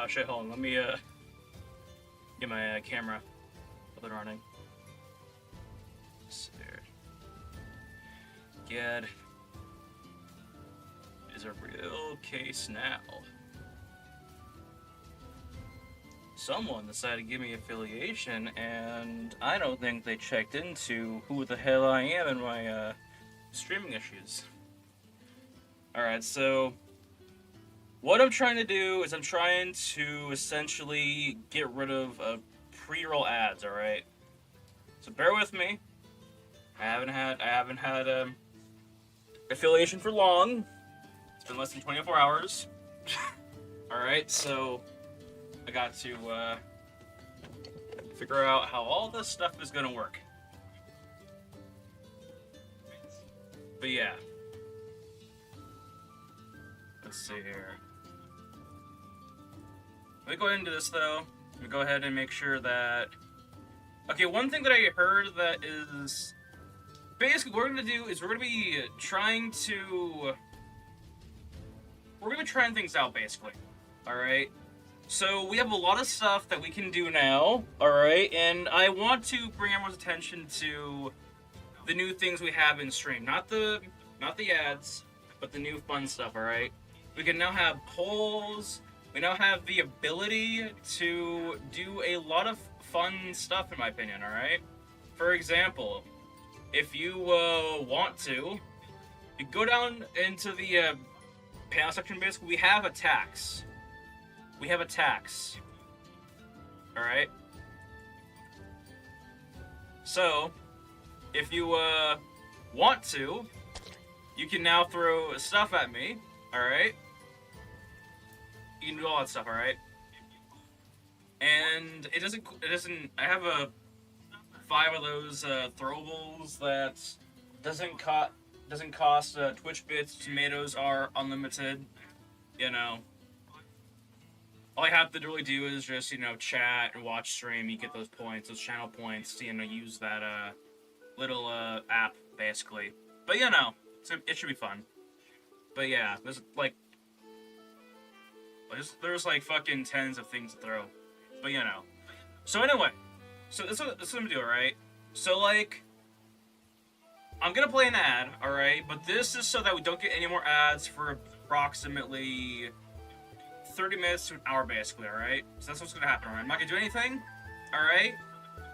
Oh shit, hold on. Let me get my camera up and running. There. Get is a real case now. Someone decided to give me affiliation, and I don't think they checked into who the hell I am and my streaming issues. Alright, so what I'm trying to do is I'm trying to essentially get rid of pre-roll ads, alright? So bear with me. I haven't had affiliation for long. It's been less than 24 hours. Alright, so I got to figure out how all this stuff is gonna work. But yeah. Let's see here. Let me go into this though. Let me go ahead and make sure that... Okay, one thing that I heard that is... Basically, what we're going to do is we're going to be trying to... We're going to be trying things out, basically. Alright? So, we have a lot of stuff that we can do now. Alright? And I want to bring everyone's attention to the new things we have in stream. Not the ads, but the new fun stuff, alright? We can now have polls. We now have the ability to do a lot of fun stuff, in my opinion, alright? For example, if you want to, you go down into the panel section, basically, we have attacks. We have attacks. Alright? So, if you want to, you can now throw stuff at me, alright? You can do all that stuff, alright? And it doesn't, I have 5 of those throwables that doesn't cost Twitch bits. Tomatoes are unlimited, you know. All I have to really do is just, you know, chat and watch stream. You get those points, those channel points to, you know, use that little app, basically. But, you know, it should be fun. But yeah, there's like fucking tens of things to throw. But, you know. So anyway, so this is what I'm gonna do, alright? So, like, I'm gonna play an ad, alright? But this is so that we don't get any more ads for approximately 30 minutes to an hour, basically, alright? So that's what's gonna happen, alright? I'm not gonna do anything, alright?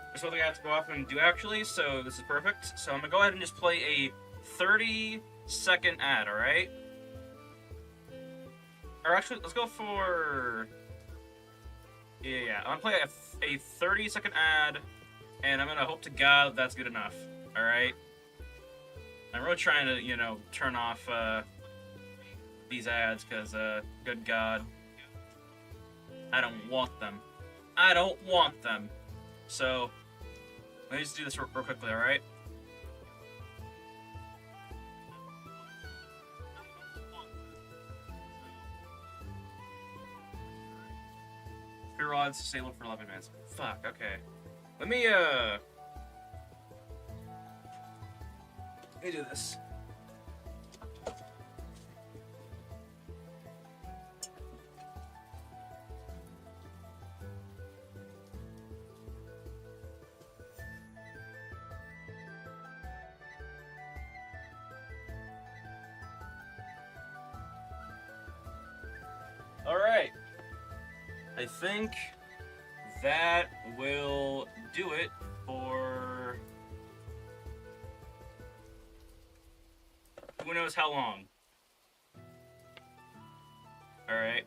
There's something I have to go off and do, actually, so this is perfect. So I'm gonna go ahead and just play a 30-second ad, alright? Or actually, let's go for... Yeah, I'm gonna play a 30-second ad, and I'm gonna hope to God that's good enough, alright? I'm really trying to, you know, turn off these ads, because, good God, I don't want them. I don't want them. So, let me just do this real quickly, alright? Pure odds disabled for 11 minutes. Fuck, okay. Let me do this. Alright. I think that will do it for who knows how long. Alright.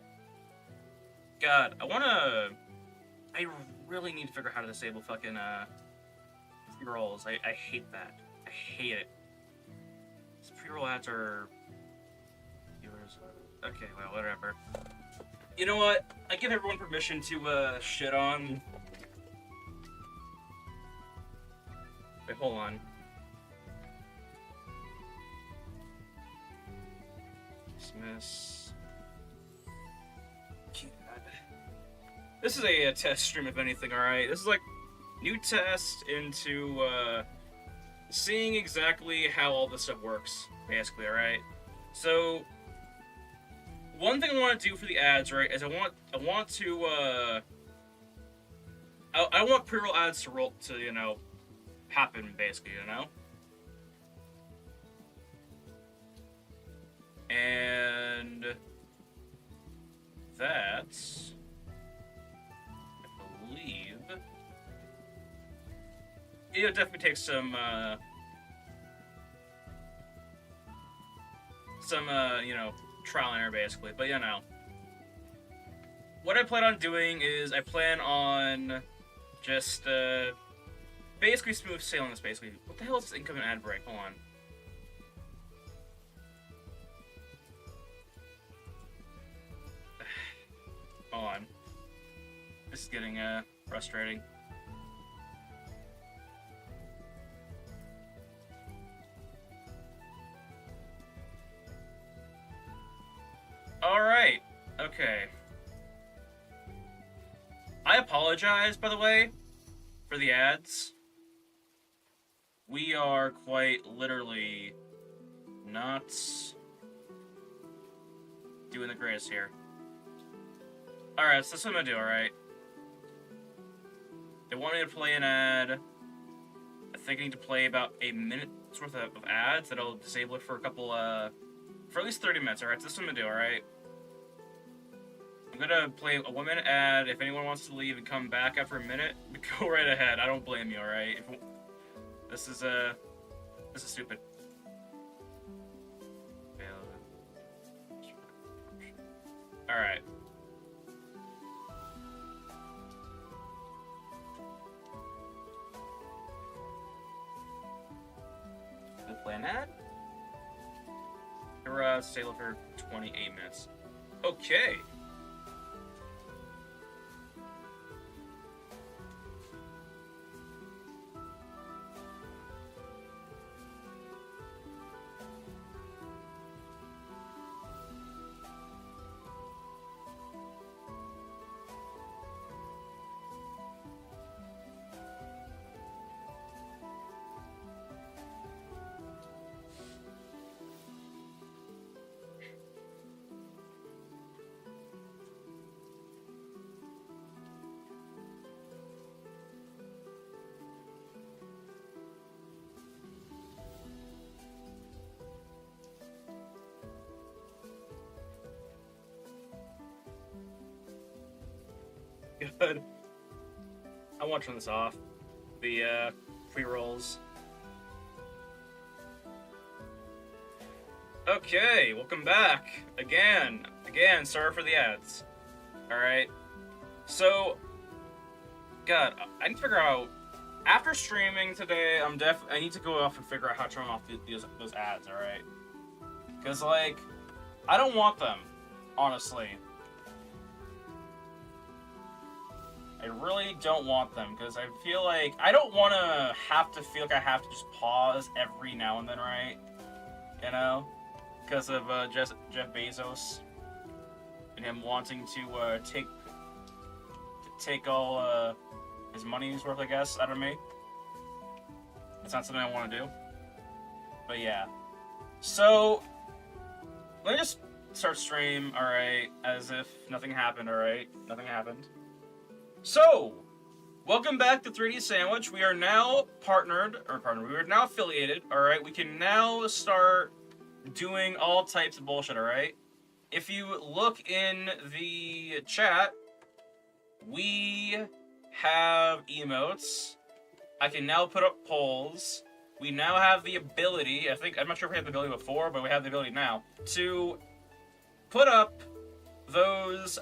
God, I really need to figure out how to disable fucking pre-rolls. I hate that. I hate it. These pre-roll ads are viewers. Okay, well, whatever. You know what? I give everyone permission to shit on. Wait, hold on. Dismiss. God. This is a test stream, if anything, alright? This is like new test into seeing exactly how all this stuff works, basically, alright? So, one thing I want to do for the ads, right, is I want pre-roll ads to roll to, you know, happen, basically, you know? And that's, I believe, it definitely takes some, you know, trial and error, basically, but, you know. What I plan on doing is I plan on just, basically smooth sailing this, basically. What the hell is this incoming ad break? Hold on. Hold on. This is getting, frustrating. Alright. Okay. I apologize, by the way, for the ads. We are quite literally not doing the greatest here. Alright, so that's what I'm gonna do, alright? They want me to play an ad. I think I need to play about a minute's worth of ads that'll disable it for a couple, for at least 30 minutes, alright? So this is what I'm gonna do, alright? I'm gonna play a 1 minute ad. If anyone wants to leave and come back after a minute, go right ahead. I don't blame you, alright? This is stupid. Alright. Play an ad? Or, stay for 28 minutes. Okay. Good. I want to turn this off. The pre-rolls. Okay, welcome back. Again, sorry for the ads. Alright. So, God, I need to figure out, after streaming today, I need to go off and figure out how to turn off those ads, alright? Because, like, I don't want them, honestly. I really don't want them, because I feel like, I don't want to have to feel like I have to just pause every now and then, right? You know? Because of Jeff Bezos and him wanting to take all his money's worth, I guess, out of me. It's not something I want to do. But yeah. So, let me just start stream, alright, as if nothing happened, alright? Nothing happened. So, welcome back to 3D Sandwich. We are now we are now affiliated, alright? We can now start doing all types of bullshit, alright? If you look in the chat, we have emotes. I can now put up polls. We now have the ability, I'm not sure if we had the ability before, but we have the ability now, to put up those,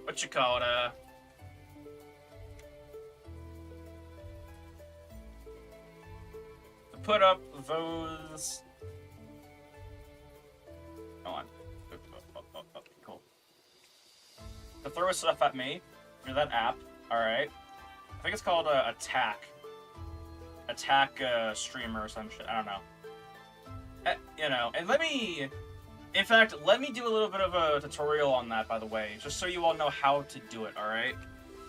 what you call it, put up those, hold on, cool, to throw stuff at me through that app, alright, I think it's called, Attack Streamer or some shit, I don't know, you know, and let me do a little bit of a tutorial on that, by the way, just so you all know how to do it, alright?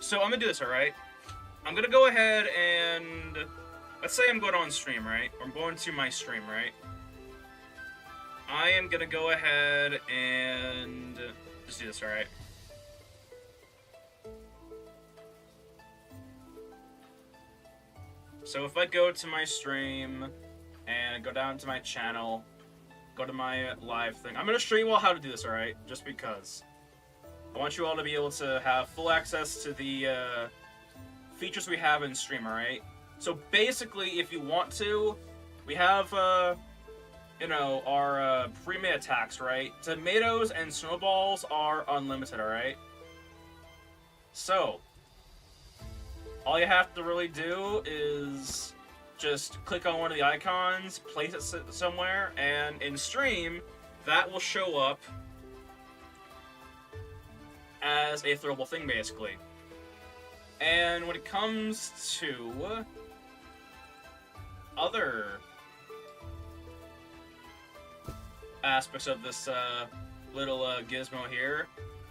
So, I'm gonna do this, alright? I'm gonna go ahead and, let's say I'm going on stream, right? Or I'm going to my stream, right? I am gonna go ahead and just do this, alright? So if I go to my stream and go down to my channel, go to my live thing, I'm gonna show you all how to do this, alright? Just because. I want you all to be able to have full access to the features we have in stream, alright? So basically, if you want to, we have, you know, our pre-made attacks, right? Tomatoes and snowballs are unlimited, alright? So, all you have to really do is just click on one of the icons, place it somewhere, and in stream, that will show up as a throwable thing, basically. And when it comes to other aspects of this little gizmo here,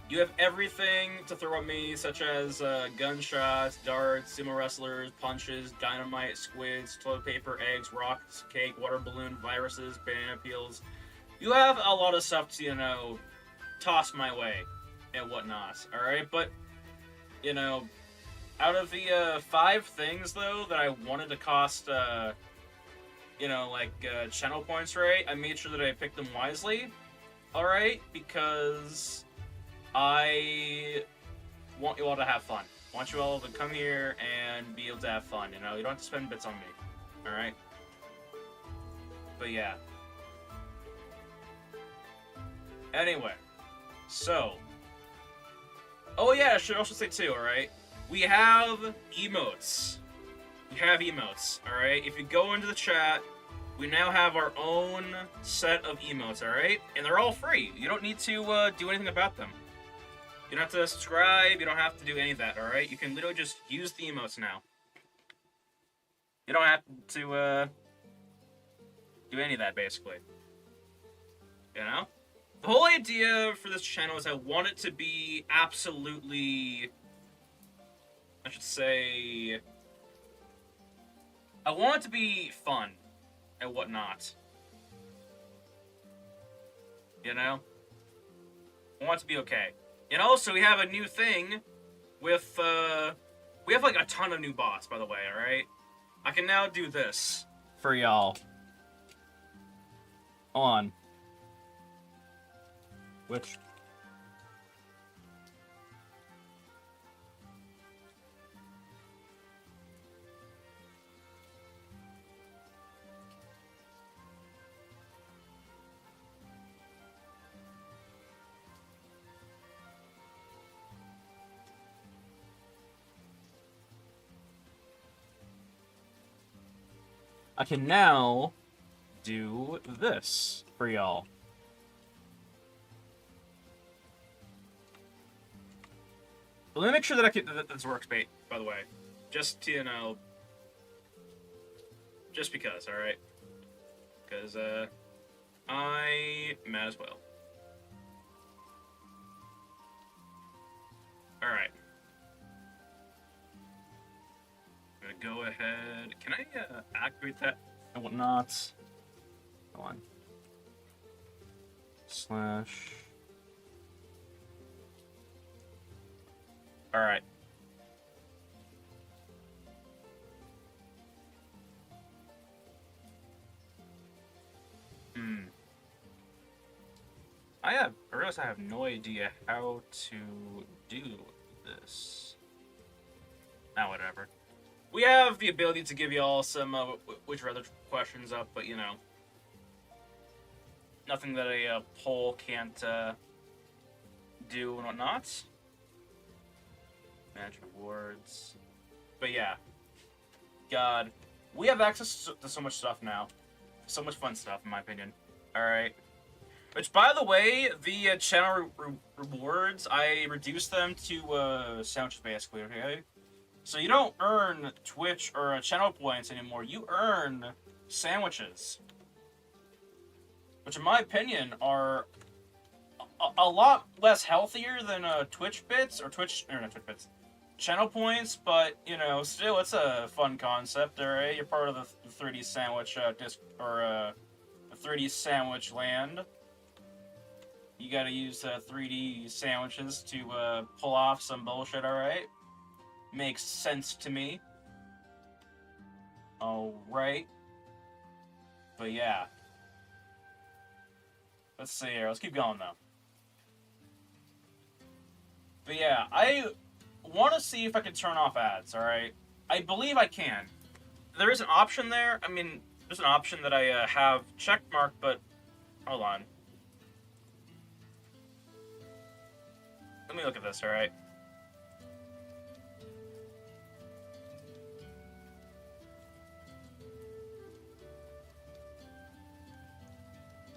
you have everything to throw at me, such as gunshots, darts, sumo wrestlers, punches, dynamite, squids, toilet paper, eggs, rocks, cake, water balloon, viruses, banana peels. You have a lot of stuff to, you know, toss my way and whatnot, alright? But, you know, out of the 5 things, though, that I wanted to cost, you know, like, channel points, right? I made sure that I picked them wisely, alright? Because I want you all to have fun. I want you all to come here and be able to have fun, you know? You don't have to spend bits on me, alright? But yeah. Anyway, so. Oh yeah, I should also say too, alright? We have emotes. We have emotes, alright? If you go into the chat, we now have our own set of emotes, alright? And they're all free. You don't need to do anything about them. You don't have to subscribe, you don't have to do any of that, alright? You can literally just use the emotes now. You don't have to do any of that, basically. You know? The whole idea for this channel is I want it to be absolutely, I should say, I want it to be fun and whatnot. You know? I want it to be okay. And also, we have a new thing with, we have like a ton of new bots, by the way, alright? I can now do this for y'all. On. Which... I can now do this for y'all. Let me make sure that that this works, by the way. Just to, you know, just because, alright? Because, I might as well. Alright. I'm gonna go ahead. Can I, activate that and whatnot? Go on. Slash. Alright. I realize I have no idea how to do this. Now, whatever. We have the ability to give you all some which other questions up, but you know, nothing that a poll can't do and whatnot. Manage rewards. But yeah, God, we have access to so much stuff now. So much fun stuff, in my opinion. Alright. Which, by the way, the channel rewards, I reduced them to sandwiches, basically, okay? So you don't earn Twitch or channel points anymore. You earn sandwiches. Which, in my opinion, are a lot less healthier than Twitch bits, or not Twitch bits, channel points, but, you know, still, it's a fun concept, alright? You're part of the 3D sandwich disc, or the 3D sandwich land. You gotta use 3D sandwiches to pull off some bullshit, alright? Makes sense to me. Alright. But yeah. Let's see here. Let's keep going, though. But yeah, I want to see if I can turn off ads, alright? I believe I can. There is an option there. I mean, there's an option that I have checkmarked, but hold on. Let me look at this, alright?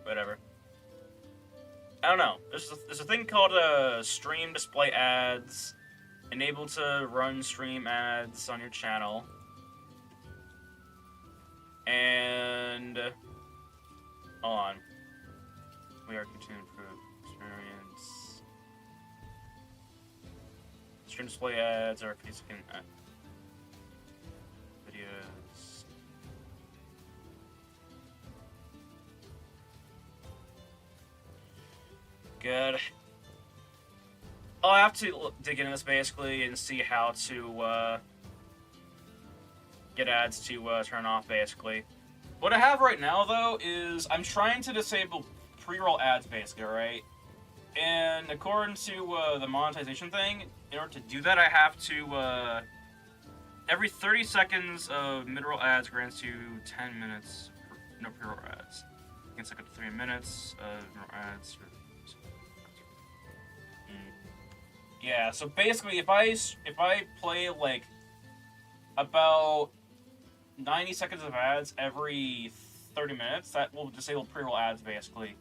Whatever. I don't know. There's a thing called stream display ads. Enable to run stream ads on your channel. And hold on. We are continuing to improve experience. Stream display ads are can videos. Good. I'll have to dig into this basically and see how to get ads to turn off basically. What I have right now though is I'm trying to disable pre-roll ads basically, right? And according to the monetization thing, in order to do that I have to every 30 seconds of mid-roll ads grants you 10 minutes no pre-roll ads. You can suck up to 3 minutes of mid-roll ads. Yeah, so basically, if I play like about 90 seconds of ads every 30 minutes, that will disable pre-roll ads basically.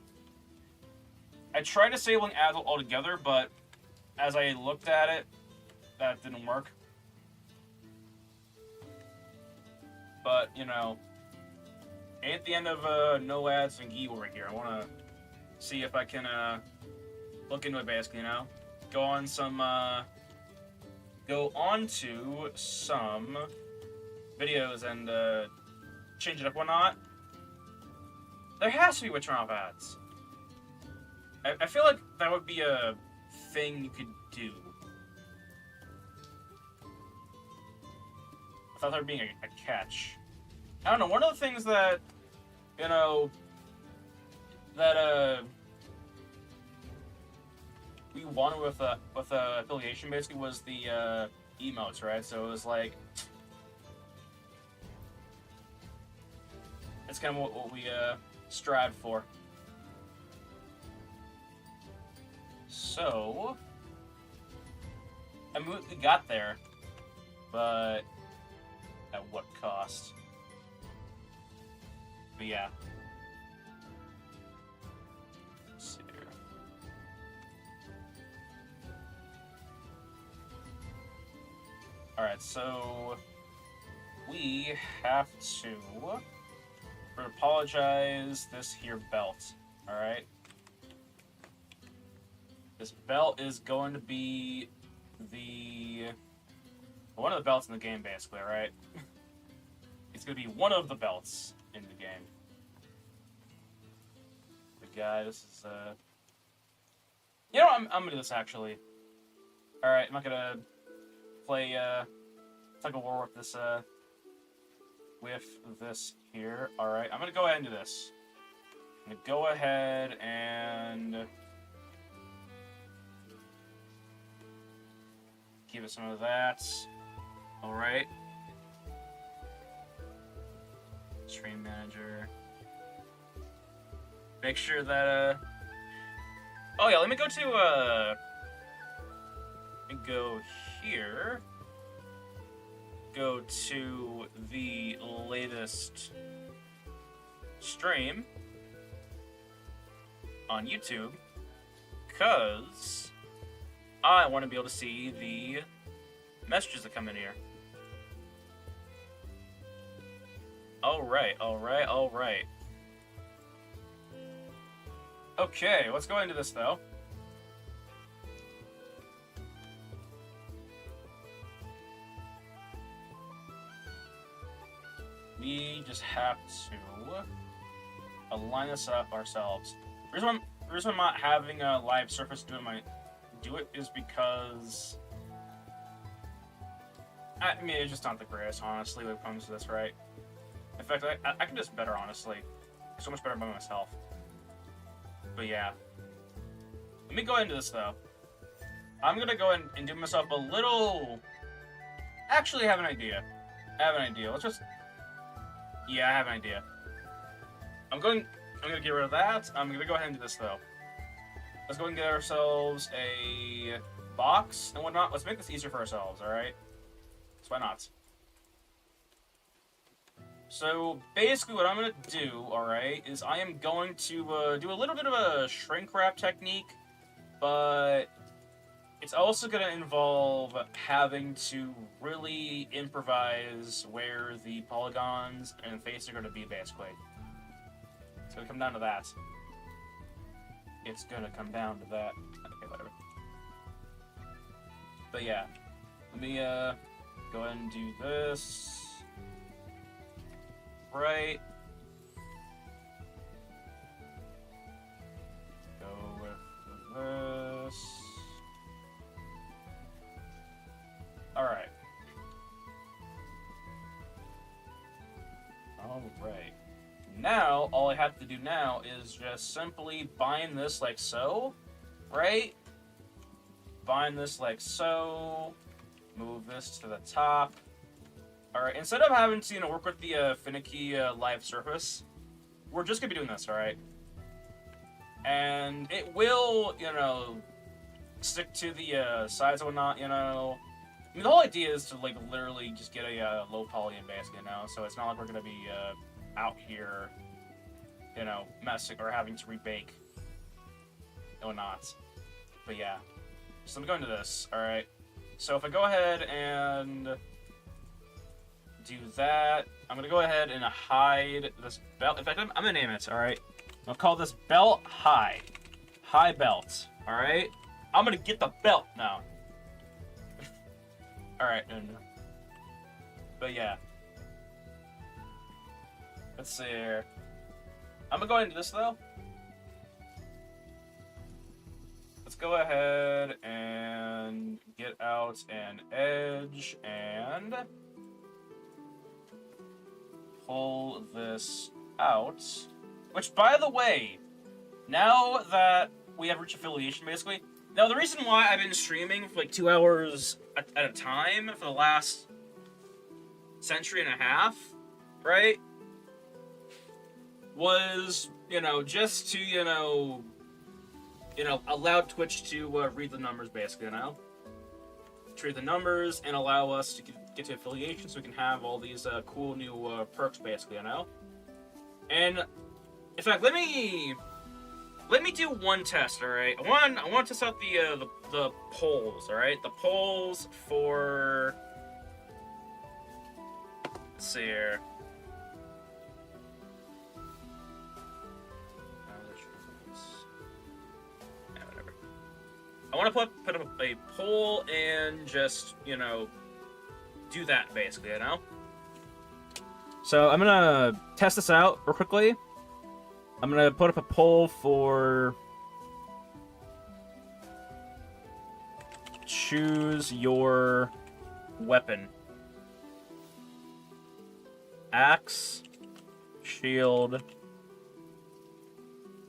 I tried disabling ads altogether, but as I looked at it, that didn't work. But you know, ain't the end of no ads and Gee over here. I want to see if I can look into it basically, you know. Go on to some videos and change it up, whatnot. There has to be a way to turn off ads. I feel like that would be a thing you could do. Without there being a catch. I don't know, one of the things that, you know, that we wanted with affiliation basically was the emotes, right? So it was like it's kind of what we strived for. So I mean, we got there, but at what cost? But yeah. Alright, so we have to apologize this here belt, alright? This belt is going to be one of the belts in the game, basically, alright? It's going to be one of the belts in the game. But guy, this is, you know what, I'm going to do this, actually. Alright, I'm not going to play tug of war with this here. Alright, I'm gonna go ahead and do this. I'm gonna go ahead and give it some of that. Alright. Stream manager. Make sure that oh yeah, let me go to go here, go to the latest stream on YouTube, because I want to be able to see the messages that come in here. Alright. Okay, let's go into this though. We just have to line this up ourselves. The reason I'm not having a live surface do it is because I mean it's just not the greatest, honestly, when it comes to this, right? In fact, I can just better, honestly, so much better by myself. But yeah, let me go into this though. I'm gonna go in and do myself a little. Actually, I have an idea. Let's just. Yeah, I have an idea. I'm gonna get rid of that. I'm gonna go ahead and do this though. Let's go and get ourselves a box and whatnot. Let's make this easier for ourselves, alright? So why not? So basically what I'm going to do, alright, is I am going to do a little bit of a shrink wrap technique, but it's also going to involve having to really improvise where the polygons and face are going to be, basically. It's going to come down to that. Okay, whatever. But yeah, let me go ahead and do this. Right. Go with this. Alright. Alright. Now, all I have to do now is just simply bind this like so, right? Bind this like so. Move this to the top. Alright, instead of having to, work with the finicky live surface, we're just gonna be doing this, alright? And it will, stick to the sides and whatnot, I mean, the whole idea is to, literally just get a low poly in basket, so it's not like we're gonna be, out here, messing or having to rebake and whatnot. But yeah. So let me go into this, alright? So if I go ahead and do that, I'm gonna go ahead and hide this belt. In fact, I'm gonna name it, alright? I'll call this belt high. High belt, alright? I'm gonna get the belt now. Alright, no. But yeah. Let's see here. I'm gonna go into this though. Let's go ahead and get out an edge and pull this out. Which, by the way, now that we have rich affiliation, basically. Now, the reason why I've been streaming for 2 hours at a time for the last century and a half, right? Was, just to, allow Twitch to read the numbers, basically, To read the numbers and allow us to get to affiliation so we can have all these cool new perks, basically, And, in fact, let me do one test, alright? I want to test out the polls, alright? The polls for... Let's see here. I want to put up a poll and just, do that, basically, So I'm going to test this out real quickly. I'm going to put up a poll for... Choose your weapon. Axe, shield,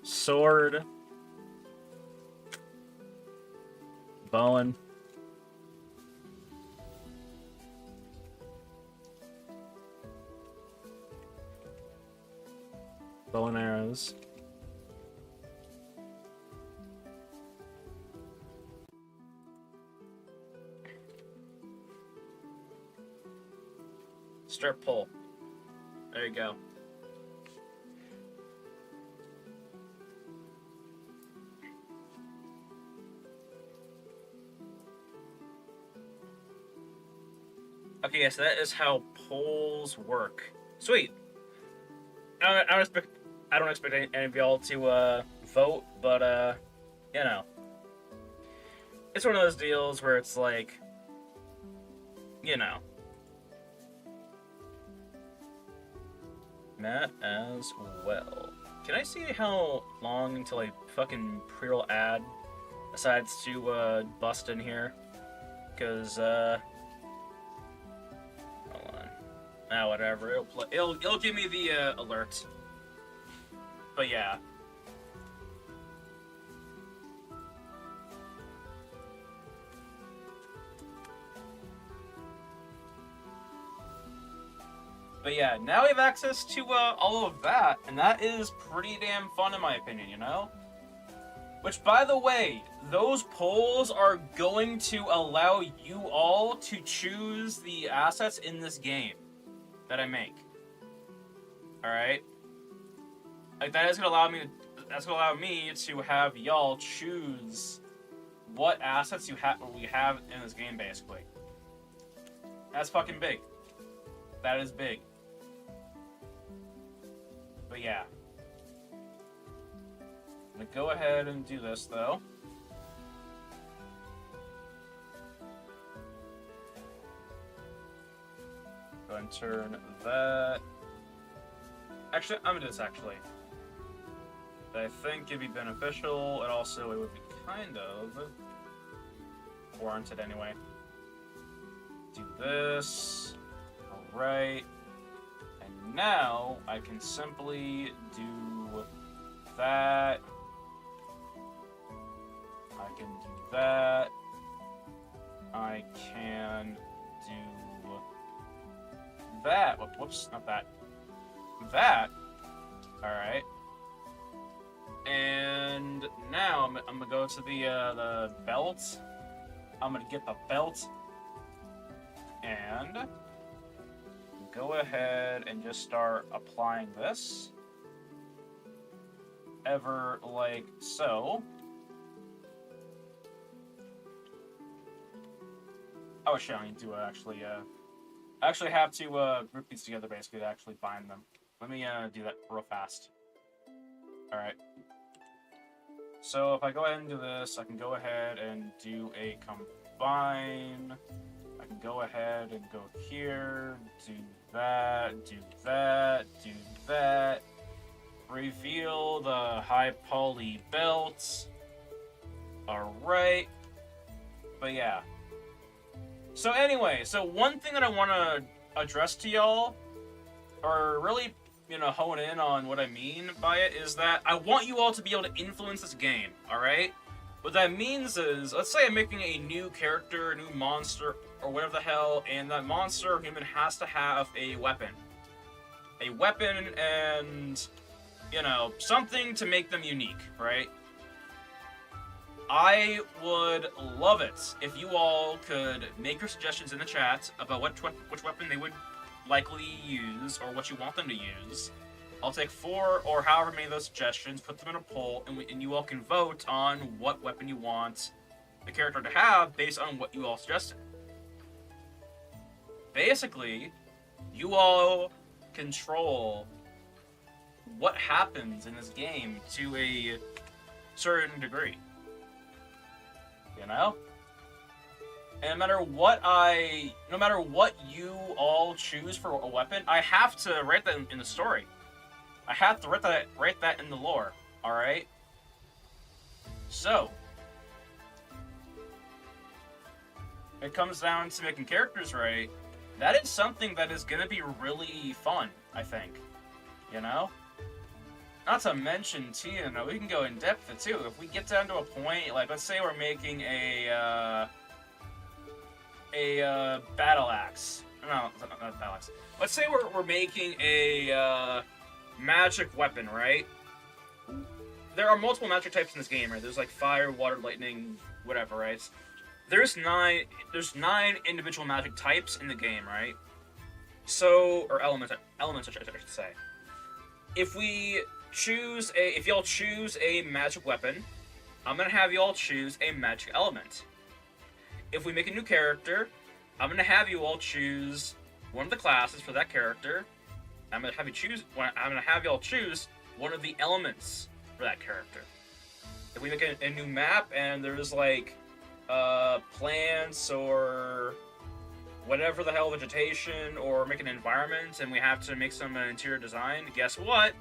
sword, Bowen. Bow and arrows. Start pull. There you go. Okay, yes, that is how polls work. Sweet. I don't expect any of y'all to vote, but it's one of those deals where it's like, Matt as well. Can I see how long until a fucking pre-roll ad decides to bust in here? Because hold on. Ah, whatever. It'll give me the alert. But yeah. But yeah, now we have access to all of that, and that is pretty damn fun in my opinion, you know? Which, by the way, those polls are going to allow you all to choose the assets in this game that I make. Alright? Like, that's gonna allow me to have y'all choose what assets we have in this game, basically. That's fucking big. That is big. But yeah. I'm gonna go ahead and do this, though. Go ahead and turn that. Actually, I'm gonna do this, actually. I think it'd be beneficial, and also it would be kind of warranted anyway. Do this. Alright. And now I can simply do that. I can do that. I can do that. Whoops, not that. That. Alright. And now I'm gonna go to the belt. I'm gonna get the belt. And go ahead and just start applying this. Ever like so. Oh shit, I need to actually have to group these together basically to actually bind them. Let me do that real fast. Alright. So if I go ahead and do this, I can go ahead and do a combine. I can go ahead and go here, do that, do that, do that. Reveal the high poly belt. Alright. But yeah. So anyway, so one thing that I want to address to y'all, or really, you know, hone in on what I mean by it, is that I want you all to be able to influence this game, alright? What that means is, let's say I'm making a new character, a new monster, or whatever the hell, and that monster or human has to have a weapon. A weapon and, you know, something to make them unique, right? I would love it if you all could make your suggestions in the chat about which weapon they would likely use, or what you want them to use. I'll take 4 or however many of those suggestions, put them in a poll, and you all can vote on what weapon you want the character to have based on what you all suggested. Basically, you all control what happens in this game to a certain degree. You know? And no matter what you all choose for a weapon, I have to write that in the story. I have to write that in the lore, alright? So, it comes down to making characters right. That is something that is gonna be really fun, I think. You know? Not to mention, too, you know, we can go in depth, too. If we get down to a point, like, let's say we're making a battle axe. No, not battle axe. Let's say we're making a magic weapon, right? There are multiple magic types in this game, right? There's like fire, water, lightning, whatever, right? There's 9 individual magic types in the game, right? So, or elements I should say. If y'all choose a magic weapon, I'm gonna have y'all choose a magic element. If we make a new character, I'm gonna have you all choose one of the classes for that character. I'm gonna have y'all choose one of the elements for that character. If we make a new map and there's like plants or whatever the hell, vegetation, or make an environment, and we have to make some interior design, guess what?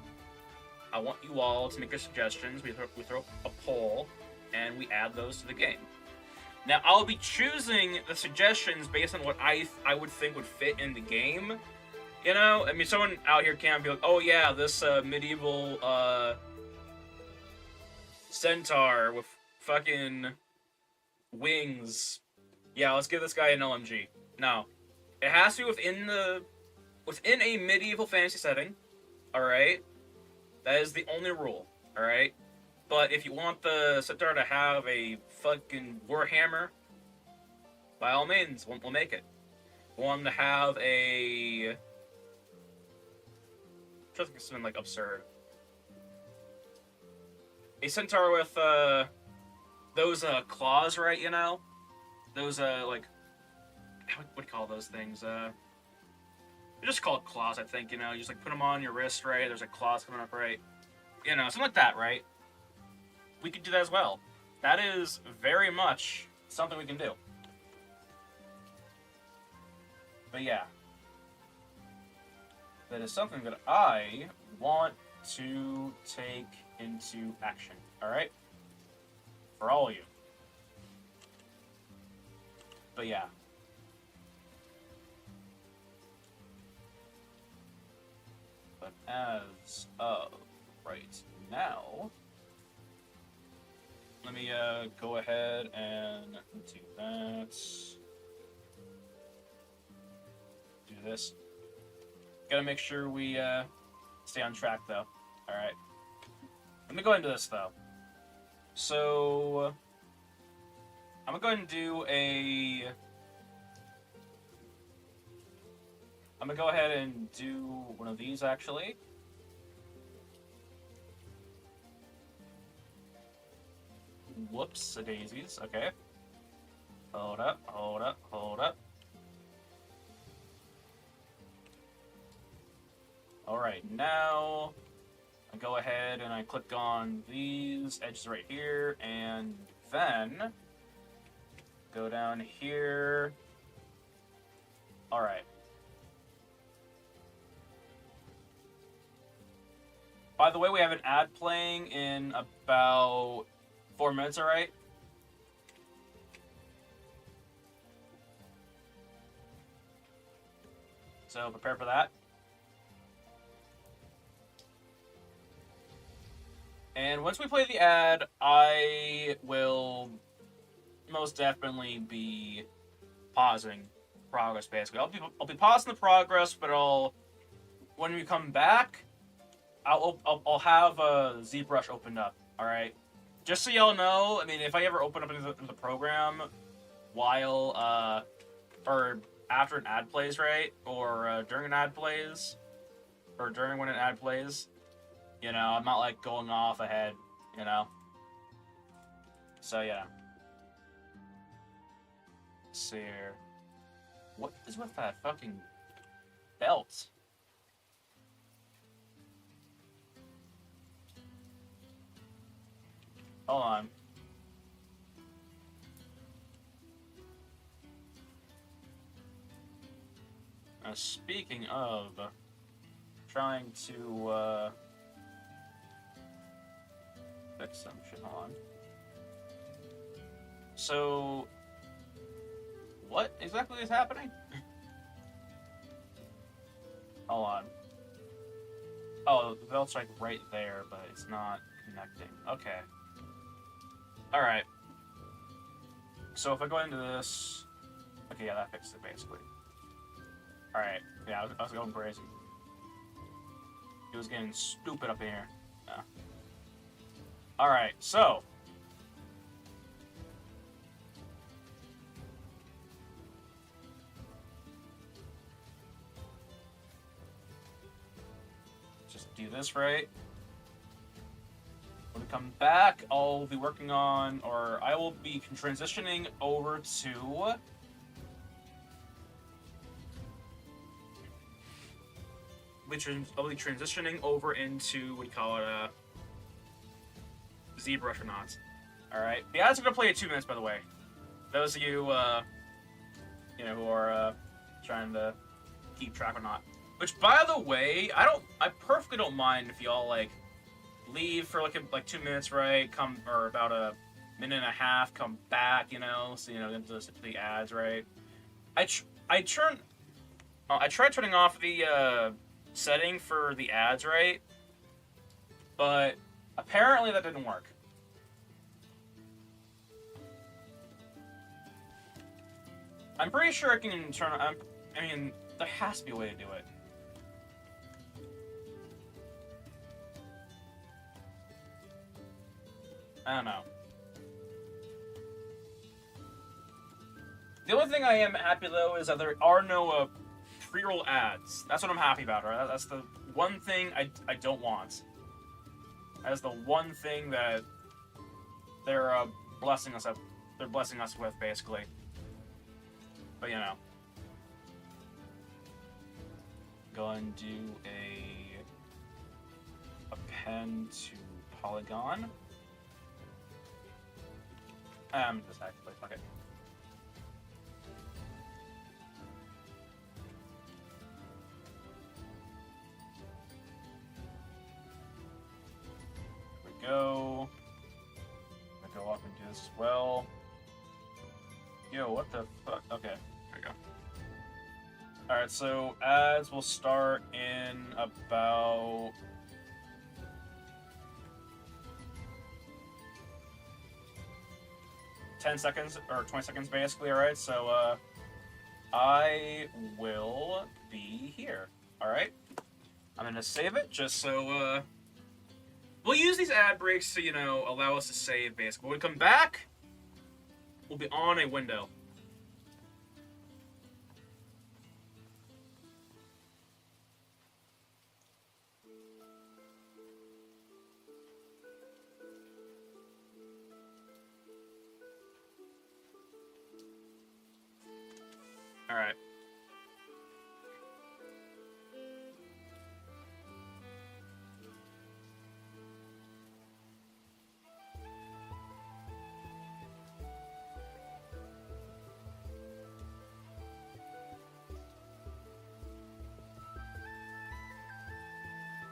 I want you all to make your suggestions. We throw a poll, and we add those to the game. Now, I'll be choosing the suggestions based on what I would think would fit in the game. You know, I mean, someone out here can't be like, oh yeah, this medieval centaur with fucking wings. Yeah, let's give this guy an LMG. No, it has to be within a medieval fantasy setting. All right, that is the only rule. All right, but if you want the centaur to have a fucking warhammer, by all means, we'll make it. Want to have a just something like absurd. A centaur with those claws, right? You know, those like what do you call those things? They're just called claws, I think. You know, you just like put them on your wrist, right? There's like claws coming up, right? You know, something like that, right? We could do that as well. That is very much something we can do. But yeah. That is something that I want to take into action. Alright? For all of you. But yeah. But as of right now, let me go ahead and do that. Do this. Gotta make sure we stay on track though. Alright. Let me go into this though. So I'm gonna go ahead and do a I'm gonna go ahead and do one of these actually. Whoops, a daisies. Okay. Hold up, hold up, hold up. Alright, now I go ahead and I click on these edges right here, and then go down here. Alright. By the way, we have an ad playing in about 4 minutes, alright? So prepare for that. And once we play the ad, I will most definitely be pausing progress, basically. I'll be pausing the progress, but when we come back, I'll have a ZBrush opened up, alright? Just so y'all know, I mean, if I ever open up into the program while, or after an ad plays, right? Or during an ad plays, or during when an ad plays, you know, I'm not, like, going off ahead, you know? So, yeah. Let's see here. What is with that fucking belt? Hold on. Now, speaking of trying to, fix some shit on. So, what exactly is happening? Hold on. Oh, the belt's like right there, but it's not connecting. Okay. Alright. So if I go into this... Okay, yeah, that fixed it, basically. Alright. Yeah, I was going crazy. It was getting stupid up in here. Yeah. Alright, so... Just do this right. When we come back, I'll be working on, or I will be transitioning over to... I'll be transitioning over into, what do you call it, ZBrush or not. Alright. The ads are going to play at 2 minutes, by the way. Those of you, you know, who are trying to keep track or not. Which, by the way, I perfectly don't mind if y'all, like, leave for like 2 minutes, right? Come or about a minute and a half, come back, so into the ads, right? I turn I tried turning off the setting for the ads, right? But apparently that didn't work. I'm pretty sure I can turn. I mean, there has to be a way to do it. I don't know. The only thing I am happy though is that there are no pre-roll ads. That's what I'm happy about, right? That's the one thing I don't want. That's the one thing that they're blessing us up. They're blessing us with, basically. But go and do a pen to polygon. Just actually, fuck it. Here we go. I'm gonna go up and do this as well. Yo, what the fuck? Okay, there we go. Alright, so ads will start in about 10 seconds, or 20 seconds basically, alright? So, I will be here, alright? I'm gonna save it just so, we'll use these ad breaks to, allow us to save basically. When we come back, we'll be on a window. Alright.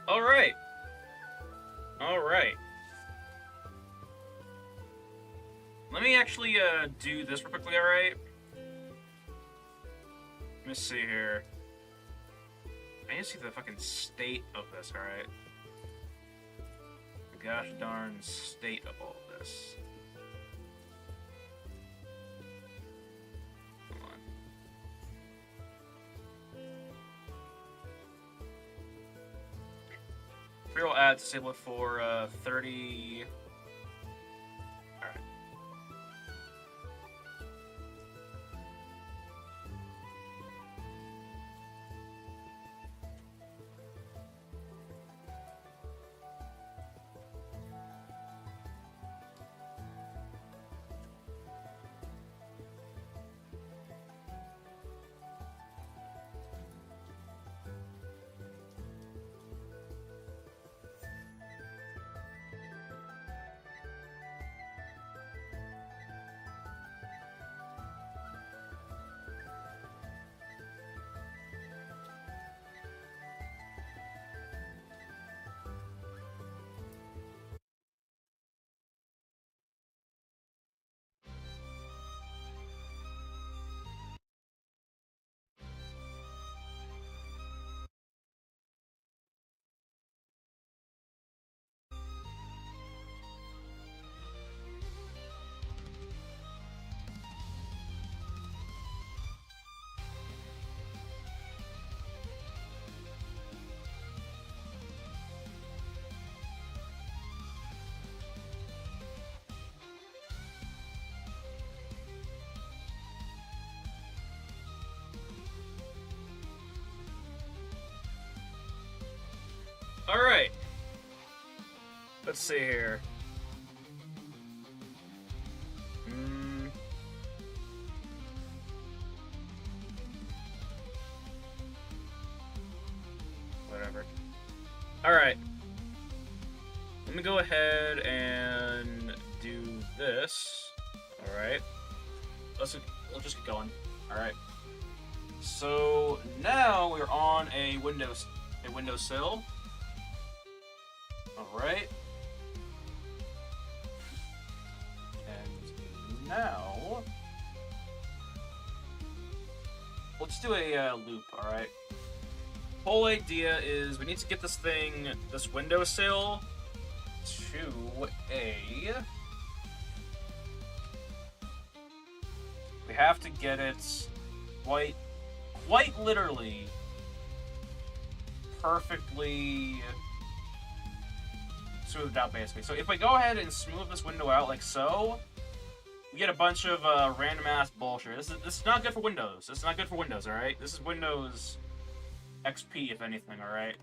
Alright. Alright. Let me actually do this real quickly, alright? Let me see here. I need to see the fucking state of this, alright? The gosh darn state of all this. Hold on. Pre-roll ads disabled for 30. Alright. Alright. Let's see here. Whatever. Alright. Let me go ahead and do this. Alright. Let's just get going. Alright. So now we're on a windowsill. Alright. now, let's do a loop, alright? Whole idea is we need to get this windowsill to a... We have to get it quite literally perfectly smoothed out, basically. So if we go ahead and smooth this window out like so, we get a bunch of random ass bullshit. This is not good for Windows. This is not good for Windows, alright? This is Windows XP, if anything, alright?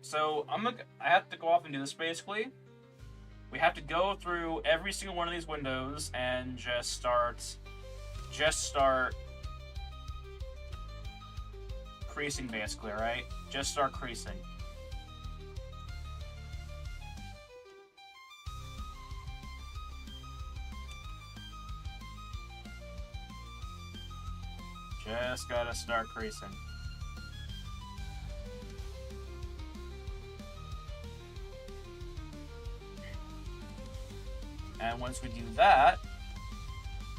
So I have to go off and do this, basically. We have to go through every single one of these windows and just start creasing, basically, alright? Just start creasing. Just gotta start creasing. And once we do that,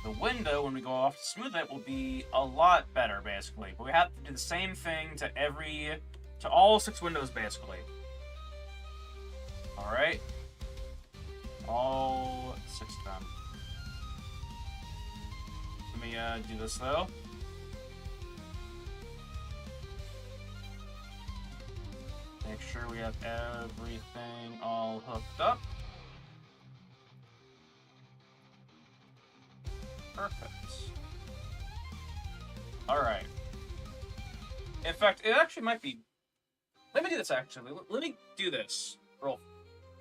the window, when we go off to smooth it, will be a lot better, basically. But we have to do the same thing to all 6 windows, basically. Alright? All 6 of them. Let me do this, though. Make sure we have everything all hooked up. Perfect. Alright. In fact, it actually might be... Let me do this, actually. Let me do this real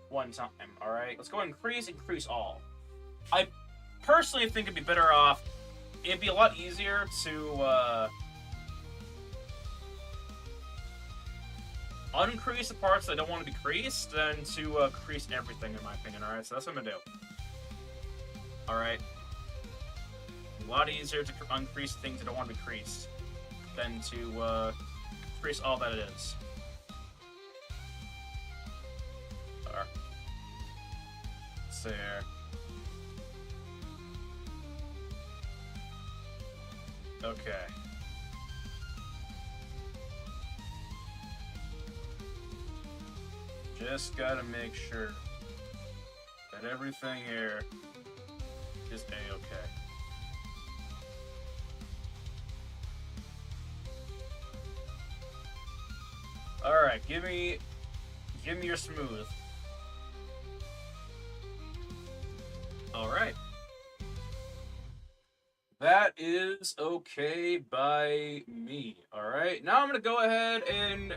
one time, alright? Let's go and increase all. I personally think it'd be better off... It'd be a lot easier to, uncrease the parts that don't want to be creased than to, crease everything, in my opinion, alright? So that's what I'm gonna do. Alright. A lot easier to uncrease things that don't want to be creased than to crease all that it is. There. There. Okay. Just gotta make sure that everything here is A-okay. Alright, give me your smooth. Alright. That is okay by me. Alright, now I'm gonna go ahead and,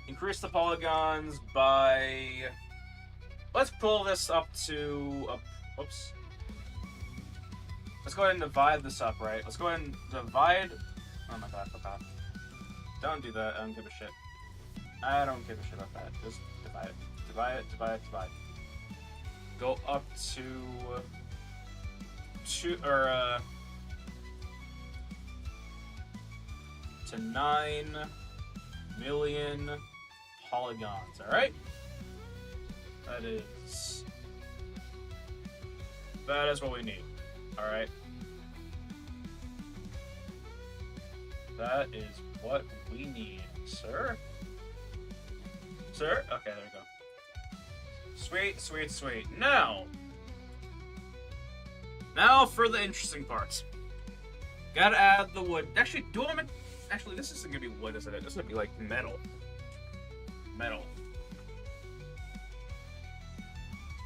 increase the polygons by, let's pull this up to, let's go ahead and divide this up, right? Let's go ahead and divide, oh my god, don't do that, I don't give a shit. I don't give a shit about that. Just divide it. Divide. Go up to to 9 million polygons. All right. That is what we need. All right. That is what we need, sir. Sir? Okay, there we go. Sweet. Now for the interesting parts. Gotta add the wood. Actually, this isn't gonna be wood, isn't it? This is gonna be like metal.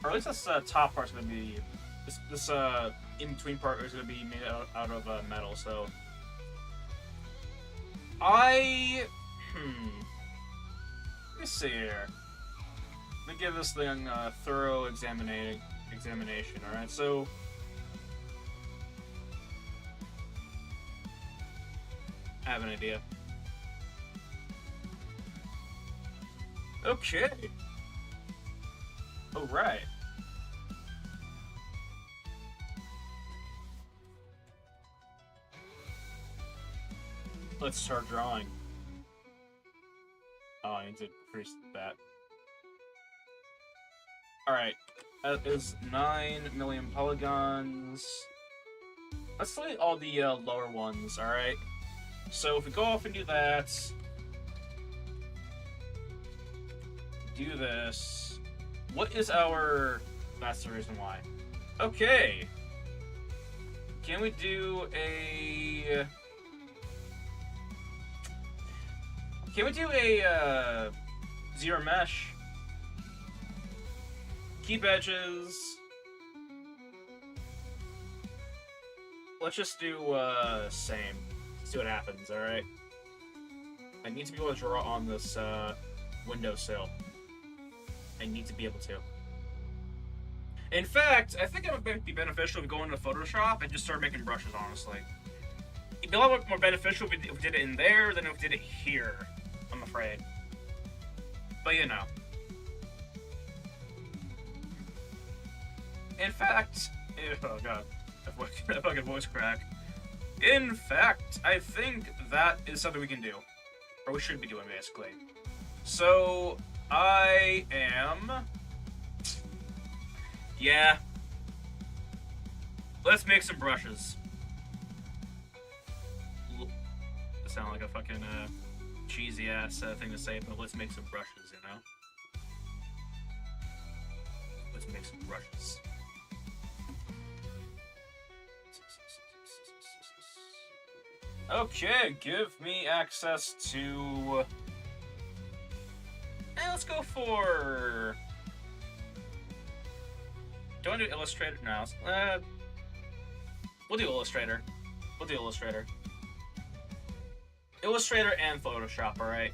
Or at least this top part's gonna be... This in-between part is gonna be made out of metal, so... Let me see here. Let me give this thing a thorough examination, alright? So... I have an idea. Okay. Alright. Let's start drawing. Oh, I need to increase that. Alright. That is 9 million polygons. let's delete all the lower ones, alright? So if we go off and do that, do this, what is our... That's the reason why. Okay. Can we do a... Can we do a zero mesh? Keep edges. Let's just do same. See what happens, alright? I need to be able to draw on this windowsill. I need to be able to. In fact, I think it would be beneficial if we go into Photoshop and just start making brushes, honestly. It'd be a lot more beneficial if we did it in there than if we did it here, I'm afraid. But you know. In fact, oh god, if I could voice crack. In fact, I think that is something we can do. Or we should be doing, basically. So, I am... Yeah. Let's make some brushes. That sound like a fucking cheesy ass thing to say, but let's make some brushes, you know? Let's make some brushes. Okay, give me access to... let's go for... Do I want to do Illustrator? No. We'll do Illustrator. We'll do Illustrator. Illustrator and Photoshop, alright?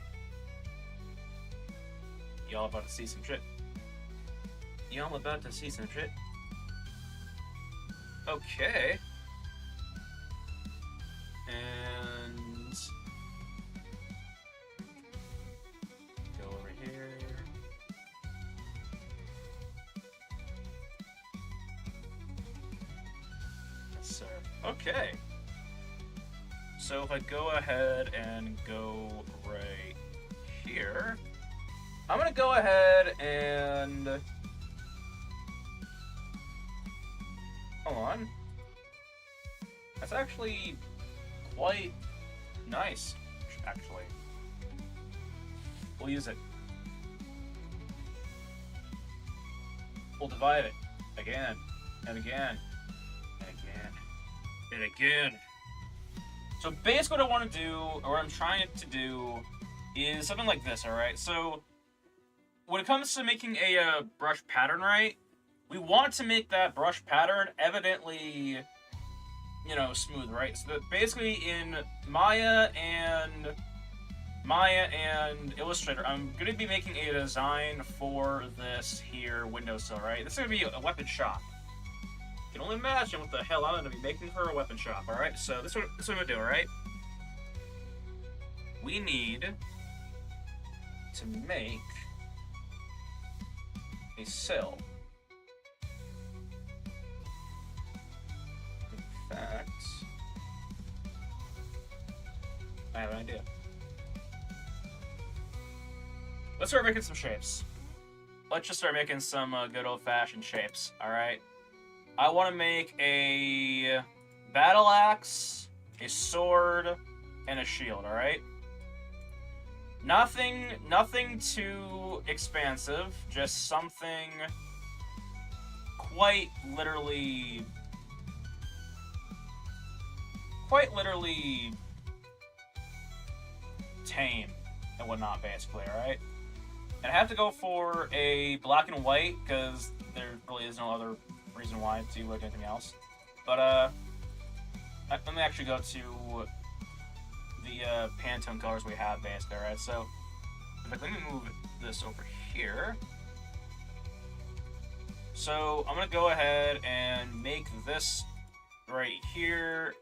Y'all about to see some shit. Y'all about to see some shit. Okay. And... go over here. Yes, sir. Okay. So if I go ahead and go right here, I'm gonna go ahead and... Hold on. That's actually quite nice, actually. We'll use it. We'll divide it again, and again, and again, and again. So basically what I want to do, or what I'm trying to do, is something like this, alright? So, when it comes to making a brush pattern, right, we want to make that brush pattern evidently, you know, smooth, right? So that basically in Maya and Illustrator, I'm going to be making a design for this here windowsill, right? This is going to be a weapon shop. You can only imagine what the hell I'm going to be making for a weapon shop, alright? So this is what I'm going to do, alright? We need to make a sill. In fact, I have an idea. Let's start making some shapes. Let's just start making some good old-fashioned shapes, alright? I want to make a battle axe, a sword, and a shield, alright? Nothing too expansive, just something quite literally tame and whatnot, basically, alright? And I have to go for a black and white, because there really is no other reason why to do anything else. But, let me actually go to the Pantone colors we have, basically, alright? So, let me move this over here. So, I'm gonna go ahead and make this right here.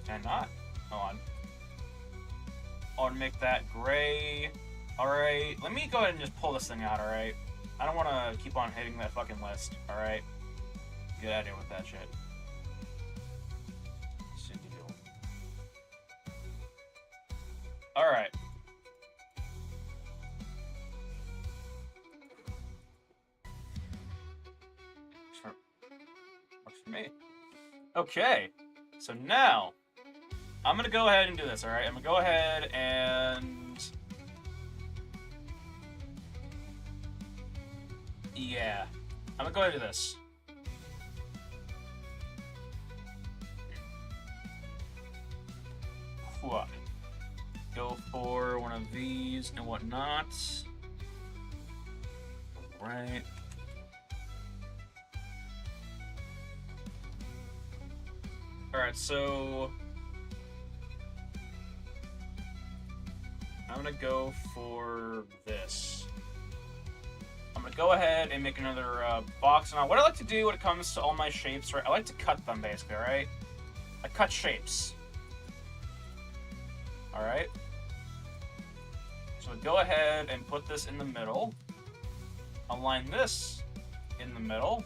And not. Hold on. I want to make that gray. Alright, let me go ahead and just pull this thing out, alright? I don't want to keep on hitting that fucking list, alright? Get out of here with that shit. Alright. Works for me. Okay, so now I'm gonna go ahead and do this, alright? I'm gonna go ahead and... yeah. I'm gonna go ahead and do this. Go for one of these and whatnot. Right. Alright, so I'm gonna go for this. I'm gonna go ahead and make another box. Now, what I like to do when it comes to all my shapes, right, I like to cut them, basically, right? I cut shapes. Alright. So go ahead and put this in the middle. Align this in the middle.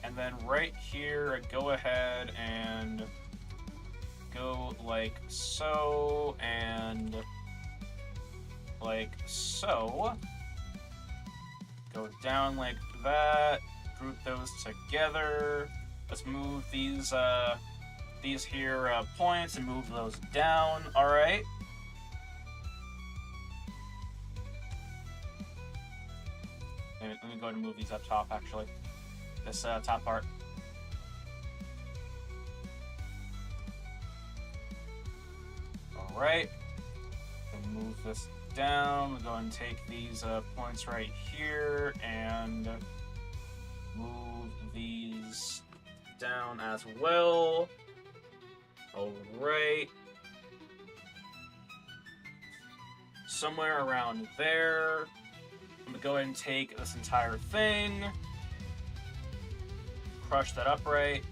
And then right here, go ahead and go like so, and like so. Go down like that. Group those together. Let's move these here points and move those down. All right. Let me go ahead and move these up top, actually. This top part. Alright. Move this down. We'll go and take these points right here and move these down as well. Alright. Somewhere around there. I'm gonna go ahead and take this entire thing, crush that upright.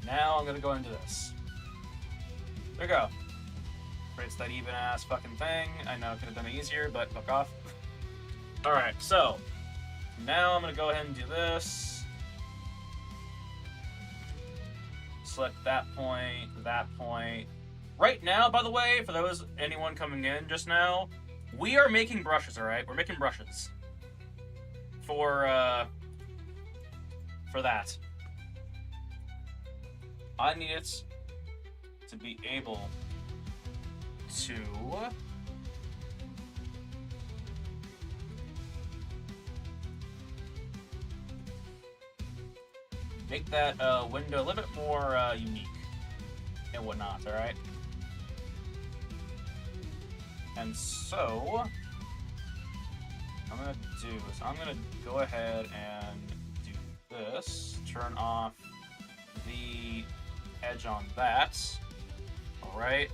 Now I'm gonna go into this. There we go. Creates that even ass fucking thing. I know it could have been easier, but fuck off. Alright, so now I'm gonna go ahead and do this. Select that point, that point. Right now, by the way, for anyone coming in just now, we are making brushes, alright? We're making brushes. For that. I need it to be able to make that window a little bit more unique and whatnot, alright? And so, I'm going to do is I'm going to go ahead and do this, turn off the edge on that, alright,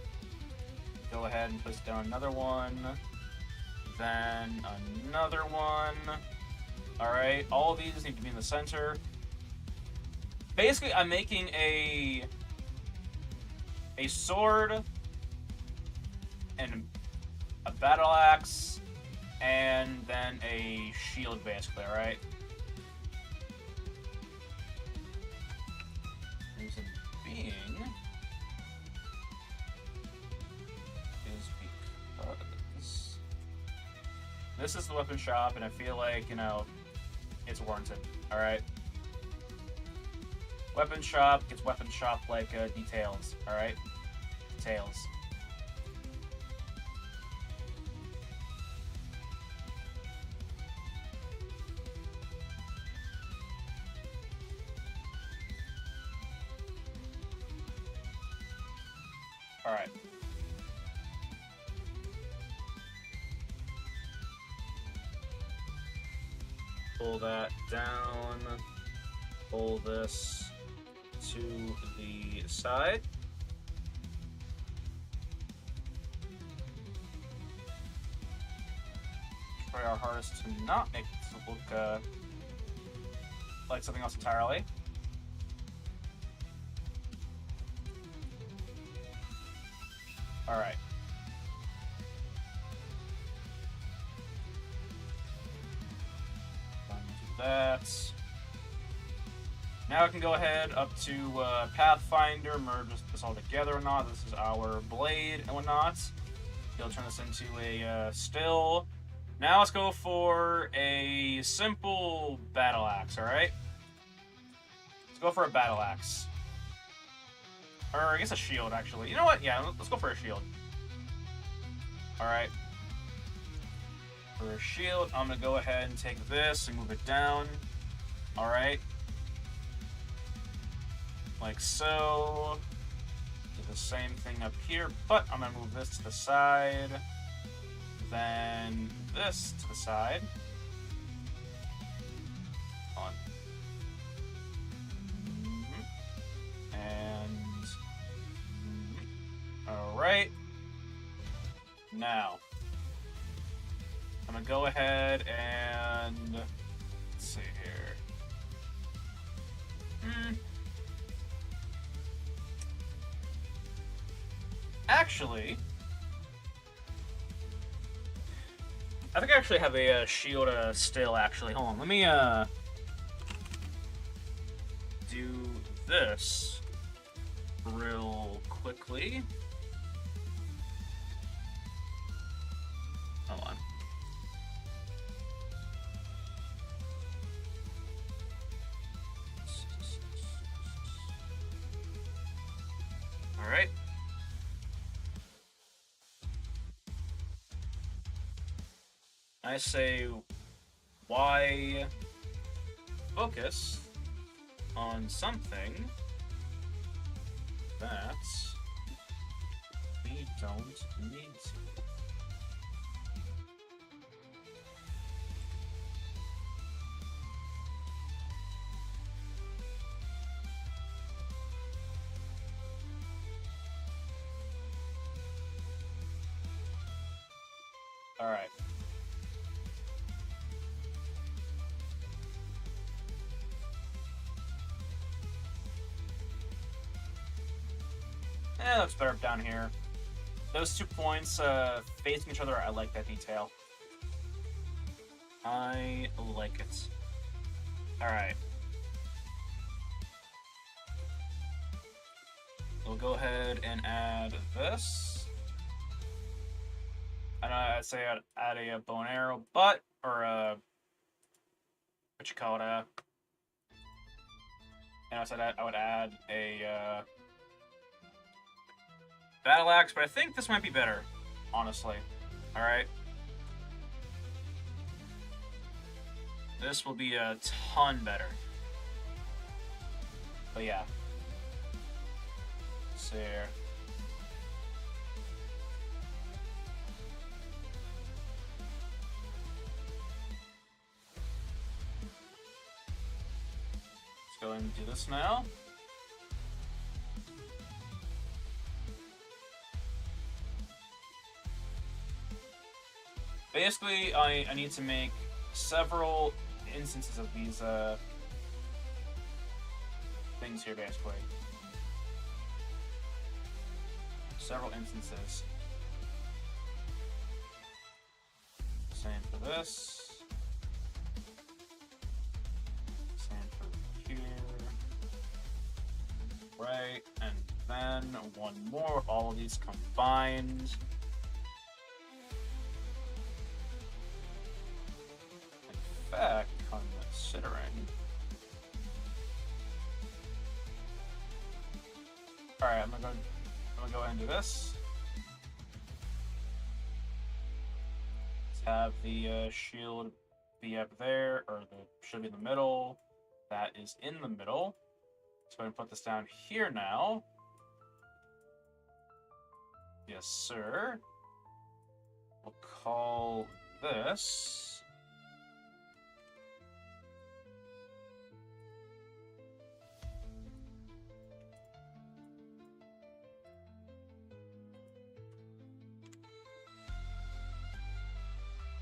go ahead and place down another one, then another one, alright, all of these need to be in the center. Basically, I'm making a sword and a battle axe, and then a shield, basically, alright? Reason being is because this is the weapon shop, and I feel like, you know, it's warranted, alright? Weapon shop gets weapon shop like details, alright? Details. Alright. Pull that down. Pull this to the side. Try our hardest to not make it look like something else entirely. Alright. Do that. Now I can go ahead up to Pathfinder, merge this all together or not. This is our blade and whatnot. He'll turn this into a still. Now let's go for a simple battle axe, alright? go for a battle axe. Or I guess a shield, actually. You know what? Yeah, let's go for a shield. Alright. For a shield, I'm gonna go ahead and take this and move it down. Alright. Like so. Do the same thing up here, but I'm gonna move this to the side. Then this to the side. On. And alright. Now I'm gonna go ahead and let's see here. Actually, I think I actually have a shield still, actually. Hold on, let me do this real quickly. Hold on. Alright. I say, why focus on something that we don't need to? Alright. It looks better up down here. Those 2 points facing each other, I like that detail. I like it. Alright. We'll go ahead and add this. I know I'd say I'd add a bow and arrow, but, or what you call it, and I said I would add a battle axe, but I think this might be better, honestly. Alright. This will be a ton better. But yeah. So here. Let's go ahead and do this now. Basically, I need to make several instances of these things here, basically. Several instances. Same for this. Same for here. Right, and then one more of all of these combined. In fact, considering, alright, I'm gonna go ahead and do this. Let's have the shield be up there, or should be in the middle. That is in the middle. Let's go ahead and put this down here now. Yes, sir. We'll call this.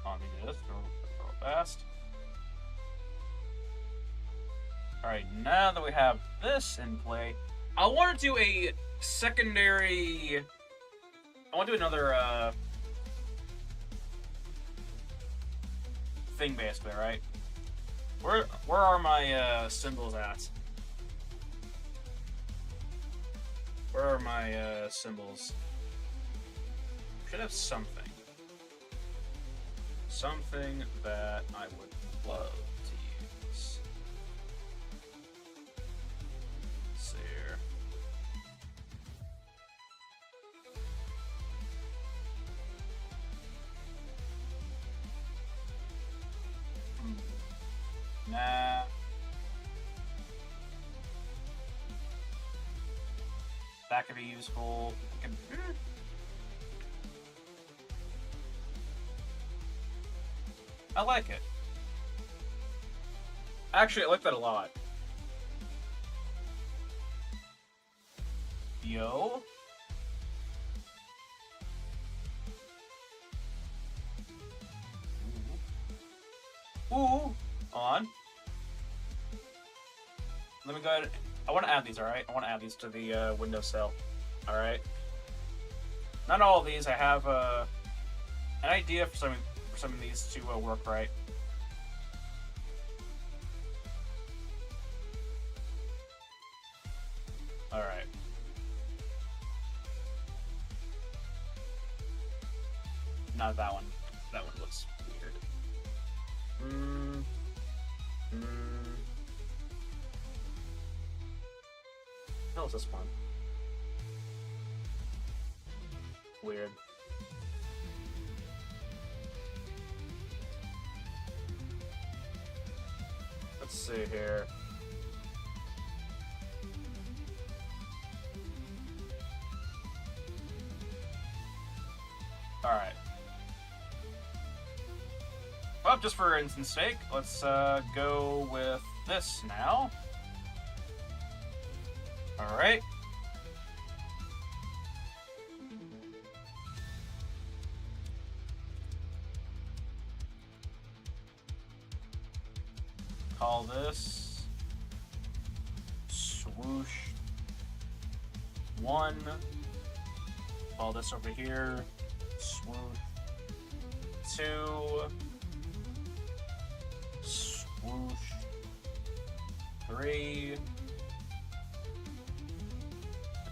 Let me do this real fast. Alright, now that we have this in play, I want to do a secondary... I want to do another thing, basically, right? Where are my symbols at? Where are my symbols? Should have something. Something that I would love to use. That could be useful. I like it. Actually, I like that a lot. Yo. Ooh. On. Let me go ahead. I want to add these, alright? I want to add these to the windowsill. Alright? Not all of these. I have an idea for some of these to work right. Alright. Not that one. That one looks weird. How is this one? Weird. Let's see here. Alright. Well, just for instance sake, let's go with this now. Alright. Call this swoosh 1. Call this over here swoosh 2. Swoosh 3.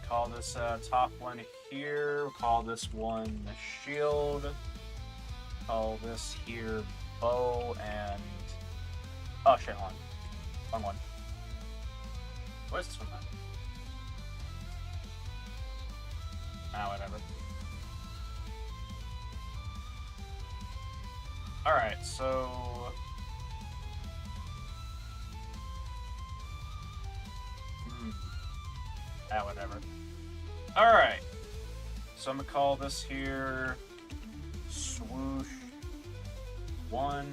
Call this top one here. We'll call this one shield. Call this here bow and... Oh shit, hold on. Wrong one. What is this one then? Ah, whatever. Alright, so... Ah, whatever. Alright. So I'm gonna call this here swoosh 1.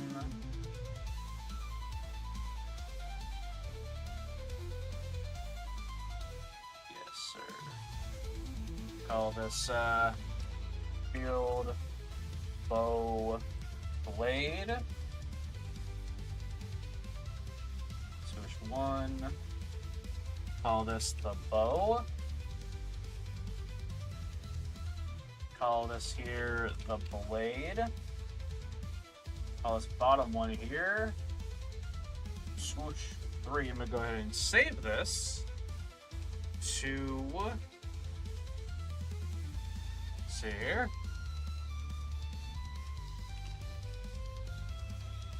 Yes, sir. Call this field bow blade. Swoosh 1. Call this the bow. Call this here the blade. Call this bottom one here. Swoosh 3. I'm gonna go ahead and save this to see here.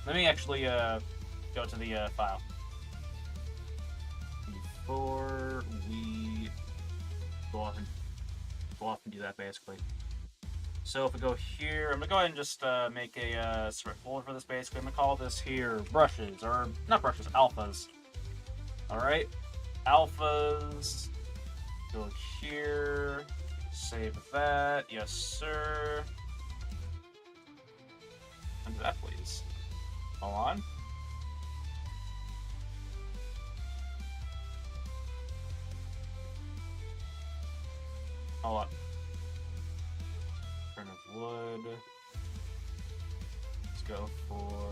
Let me actually go to the file. Before we go off and do that, basically. So if we go here, I'm gonna go ahead and just make a separate folder for this. Basically, I'm gonna call this here brushes, or not brushes, alphas. All right, alphas. Go here, save that. Yes, sir. Undo that, please. Hold on. Hold on. Turn of wood. Let's go for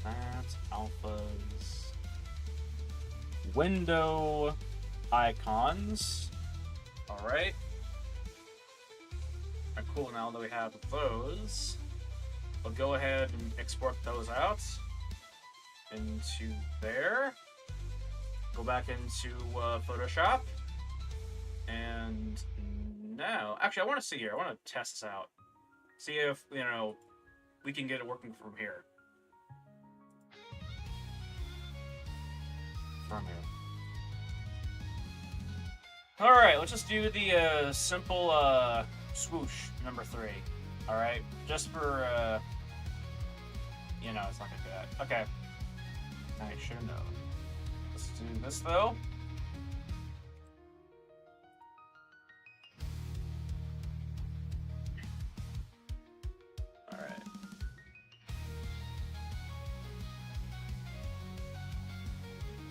that. Alphas. Window icons. Alright. Alright, cool. Now that we have those, we'll go ahead and export those out into there. Go back into Photoshop. And now, actually, I want to see here. I want to test this out. See if, you know, we can get it working from here. From here. Alright, let's just do the simple swoosh number 3. Alright? Just for, you know, it's not gonna do that. Okay. I should have known. Let's do this, though.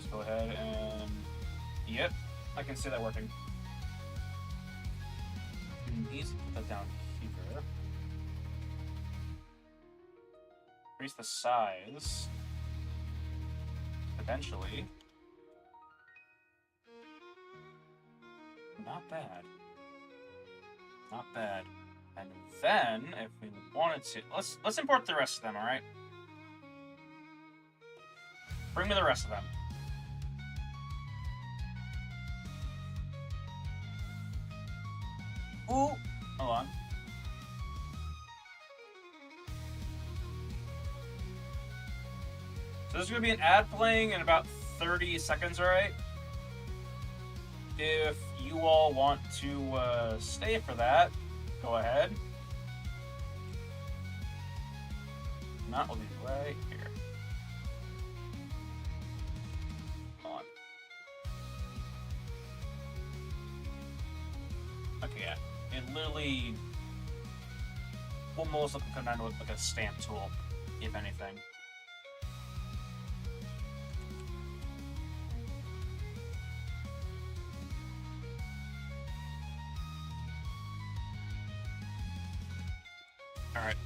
Let's go ahead and... Yep, I can see that working. Easy, put that down here. Increase the size. Eventually. Not bad. Not bad. And then, if we wanted to... Let's import the rest of them, alright? Bring me the rest of them. Ooh! Hold on. So there's going to be an ad playing in about 30 seconds, alright? If you all want to stay for that, go ahead. Not, we'll be right here. Hold on. Okay, yeah. It literally almost look like a stamp tool, if anything. Alright.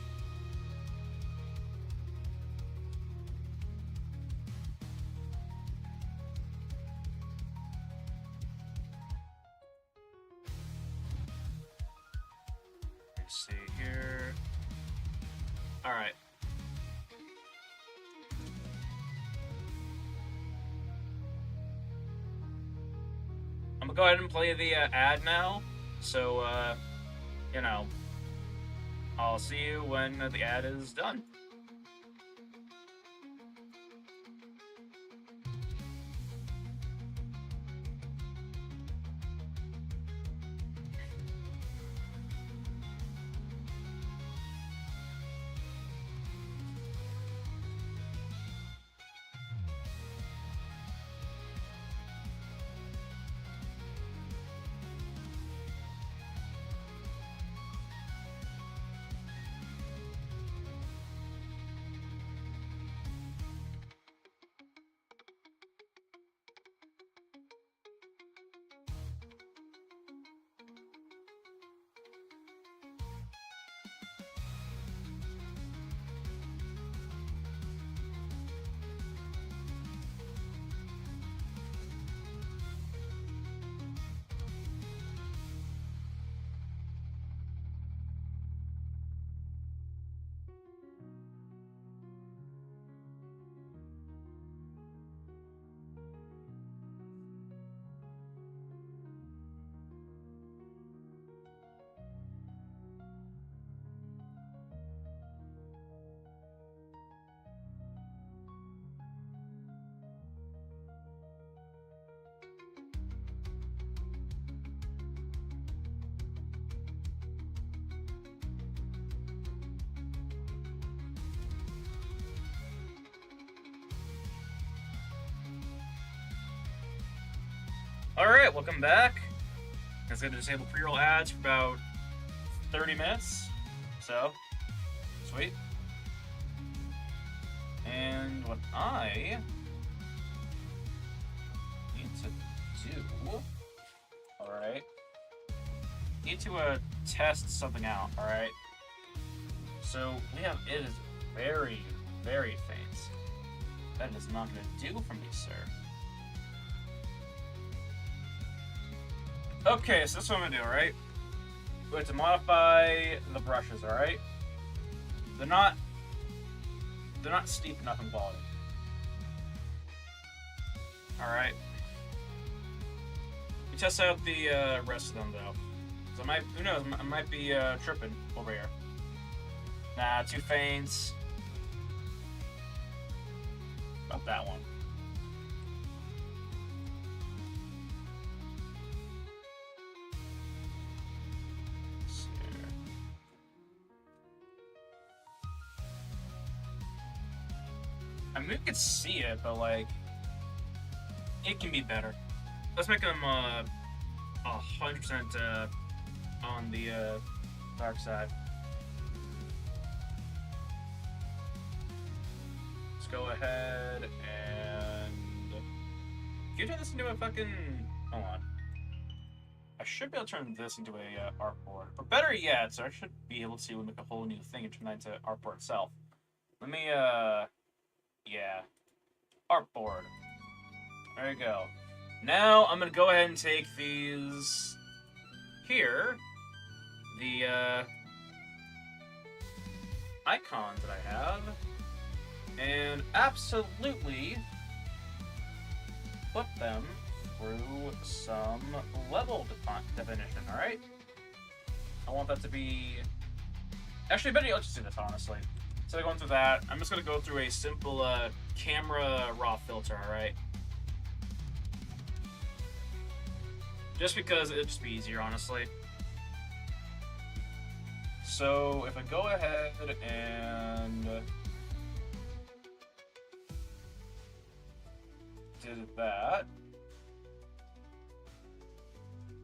Let's see here. Alright. I'm gonna go ahead and play the ad now. So, you know, I'll see you when the ad is done. Alright, welcome back. I was going to disable pre-roll ads for about 30 minutes. So, sweet. And what I need to do... Alright. Need to test something out, alright? So, we have... It is very, very faint. That is not going to do for me, sir. Okay, so this is what I'm gonna do, alright? We have to modify the brushes, alright? They're not steep enough in quality. Alright. We test out the rest of them though. So who knows, I might be tripping over here. Nah, too faint. About that one. I mean, we could see it, but, like, it can be better. Let's make them 100% on the dark side. Let's go ahead and you turn this into a fucking... Hold on. I should be able to turn this into a artboard. Or better yet, so I should be able to make a whole new thing and turn that into artboard itself. Let me, yeah. Artboard. There you go. Now, I'm gonna go ahead and take these... Here. The, icons that I have. And absolutely... put them through some level definition, alright? I want that to be... Actually, better, let's just do this, honestly. Instead of going through that, I'm just going to go through a simple camera raw filter, alright? Just because it'd just be easier, honestly. So, if I go ahead and... did that.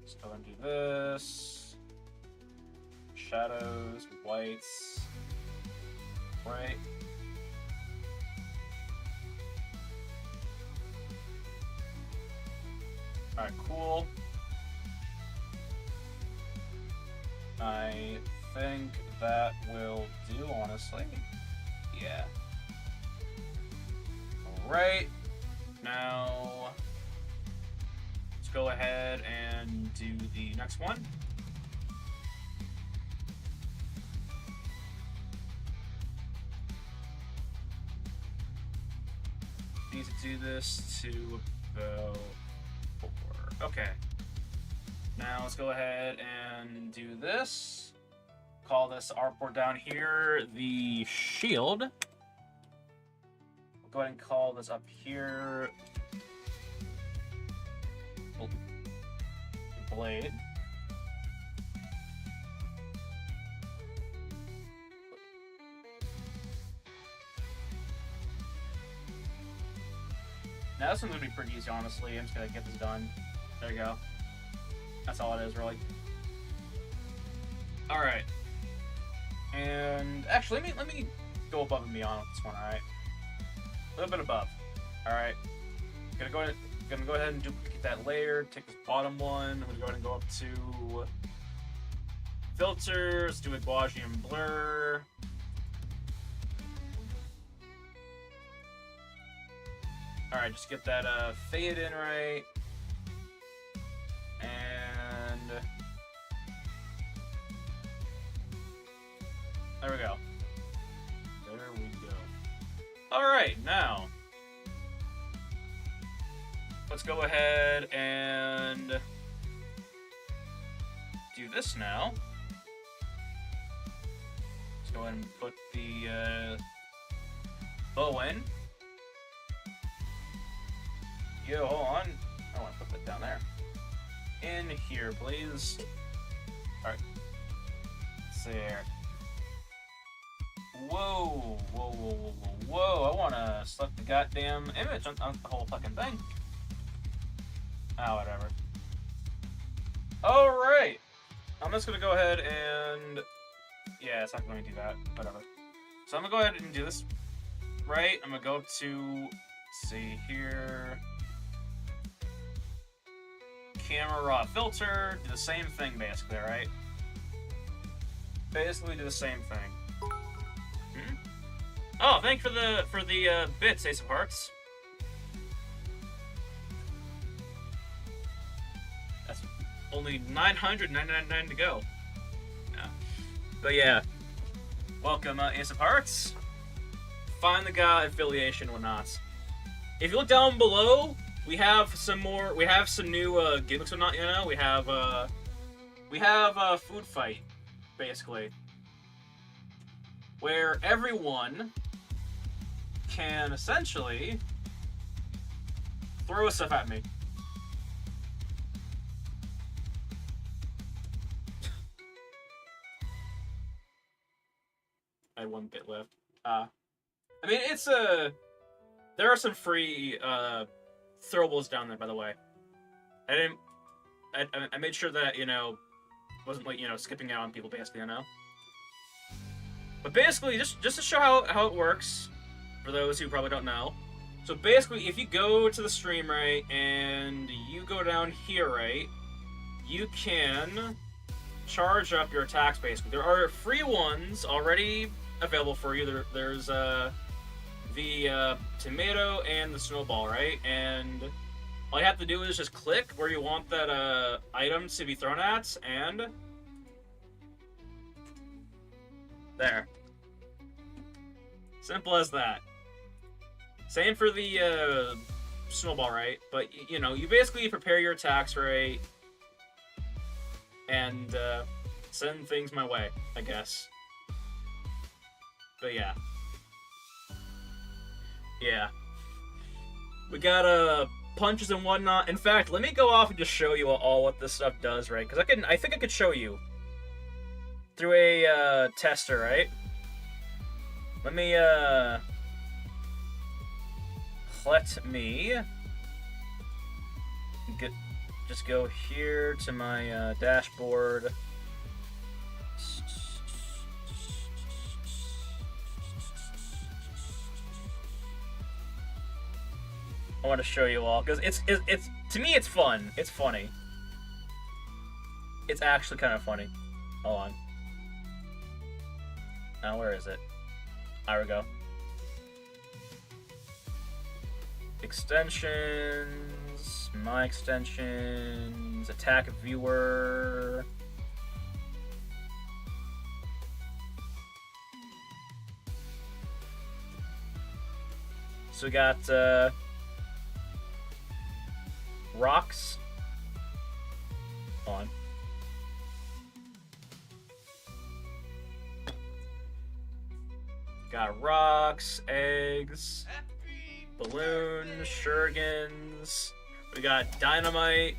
Let's go and do this. Shadows, whites, right. Alright, cool. I think that will do, honestly. Yeah. Alright. Now, let's go ahead and do the next one. Need to do this to about 4. Okay. Now let's go ahead and do this. Call this artboard down here the shield. Go ahead and call this up here blade. Now this one's gonna be pretty easy, honestly. I'm just gonna get this done. There you go. That's all it is, really. All right. And actually, let me go above and beyond with this one. All right. A little bit above. Alright. Gonna go ahead and duplicate that layer, take this bottom one, I'm gonna go ahead and go up to filters, do a Gaussian blur. Alright, just get that fade in right. And there we go. There we go. Alright, now let's go ahead and do this now. Let's go ahead and put the bow in. Yo, hold on. I want to put that down there. In here, please. Alright. Let's see here. Whoa, whoa, whoa, whoa, whoa, whoa. I want to select the goddamn image on the whole fucking thing. Ah, whatever. Alright. I'm just going to go ahead and... Yeah, it's not going to do that. Whatever. So I'm going to go ahead and do this. Right. I'm going to go to... Let's see here... Camera raw filter. Do the same thing, basically, right? Basically do the same thing. Oh, thank you for the bits, Ace of Hearts. That's only 999 to go. Yeah. But yeah, welcome, Ace of Hearts. Find the guy affiliation, whatnot. If you look down below, we have some more. We have some new gimmicks, whatnot. You know, we have food fight, basically, where everyone can essentially throw stuff at me. I had one bit left. I mean, it's a... There are some free throwables down there, by the way. I made sure that, you know, wasn't like, you know, skipping out on people, basically, you know. But basically, just to show how it works, for those who probably don't know, So basically, if you go to the stream, right, and you go down here, right, you can charge up your attacks, basically. There are free ones already available for you. There's the tomato and the snowball, right? And all you have to do is just click where you want that item to be thrown at, and there. Simple as that. Same for the snowball, right? But you know, you basically prepare your attacks, right, and send things my way, I guess. But yeah. Yeah. We got punches and whatnot. In fact, let me go off and just show you all what this stuff does, right? Because I think I could show you through a tester, right? Let me just go here to my dashboard. I want to show you all because it's to me it's fun. It's funny. It's actually kind of funny. Hold on. Now where is it? There we go. Extensions, my extensions, attack viewer. So we got rocks. Hold on. Got rocks, eggs, balloons, shurikens. We got dynamite.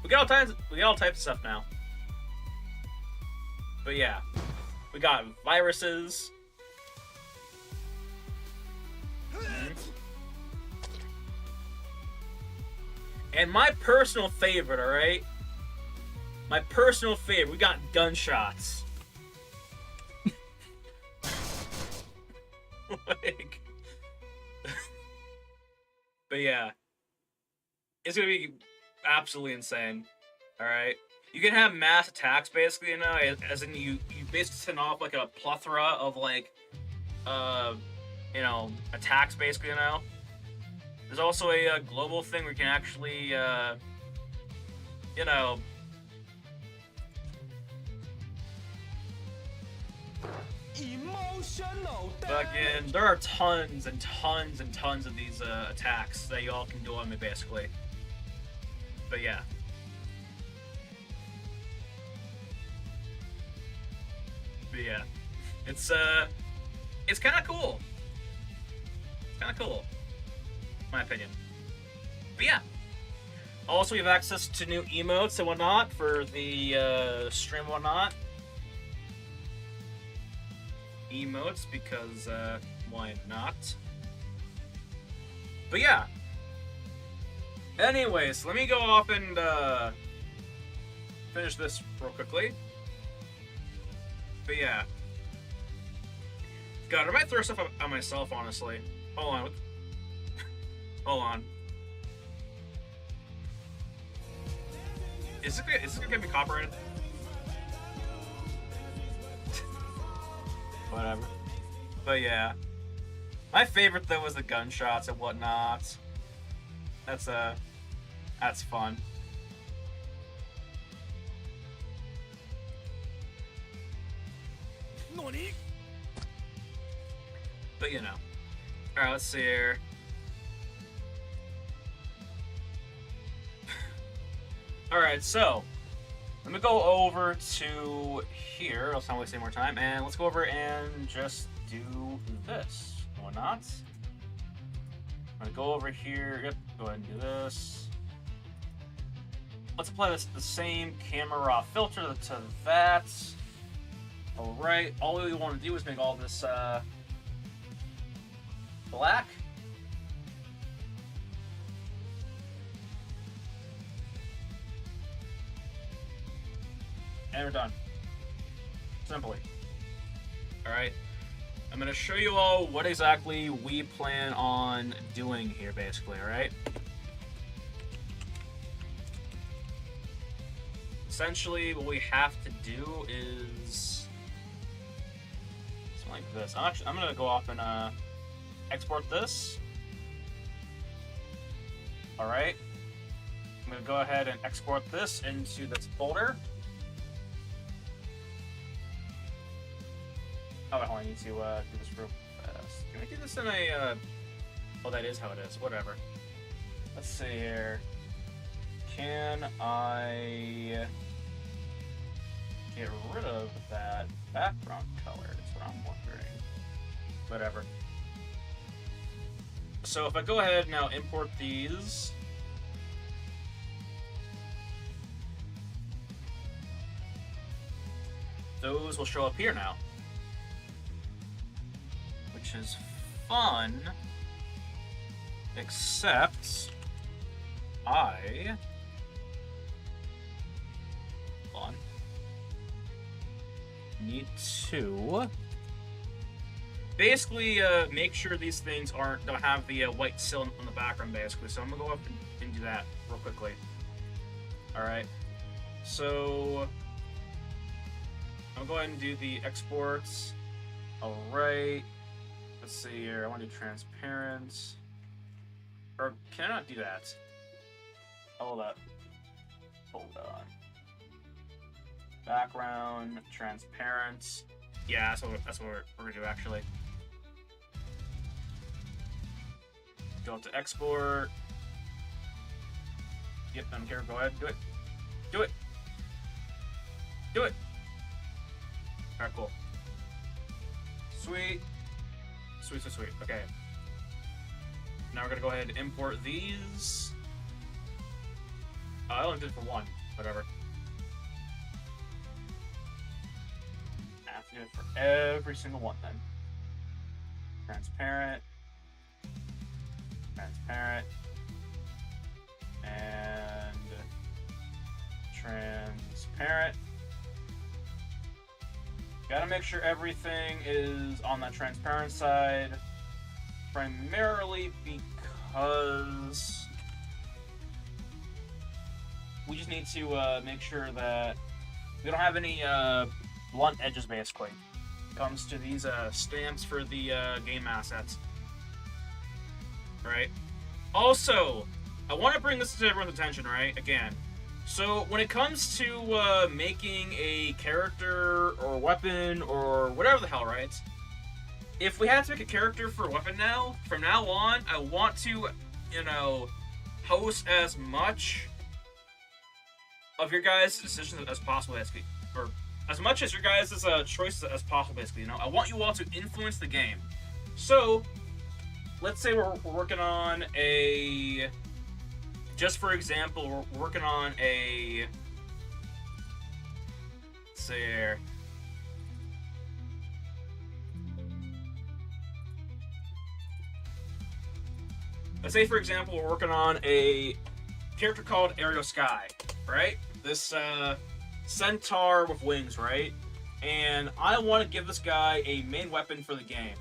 we got all types of stuff now. But yeah, we got viruses. And my personal favorite, alright? My personal favorite, we got gunshots. Like... But yeah. It's gonna be absolutely insane. Alright? You can have mass attacks, basically, you know? As in, you basically send off, like, a plethora of, like, you know, attacks, basically, you know? There's also a global thing where you can actually, you know... Fucking, there are tons and tons and tons of these attacks that you all can do on me, basically. But yeah. But yeah. It's kind of cool. It's kind of cool. My opinion. But yeah. Also, we have access to new emotes and whatnot for the stream and whatnot. Emotes, because why not? But yeah. Anyways, let me go off and finish this real quickly. But yeah. God, I might throw stuff on myself, honestly. Hold on. Hold on. Is this gonna get me copyrighted? Whatever. But yeah. My favorite though was the gunshots and whatnot. That's fun. Nani? But you know. Alright, let's see here. Alright, so let me go over to here. Let's not waste any more time. And let's go over and just do this. Or not. I'm gonna go over here. Yep, go ahead and do this. Let's apply the same camera raw filter to that. Alright, all we want to do is make all this black. And we're done. Simply. Alright. I'm gonna show you all what exactly we plan on doing here, basically, alright? Essentially, what we have to do is something like this. I'm gonna go off and export this. Alright. I'm gonna go ahead and export this into this folder. Oh, I need to do this real fast. Can I do this in a, oh, that is how it is. Whatever. Let's see here. Can I get rid of that background color? That's what I'm wondering. Whatever. So if I go ahead and now import these. Those will show up here now. Which is fun. Except I need to basically make sure these things don't have the white sill on the background, basically. So I'm gonna go up and do that real quickly. All right. So I'm gonna go ahead and do the exports. All right. Let's see here. I want to do transparent. Or can I not do that? Hold up. Hold on. Background, transparent. Yeah, that's what we're gonna do actually. Go up to export. Yep, I'm here. Go ahead, do it. Do it. Do it. Alright, cool. Sweet. Sweet, sweet, sweet. Okay. Now we're gonna go ahead and import these. I only did it for one. Whatever. I have to do it for every single one then. Transparent. Transparent. And transparent. Gotta make sure everything is on that transparent side, primarily because we just need to make sure that we don't have any blunt edges, basically. When it comes to these stamps for the game assets. Alright? Also, I want to bring this to everyone's attention, right? Again. So, when it comes to making a character or weapon or whatever the hell, right? If we have to make a character for a weapon now, from now on, I want to, you know, host as much of your guys' decisions as possible, basically. Or as much as your guys' choices as possible, basically, you know? I want you all to influence the game. So, let's say we're working on a... Just for example, we're working on a... Let's see here. Let's say, for example, we're working on a character called Aerial Sky, right? This centaur with wings, right? And I want to give this guy a main weapon for the game.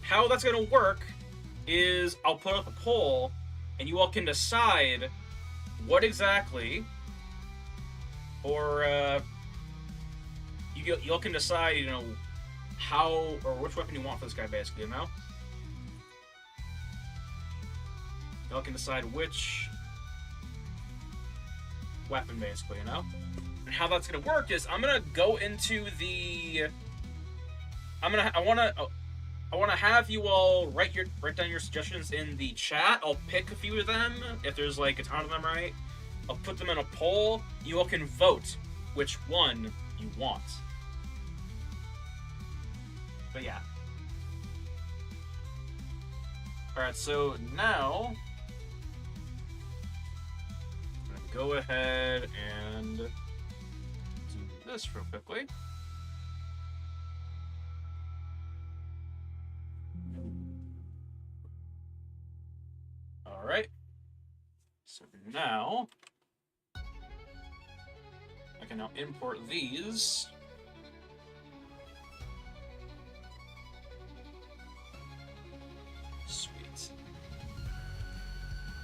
How that's going to work is I'll put up a poll, and you all can decide what exactly, or you all can decide, you know, how or which weapon you want for this guy, basically, you know? Y'all can decide which weapon, basically, you know? And how that's gonna work is I'm gonna go into the... I wanna have you all write down your suggestions in the chat. I'll pick a few of them, if there's like a ton of them, right? I'll put them in a poll. You all can vote which one you want. But yeah. Alright, so now I'm gonna go ahead and do this real quickly. Alright. So now I can now import these.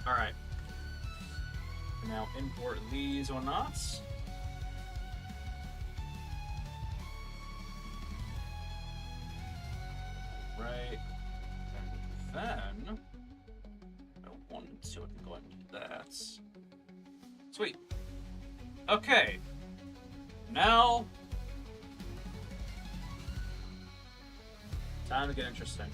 Alright. Now import these or not. Right. And then I wanted to, I can go ahead and do that. Sweet. Okay. Now time to get interesting.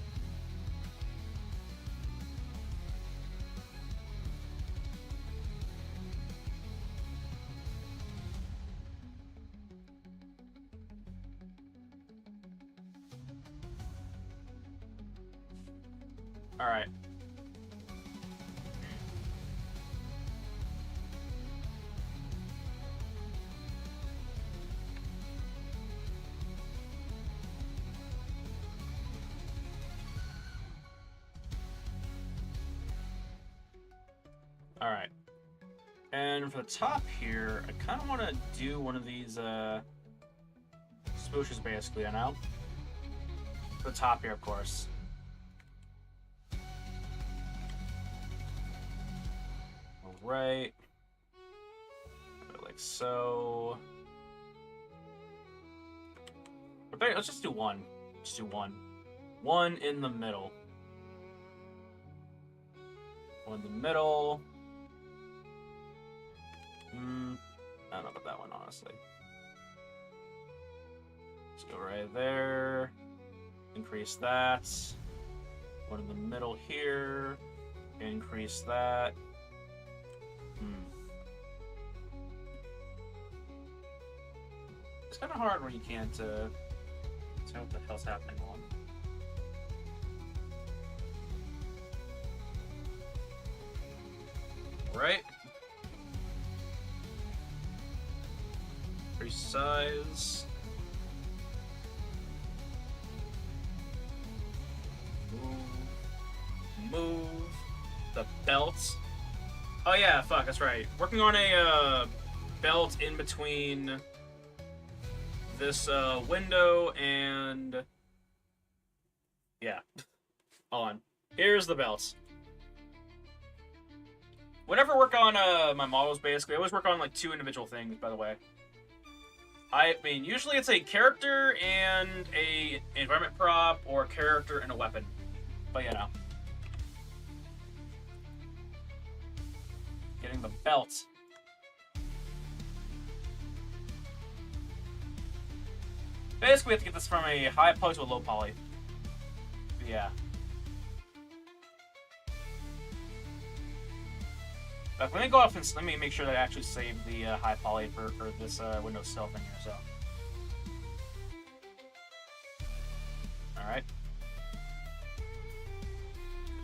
All right. All right. And for the top here, I kind of want to do one of these swooshes, basically, I know. For the top here, of course. Right, like so. Let's just do one. Just do one. One in the middle. One in the middle. I don't know about that one, honestly. Let's go right there. Increase that. One in the middle here. Increase that. It's kind of hard when you can't tell what the hell's happening on. Right. Resize. Move the belt. Oh yeah, fuck, that's right. Working on a belt in between this window and yeah. Hold on. Here's the belt. Whenever I work on my models, basically, I always work on like two individual things, by the way. I mean, usually it's a character and a environment prop, or a character and a weapon. But you know. Getting the belt. Basically, we have to get this from a high poly to a low poly. But yeah. But let me go off and let me make sure that I actually save the high poly for this Windows Stealth thing here. So. All right.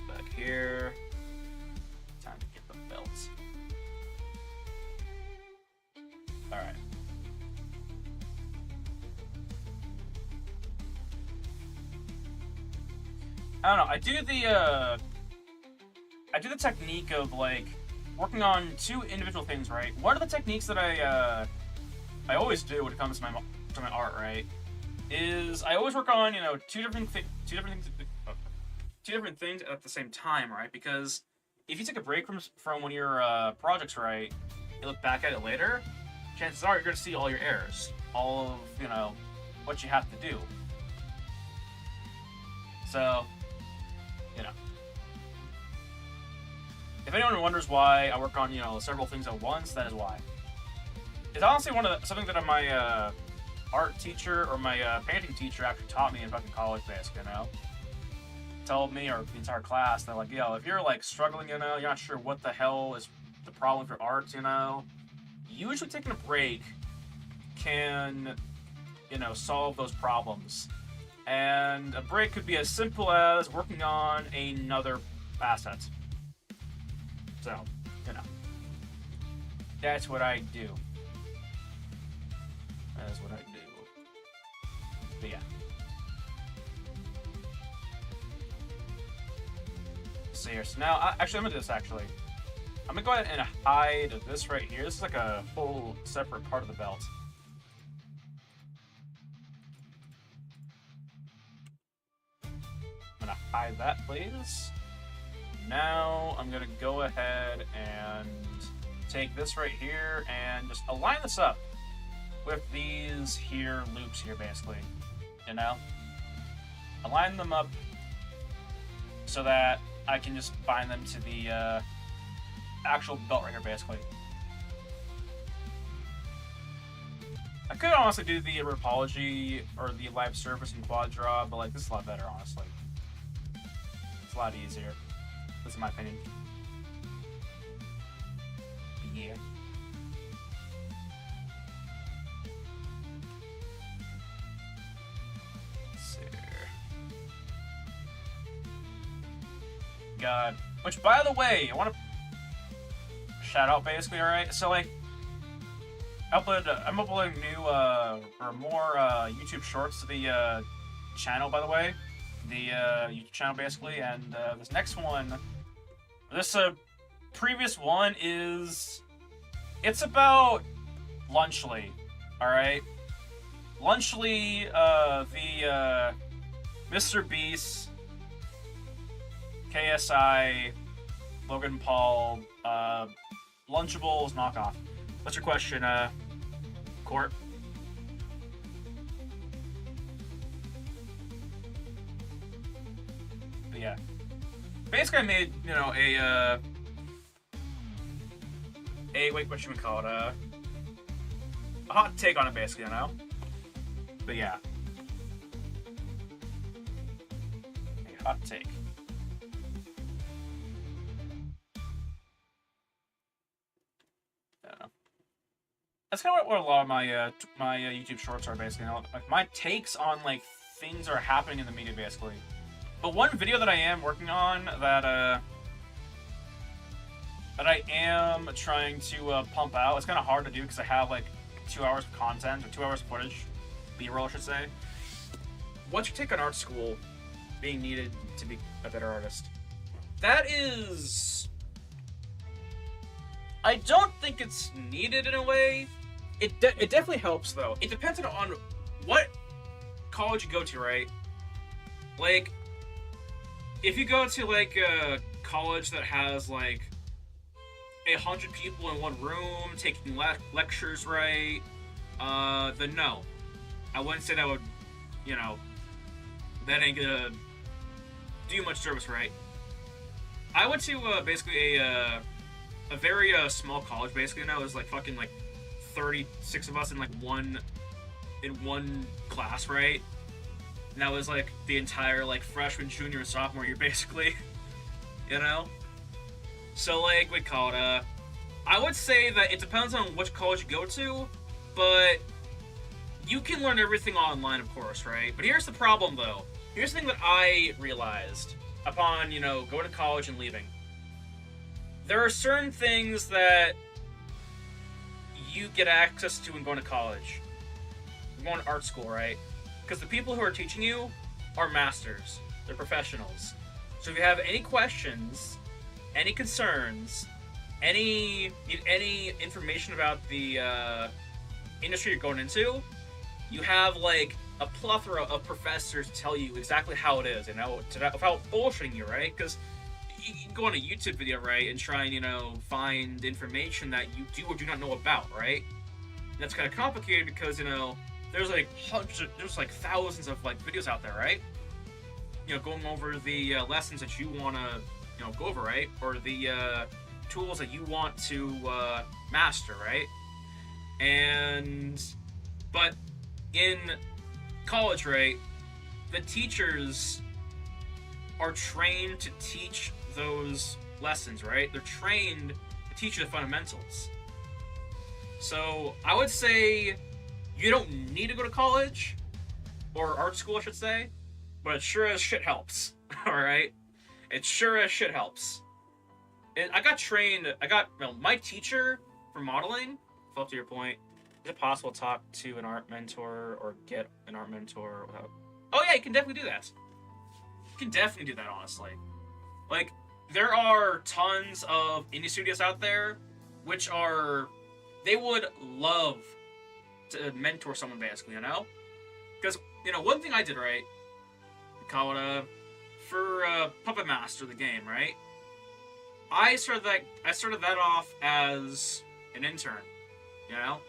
Back here. Time to get the belt. All right. I don't know. I do the technique of like working on two individual things, right? One of the techniques that I always do when it comes to my art, right, is I always work on two different things at the same time, right? Because if you take a break from one of your projects, right, you look back at it later, chances are you're going to see all your errors, all of what you have to do. So. If anyone wonders why I work on, several things at once, that is why. It's honestly something that my art teacher or my painting teacher actually taught me in fucking college, basically, Told me, or the entire class, they're like, if you're like struggling, you're not sure what the hell is the problem for art, usually taking a break can, solve those problems. And a break could be as simple as working on another asset. So, that's what I do. That is what I do. But yeah. So here, so now, actually, I'm gonna do this, actually. I'm gonna go ahead and hide this right here. This is like a whole separate part of the belt. I'm gonna hide that, please. now I'm gonna go ahead and take this right here and just align this up with these here loops here, basically. You know? Align them up so that I can just bind them to the actual belt right here, basically. I could honestly do the Ripology or the Live Surface and Quad Draw, but like this is a lot better, honestly. It's a lot easier. This is my opinion. Yeah. Let's see here. God. Which, by the way, I want to shout out basically, alright? So, like, I'm uploading new, or more, YouTube shorts to the, channel, by the way. The, YouTube channel, basically, and, this next one, this, previous one is, it's about Lunchly, alright? Lunchly, the, Mr. Beast, KSI, Logan Paul, Lunchables knockoff. What's your question, Court? But yeah. Basically, I made, you know, wait, what should we call it? A hot take on it, basically, you know? But yeah. A hot take. That's kind of what a lot of my my YouTube shorts are, basically. You know? Like my takes on like things that are happening in the media, basically. But one video that I am working on that I am trying to pump out. It's kind of hard to do because I have like 2 hours of content or 2 hours of footage, B-roll, I should say. What's your take on art school being needed to be a better artist? That is, I don't think it's needed in a way. It definitely helps, though. It depends on what college you go to, right? Like, if you go to, like, a college that has, like, 100 people in one room taking lectures, right? Then no. I wouldn't say that would, you know, that ain't gonna do much service, right? I went to, basically a very, small college, basically, now. It was, like, fucking, like, 36 of us in like one class, right? And that was like the entire like freshman, junior, and sophomore year, basically. You know? So like we call it I would say that it depends on which college you go to, but you can learn everything online, of course, right? But here's the problem, though. Here's the thing that I realized upon, you know, going to college and leaving. There are certain things that you get access to when going to college. You're going to art school, right? Because the people who are teaching you are masters. They're professionals. So if you have any questions, any concerns, need any information about the industry you're going into, you have like a plethora of professors to tell you exactly how it is, you know, without bullshitting you, right? Because you can go on a YouTube video, right, and try and, you know, find information that you do or do not know about, right? And that's kind of complicated because, you know, there's like thousands of like videos out there, right? You know, going over the lessons that you want to, you know, go over, right? Or the tools that you want to master, right? But in college, right, the teachers are trained to teach those lessons, right? They're trained to teach you the fundamentals. So I would say you don't need to go to college, or art school, I should say, but it sure as shit helps, alright? It sure as shit helps. My teacher for modeling, up to your point, is it possible to talk to an art mentor or get an art mentor without... Oh yeah, you can definitely do that. You can definitely do that, honestly. Like, there are tons of indie studios out there which are... They would love to mentor someone, basically, you know? Because, you know, one thing I did, right? We call it, for Puppet Master, the game, right? I started that off as an intern, you know?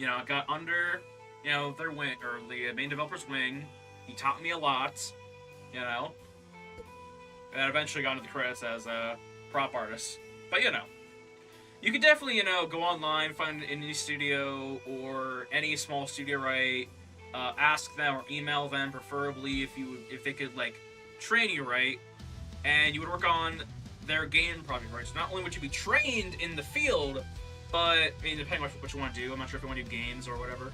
I got under, their wing, or the main developer's wing. He taught me a lot, you know? And eventually got into the credits as a prop artist. But, you could definitely, go online, find an indie studio or any small studio, right? Ask them or email them, preferably, if they could, like, train you, right? And you would work on their game project, right? So not only would you be trained in the field, but, depending on what you want to do, I'm not sure if you want to do games or whatever,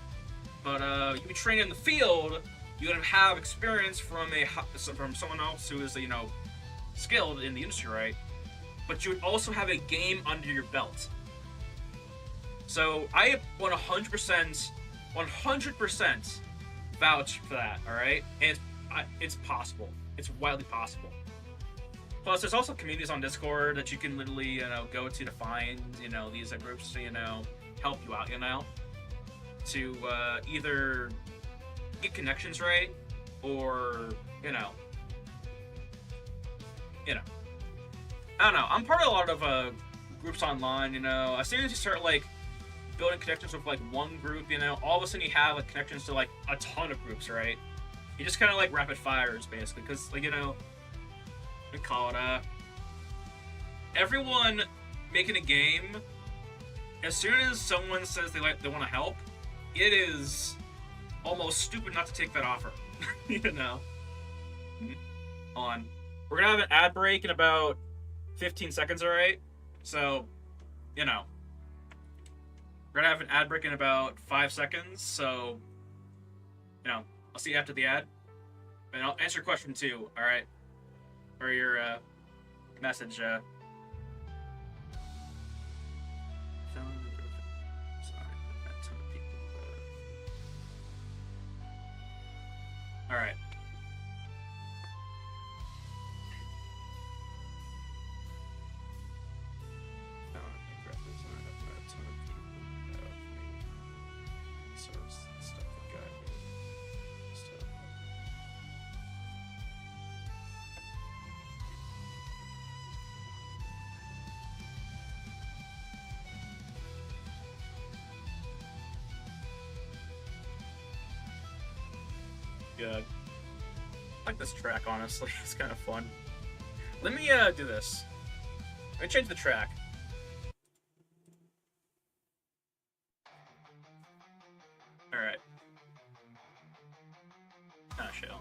but you'd be trained in the field, you would have experience from someone else who is, skilled in the industry, right? But you would also have a game under your belt. So I 100% vouch for that, alright? And it's possible. It's wildly possible. Plus, there's also communities on Discord that you can literally, go to find, these groups to, help you out, to either get connections right, or, I don't know. I'm part of a lot of groups online, as soon as you start, like, building connections with, like, one group, all of a sudden you have, like, connections to, like, a ton of groups, right? You just kind of, like, rapid fires, basically, because, like, we call it, everyone making a game, as soon as someone says they want to help, it is almost stupid not to take that offer, On. We're gonna have an ad break in about 15 seconds, alright? So, we're gonna have an ad break in about 5 seconds, so, I'll see you after the ad. And I'll answer your question too, alright? Or your, message, Sorry, a ton of people, alright. Good. I like this track, honestly. It's kind of fun. Let me do this. Let me change the track. Alright. Ah, shit.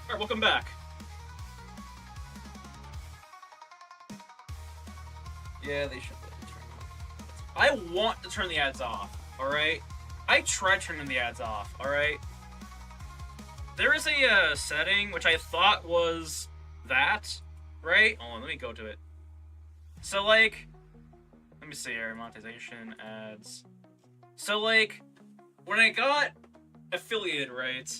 Alright, welcome back. Yeah, they should let me turn them off. I want to turn the ads off, alright? I tried turning the ads off, alright? There is a setting which I thought was that, right? Hold on, let me go to it. So, like, let me see here, monetization, ads. So, like, when I got affiliated, right?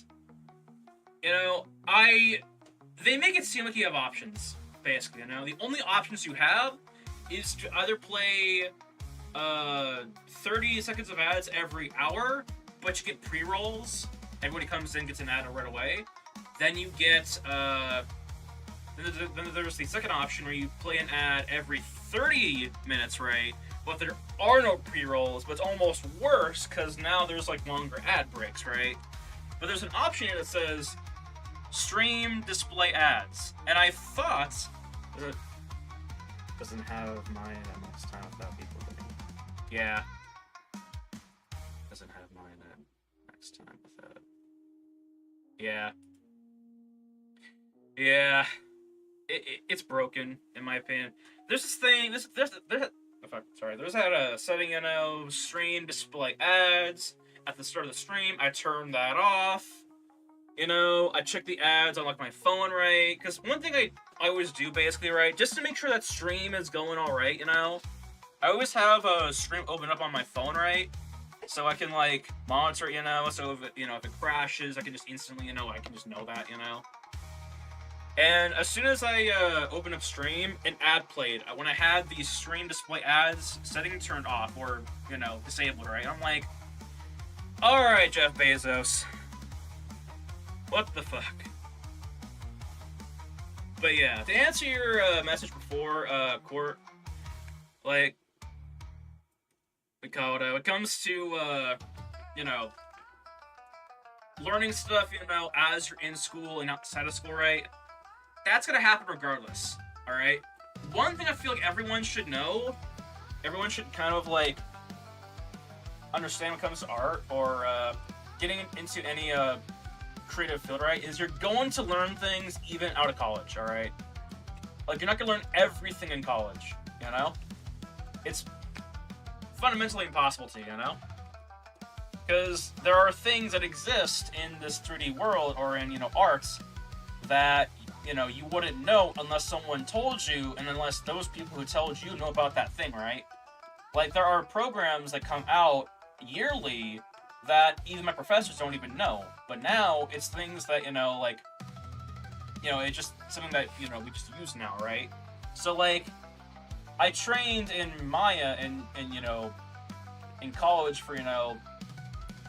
They make it seem like you have options, basically, The only options you have is to either play 30 seconds of ads every hour, but you get pre-rolls. Everybody comes in, gets an ad right away. Then you get, then there's the second option where you play an ad every 30 minutes, right? But there are no pre-rolls, but it's almost worse, because now there's, like, longer ad breaks, right? But there's an option here that says stream display ads, and I thought it doesn't have mine at next time without people getting. Yeah, doesn't have mine at next time without. Yeah. Yeah, it's broken in my opinion. There's this thing. Oh, fuck, sorry. There's that setting, stream display ads at the start of the stream. I turn that off. I check the ads on like my phone, right? Because one thing I always do basically, right, just to make sure that stream is going all right, I always have a stream open up on my phone, right? So I can like monitor, so if it crashes, I can just instantly, I can just know that. And as soon as I open up stream, an ad played. When I had the stream display ads setting turned off or, disabled, right? I'm like, alright, Jeff Bezos. What the fuck? But yeah, to answer your message before, Court, like, when it comes to, learning stuff, as you're in school and outside of school, right? That's gonna happen regardless, alright? One thing I feel like everyone should know, everyone should kind of, like, understand when it comes to art or getting into any creative field, right, is you're going to learn things even out of college, alright? Like, you're not gonna learn everything in college, It's fundamentally impossible to, Because there are things that exist in this 3D world or in, arts that, you wouldn't know unless someone told you and unless those people who told you know about that thing, right? Like, there are programs that come out yearly that even my professors don't even know. But now, it's things that, it's just something that, we just use now, right? So, like, I trained in Maya in college for,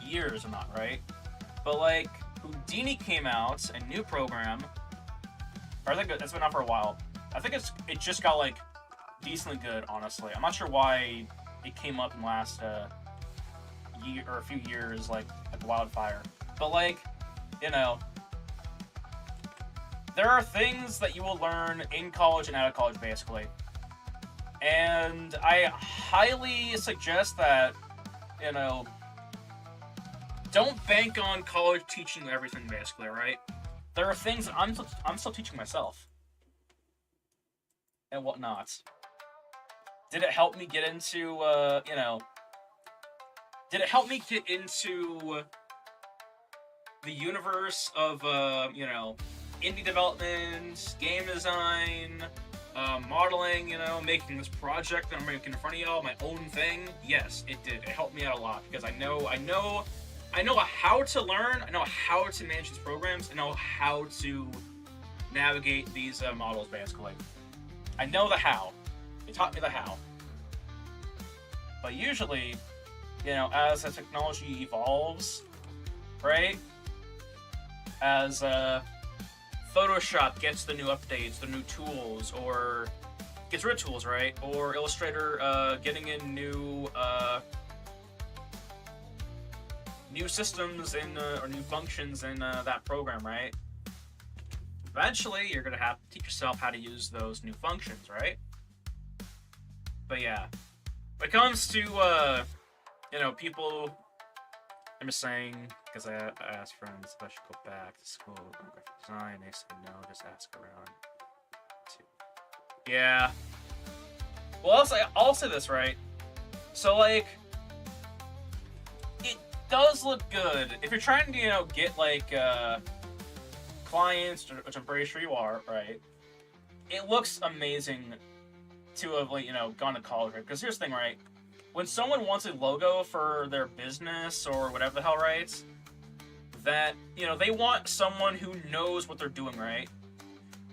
years or not, right? But, like, Houdini came out, a new program, or I think it's been out for a while. I think it just got, like, decently good, honestly. I'm not sure why it came up in the last, year or a few years, like wildfire. But, like, there are things that you will learn in college and out of college, basically. And I highly suggest that, don't bank on college teaching you everything, basically, right? There are things that I'm still teaching myself. And whatnot. Did it help me get into, did it help me get into the universe of, indie development, game design, modeling, making this project that I'm making in front of y'all, my own thing? Yes, it did. It helped me out a lot because I know how to learn, I know how to manage these programs, I know how to navigate these models, basically. I know the how. It taught me the how. But usually, as the technology evolves, right? As Photoshop gets the new updates, the new tools, or gets rid of tools, right? Or Illustrator getting in new systems or new functions in that program, right? Eventually, you're gonna have to teach yourself how to use those new functions, right? But yeah, when it comes to people, I'm just saying, because I asked friends if I should go back to school for graphic design, they said no, just ask around. Yeah. Well, I'll say this, right? So, like, it does look good. If you're trying to, get, like, clients, which I'm pretty sure you are, right? It looks amazing to have, like, gone to college, right? Because here's the thing, right? When someone wants a logo for their business or whatever the hell, right? That, they want someone who knows what they're doing, right?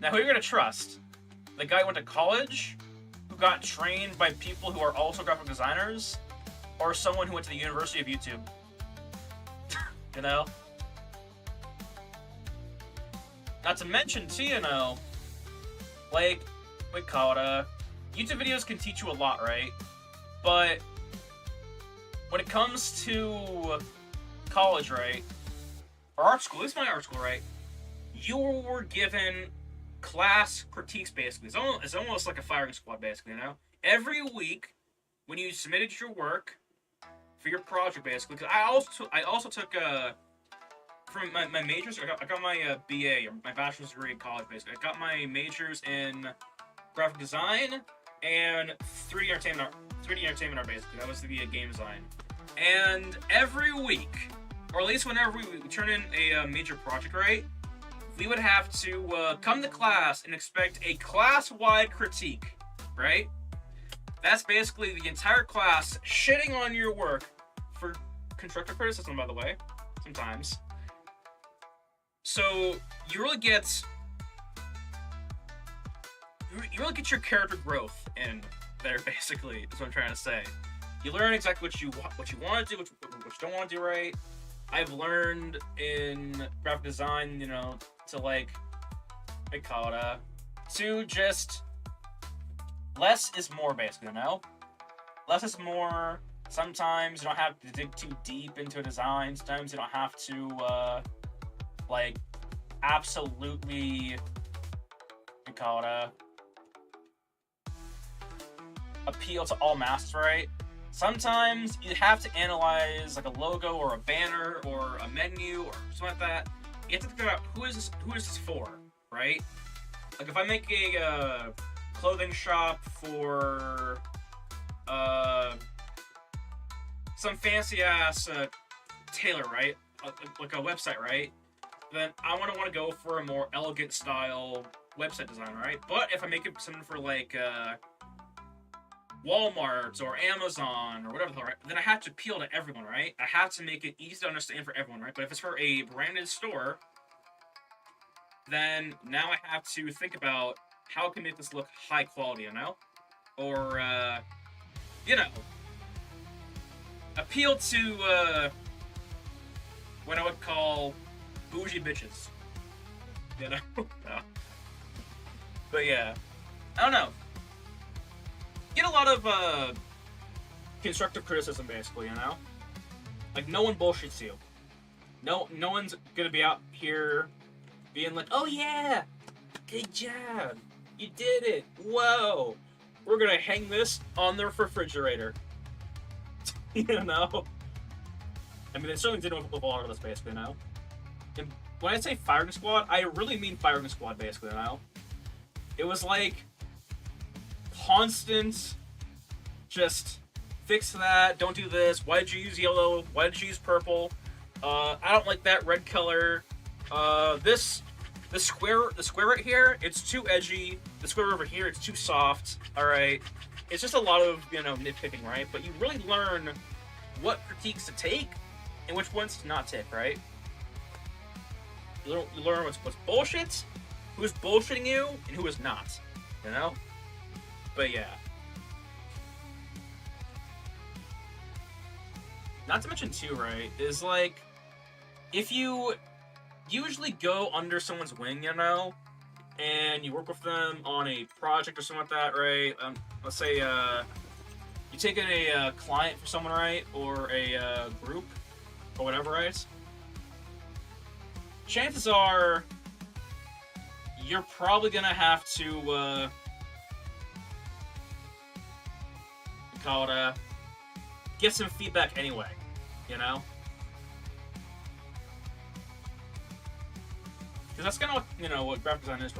Now, who are you going to trust? The guy who went to college, who got trained by people who are also graphic designers, or someone who went to the University of YouTube? Not to mention, too, like, YouTube videos can teach you a lot, right? But when it comes to college, right, or art school, at least my art school, right, you were given class critiques, basically. It's almost like a firing squad, basically, Every week, when you submitted your work for your project, basically, because I also took, from my majors, I got my BA, or my bachelor's degree in college, basically. I got my majors in graphic design and 3D entertainment art, basically. That was the game design. And every week, or at least whenever we turn in a major project, right, we would have to come to class and expect a class-wide critique, right? That's basically the entire class shitting on your work for constructive criticism, by the way, sometimes. So you really get your character growth in there, basically, is what I'm trying to say. You learn exactly what you want to do, what you don't want to do, right? I've learned in graphic design, you know, to like, I call it to just less is more, basically, you know? Less is more. Sometimes you don't have to dig too deep into a design. Sometimes you don't have to like absolutely, we call it appeal to all masses, right? Sometimes you have to analyze like a logo or a banner or a menu or something like that. You have to figure out who is this for, right? Like if I make a clothing shop for some fancy ass tailor, right? Like a website, right? Then I want to go for a more elegant style website design, right? But if I make it something for like Walmart or Amazon or whatever, right? Then I have to appeal to everyone, right? I have to make it easy to understand for everyone, right? But if it's for a branded store, then now I have to think about how I can make this look high quality, you know? Or, you know, appeal to what I would call bougie bitches, you know? No. But yeah, I don't know. Get a lot of constructive criticism, basically, you know? Like, no one bullshits you. No one's gonna be out here being like, oh yeah, good job, you did it, whoa, we're gonna hang this on the refrigerator. You know? I mean, they certainly did with a lot of this, basically, you know? And when I say firing squad, I really mean firing squad, basically, you know? It was like constant, just fix that, don't do this, why did you use yellow, why did you use purple, I don't like that red color, the square right here, it's too edgy, the square over here, it's too soft, alright, it's just a lot of, you know, nitpicking, right, but you really learn what critiques to take and which ones to not take, right? You learn what's bullshit, who's bullshitting you, and who is not, you know? But yeah. Not to mention too, right, is like, if you usually go under someone's wing, you know, and you work with them on a project or something like that, right? Let's say you take in a client for someone, right, or a group or whatever, right? Chances are you're probably gonna have to call it get some feedback anyway, you know? Because that's kind of what, you know, what graphic design is,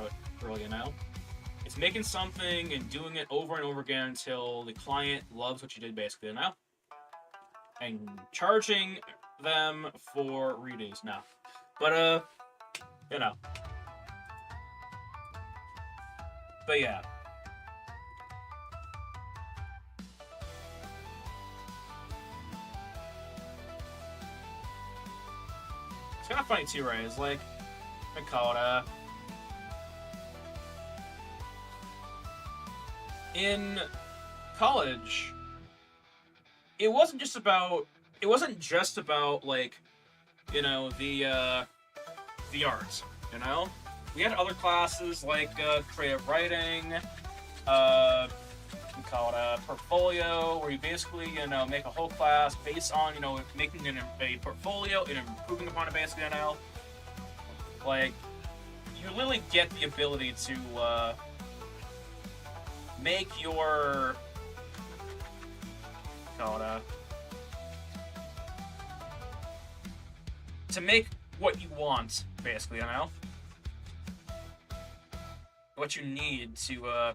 really, you know? It's making something and doing it over and over again until the client loves what you did, basically, you know? And charging them for redos now. But, you know. But yeah. It's kind of funny too, right? It's like, I call it, in college, it wasn't just about, like, you know, the arts, you know? We had other classes like creative writing, we call it a portfolio, where you basically, you know, make a whole class based on, you know, making a portfolio and improving upon it, basically, you know? Like, you literally get the ability to make your, call it to make what you want, basically, you know? What you need to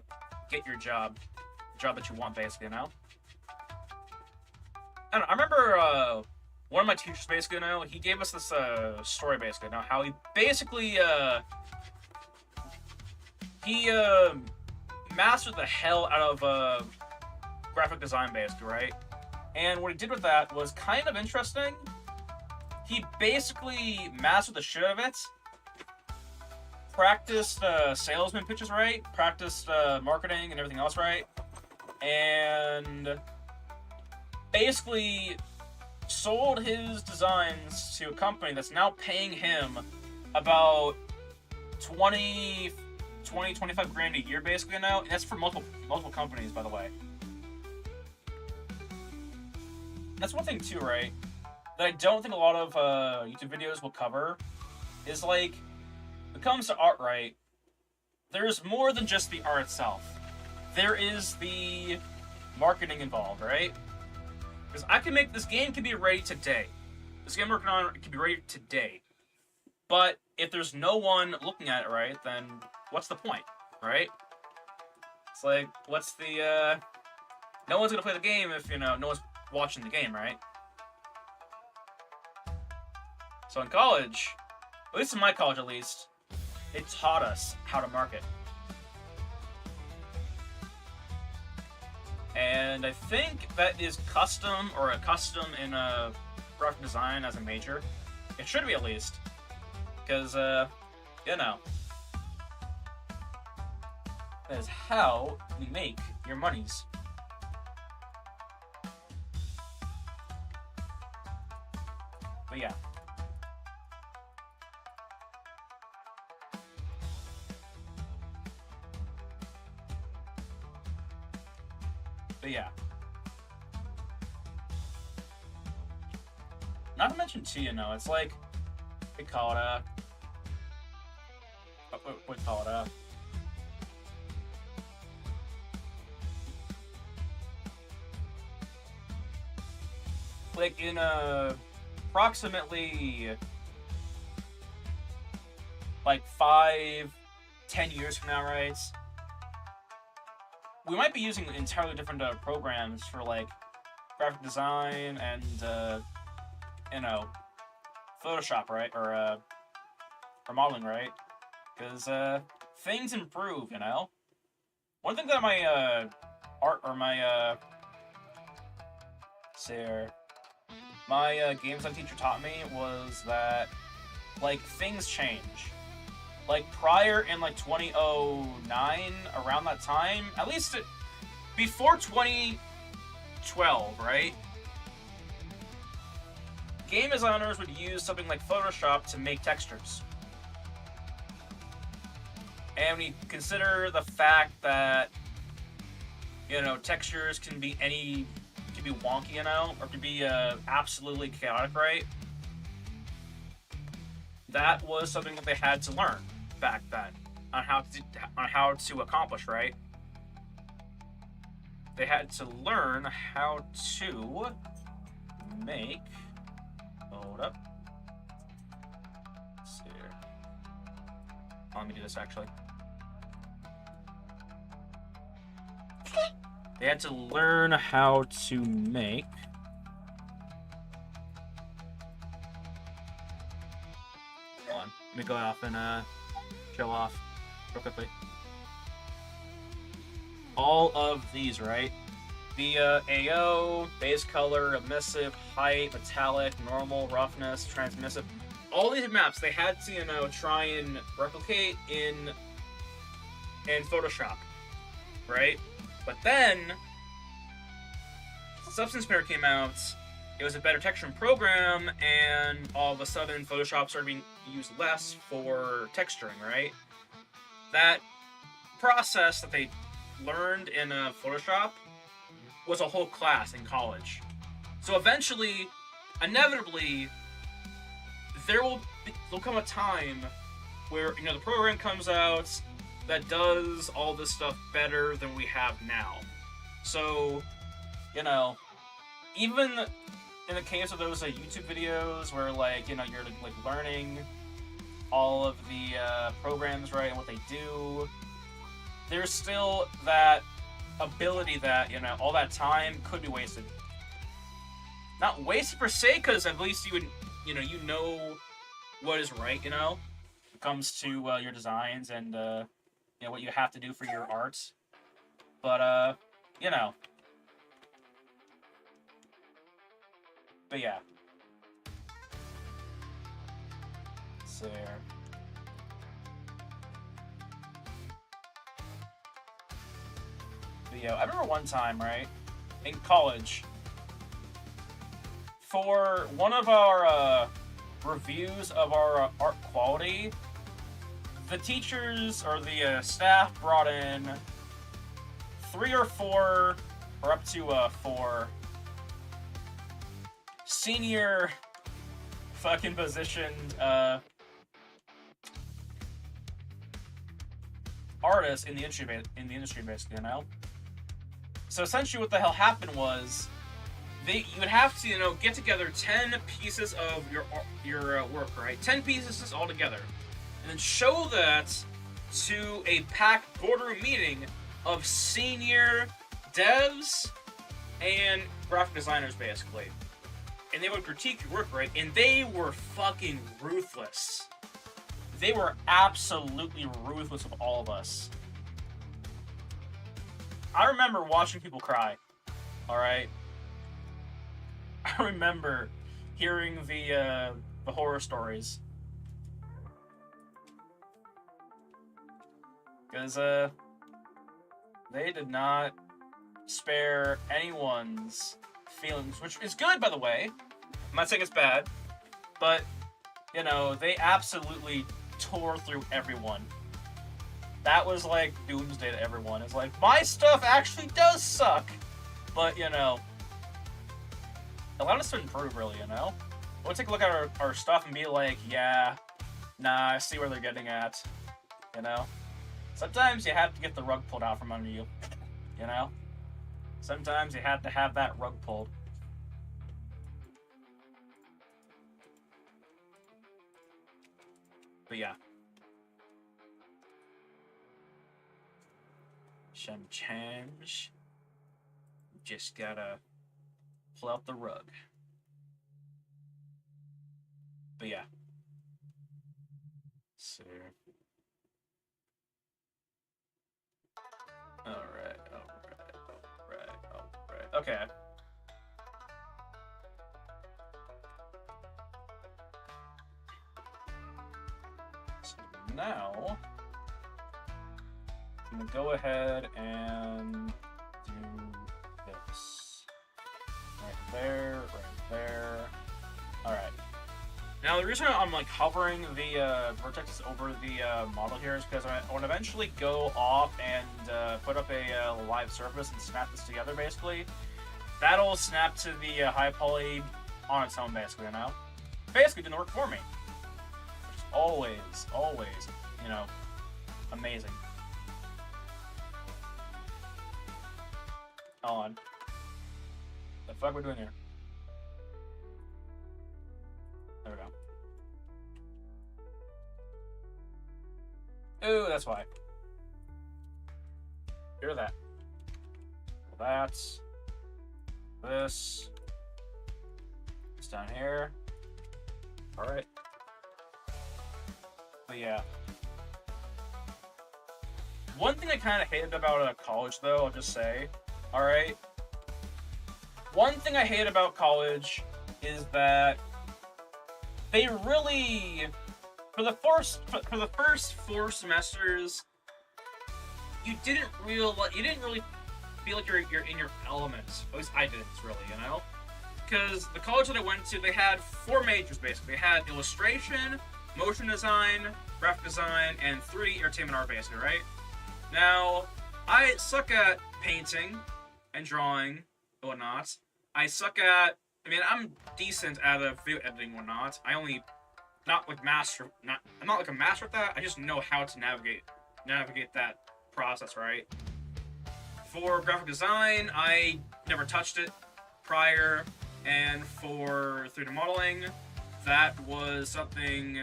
get your job. The job that you want, basically, you know? I don't know, I remember one of my teachers, basically, you know, he gave us this story, basically, you know, how he basically, he mastered the hell out of graphic design, basically, right? And what he did with that was kind of interesting. He basically mastered the shit of it, practiced salesman pitches right, practiced marketing and everything else right, and basically sold his designs to a company that's now paying him about 25 grand a year, basically, now. And that's for multiple companies, by the way. That's one thing too, right, that I don't think a lot of YouTube videos will cover, is like, when it comes to art, right, there's more than just the art itself. There is the marketing involved, right? Because this game can be ready today. This game I'm working on can be ready today. But if there's no one looking at it, right, then what's the point, right? It's like, what's the, no one's gonna play the game if, you know, no one's watching the game, right? So in college, at least in my college at least, it taught us how to market. And I think that is custom, or a custom in graphic design as a major. It should be, at least. Because, you know, that is how you make your monies. But yeah. Not to mention too, you know, it's like, we call it like in approximately like 5-10 years from now, right? We might be using entirely different programs for like graphic design and you know, Photoshop, right, or modeling, right? Because things improve, you know. One thing that my art or my my game design teacher taught me was that, like, things change. Like, prior in, like, 2009, around that time, at least before 2012, right? Game designers would use something like Photoshop to make textures. And when you consider the fact that, you know, textures can be wonky, you know, or can be absolutely chaotic, right? That was something that they had to learn back then on how to accomplish, right? They had to learn how to make. Hold up. Let's see here. Let me do this actually. They had to learn how to make. Hold on. Let me go off and show off real quickly. All of these, right? The AO, base color, emissive, height, metallic, normal, roughness, transmissive. All these maps they had to, you know, try and replicate in Photoshop, right? But then Substance Painter came out. It was a better texturing program, and all of a sudden Photoshop started being used less for texturing, right? That process that they learned in Photoshop was a whole class in college. So eventually, inevitably, there'll come a time where, you know, the program comes out that does all this stuff better than we have now. So, you know, even in the case of those YouTube videos where, like, you know, you're like learning all of the programs, right, and what they do, there's still that ability that, you know, all that time could be wasted. Not wasted per se, because at least you would, you know what is right, you know, when it comes to your designs and you know, what you have to do for your art. But you know. But yeah. So there. But yeah, I remember one time, right, in college, for one of our reviews of our art quality, the teachers or the staff brought in 3 or 4, or up to 4 senior fucking positioned artists in the industry, basically, you know. So essentially, what the hell happened was, you would have to, you know, get together 10 pieces of your work, right? 10 pieces all together, and then show that to a packed boardroom meeting of senior devs and graphic designers, basically. And they would critique your work, right? And they were fucking ruthless. They were absolutely ruthless with all of us. I remember watching people cry. Alright? I remember hearing the horror stories. Because, they did not spare anyone's feelings, which is good, by the way. I'm not saying it's bad, but, you know, they absolutely tore through everyone. That was like doomsday to everyone. It's like, my stuff actually does suck, but, you know, allowed us to improve, really, you know? We'll take a look at our stuff and be like, yeah, nah, I see where they're getting at, you know? Sometimes you have to get the rug pulled out from under you, you know? Sometimes you have to have that rug pulled. But yeah. Sometimes you just gotta pull out the rug. But yeah. So. Alright. Okay. So now, I'm gonna go ahead and do this. Right there. Alright. Now, the reason I'm like hovering the vertex over the model here is because I want to eventually go off and put up a live surface and snap this together, basically. That'll snap to the high poly on its own, basically, you know? Basically didn't work for me. Which is always, you know, amazing. Hold on. The fuck are we doing here? There we go. Ooh, that's why. Hear that. That's this. It's down here. Alright. But yeah. One thing I kind of hated about college, though, I'll just say. Alright? One thing I hate about college is that they really, for the first 4 semesters, you didn't really feel like you're in your element. At least I didn't, really, you know? Because the college that I went to, they had 4 majors, basically. They had illustration, motion design, graphic design, and 3D entertainment art, basically, right? Now, I suck at painting and drawing and whatnot. I suck at, I mean, I'm decent at video editing and whatnot. I'm not like a master at that. I just know how to navigate that process, right? For graphic design, I never touched it prior. And for 3D modeling, that was something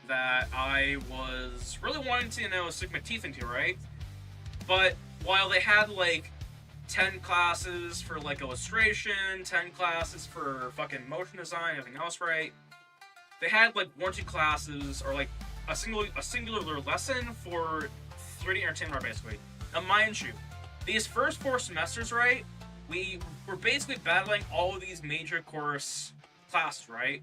that I was really wanting to, sink my teeth into, right? But while they had, like, 10 classes for, like, illustration, 10 classes for fucking motion design, everything else, right? They had, like, 1 or 2 classes, or, like, a singular lesson for 3D entertainment art, basically. Now, mind you, these first 4 semesters, right, we were basically battling all of these major course classes, right?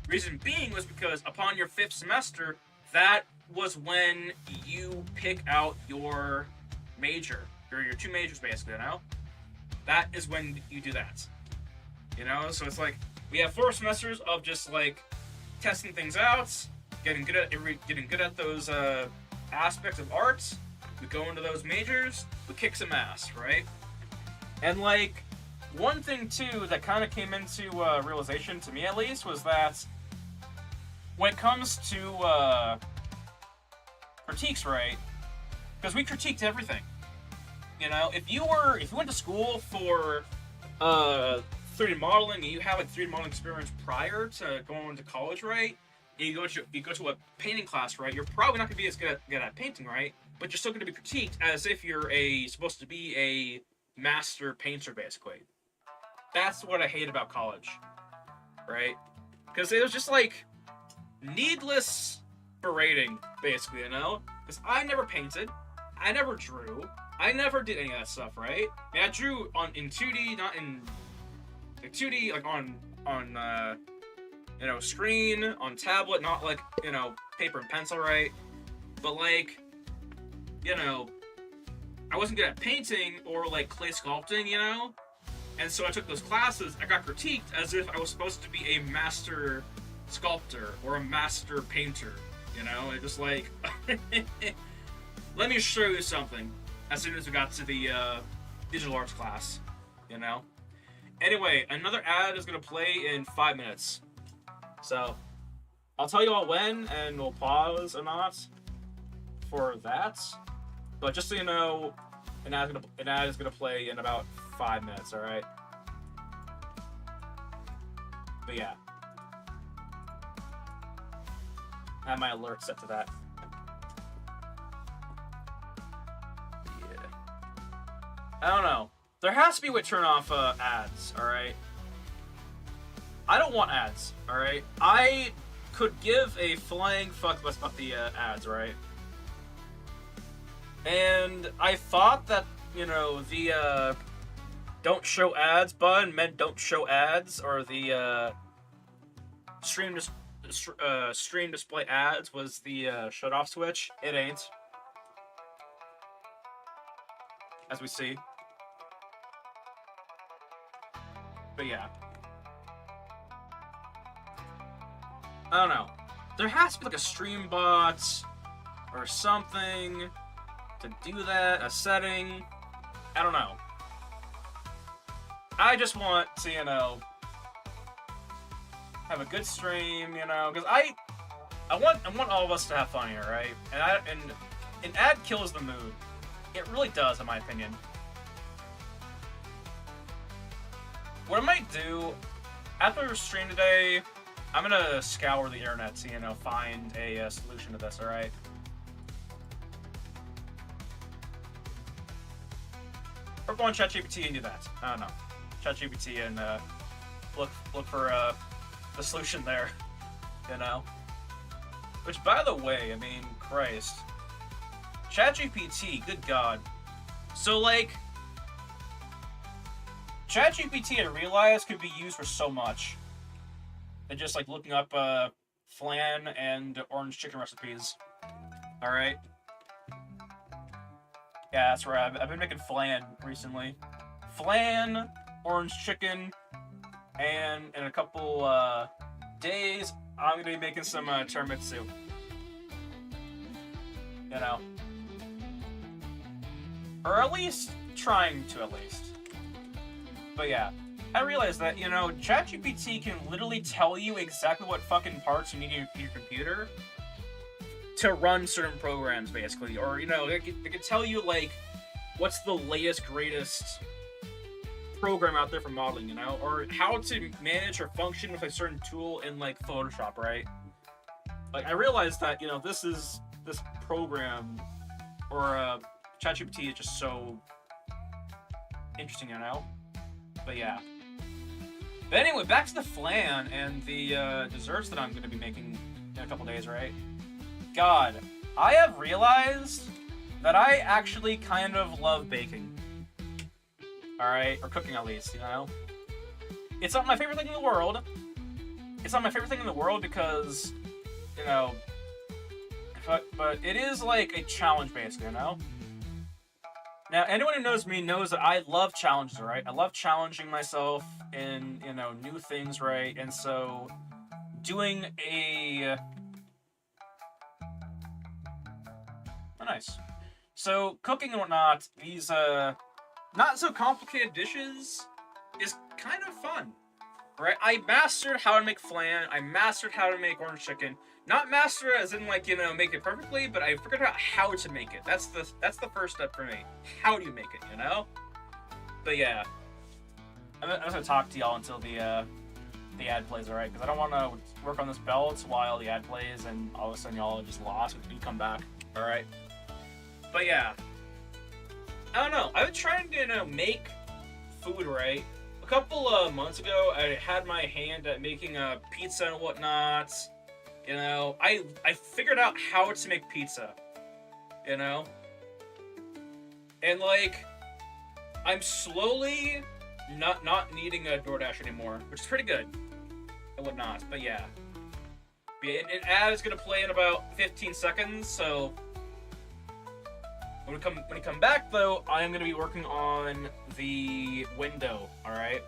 Reason being was because upon your 5th semester, that was when you pick out your major, or your 2 majors, basically, That is when you do that, So it's like, we have 4 semesters of just, like, testing things out, getting good at those aspects of art. We go into those majors, we kick some ass, right? And, like, one thing, too, that kind of came into realization, to me at least, was that when it comes to critiques, right? Because we critiqued everything. If you went to school for 3D modeling and you have, like, 3D modeling experience prior to going to college, right? And you go to a painting class, right? You're probably not going to be as good at painting, right? But you're still going to be critiqued as if you're supposed to be a master painter, basically. That's what I hate about college, right? Because it was just, like, needless berating, basically, Because I never painted, I never drew, I never did any of that stuff, right? I mean, I drew in 2D, not in, like, 2D, like, on screen, on tablet, not, like, paper and pencil, right? But, like, I wasn't good at painting or, like, clay sculpting, And so I took those classes, I got critiqued as if I was supposed to be a master sculptor or a master painter, It just, like, let me show you something as soon as we got to the digital arts class, Anyway, another ad is going to play in 5 minutes. So, I'll tell you all when, and we'll pause or not for that. But just so you know, an ad is gonna play in about 5 minutes, alright? But yeah. I have my alert set to that. Yeah. I don't know. There has to be a way to turn off ads, alright? I don't want ads, alright? I could give a flying fuck less about the ads, right? And I thought that, the don't show ads button meant don't show ads, or the stream display ads was the shut off switch. It ain't. As we see. But yeah. I don't know. There has to be like a stream bot or something to do that, a setting. I don't know. I just want to, have a good stream, because I want all of us to have fun here, right? And an ad kills the mood. It really does, in my opinion. What I might do after the stream today, I'm gonna scour the internet to, find a solution to this, alright? Or go on ChatGPT and do that. I don't know. ChatGPT and look for the solution there, Which, by the way, I mean, Christ. ChatGPT, good God. So, like, ChatGPT, I realized, could be used for so much. And just, like, looking up flan and orange chicken recipes. Alright? Yeah, that's right. I've been making flan recently. Flan, orange chicken, and in a couple days, I'm going to be making some tiramisu. Or at least trying to, at least. But yeah, I realized that, ChatGPT can literally tell you exactly what fucking parts you need in your computer to run certain programs, basically. Or, it could tell you, like, what's the latest, greatest program out there for modeling, you know, or how to manage or function with a certain tool in like Photoshop, right? Like I realized that this program or ChatGPT is just so interesting, you know. But yeah. But anyway, back to the flan and the desserts that I'm going to be making in a couple days, right? God, I have realized that I actually kind of love baking. Alright? Or cooking, at least, you know? It's not my favorite thing in the world. It's not my favorite thing in the world because, you know... But it is, like, a challenge, basically, you know? Now, anyone who knows me knows that I love challenges, right? I love challenging myself in, new things, right? And so, doing a... Oh, nice. So, cooking and whatnot, these, not so complicated dishes is kind of fun, right? I mastered how to make flan, I mastered how to make orange chicken. Not master as in, like, make it perfectly, but I figured out how to make it. That's the first step for me. How do you make it, you know? But yeah. I'm just gonna talk to y'all until the ad plays, alright? Because I don't want to work on this belt while the ad plays and all of a sudden y'all are just lost when you come back, alright? But yeah. I don't know. I've been trying to, make food, right? A couple of months ago, I had my hand at making a pizza and whatnot. You know, I figured out how to make pizza, you know? And, like, I'm slowly not needing a DoorDash anymore, which is pretty good and whatnot, but yeah. An ad is going to play in about 15 seconds, so when we come back, though, I am going to be working on the window, alright?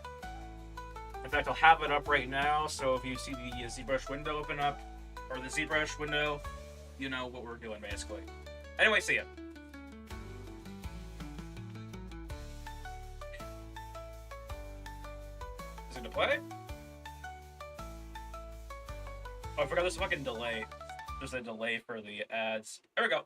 In fact, I'll have it up right now, so if you see the ZBrush window open up, or the ZBrush window, you know what we're doing, basically. Anyway, see ya. Is it to play? Oh, I forgot there's a fucking delay. There's a delay for the ads. There we go.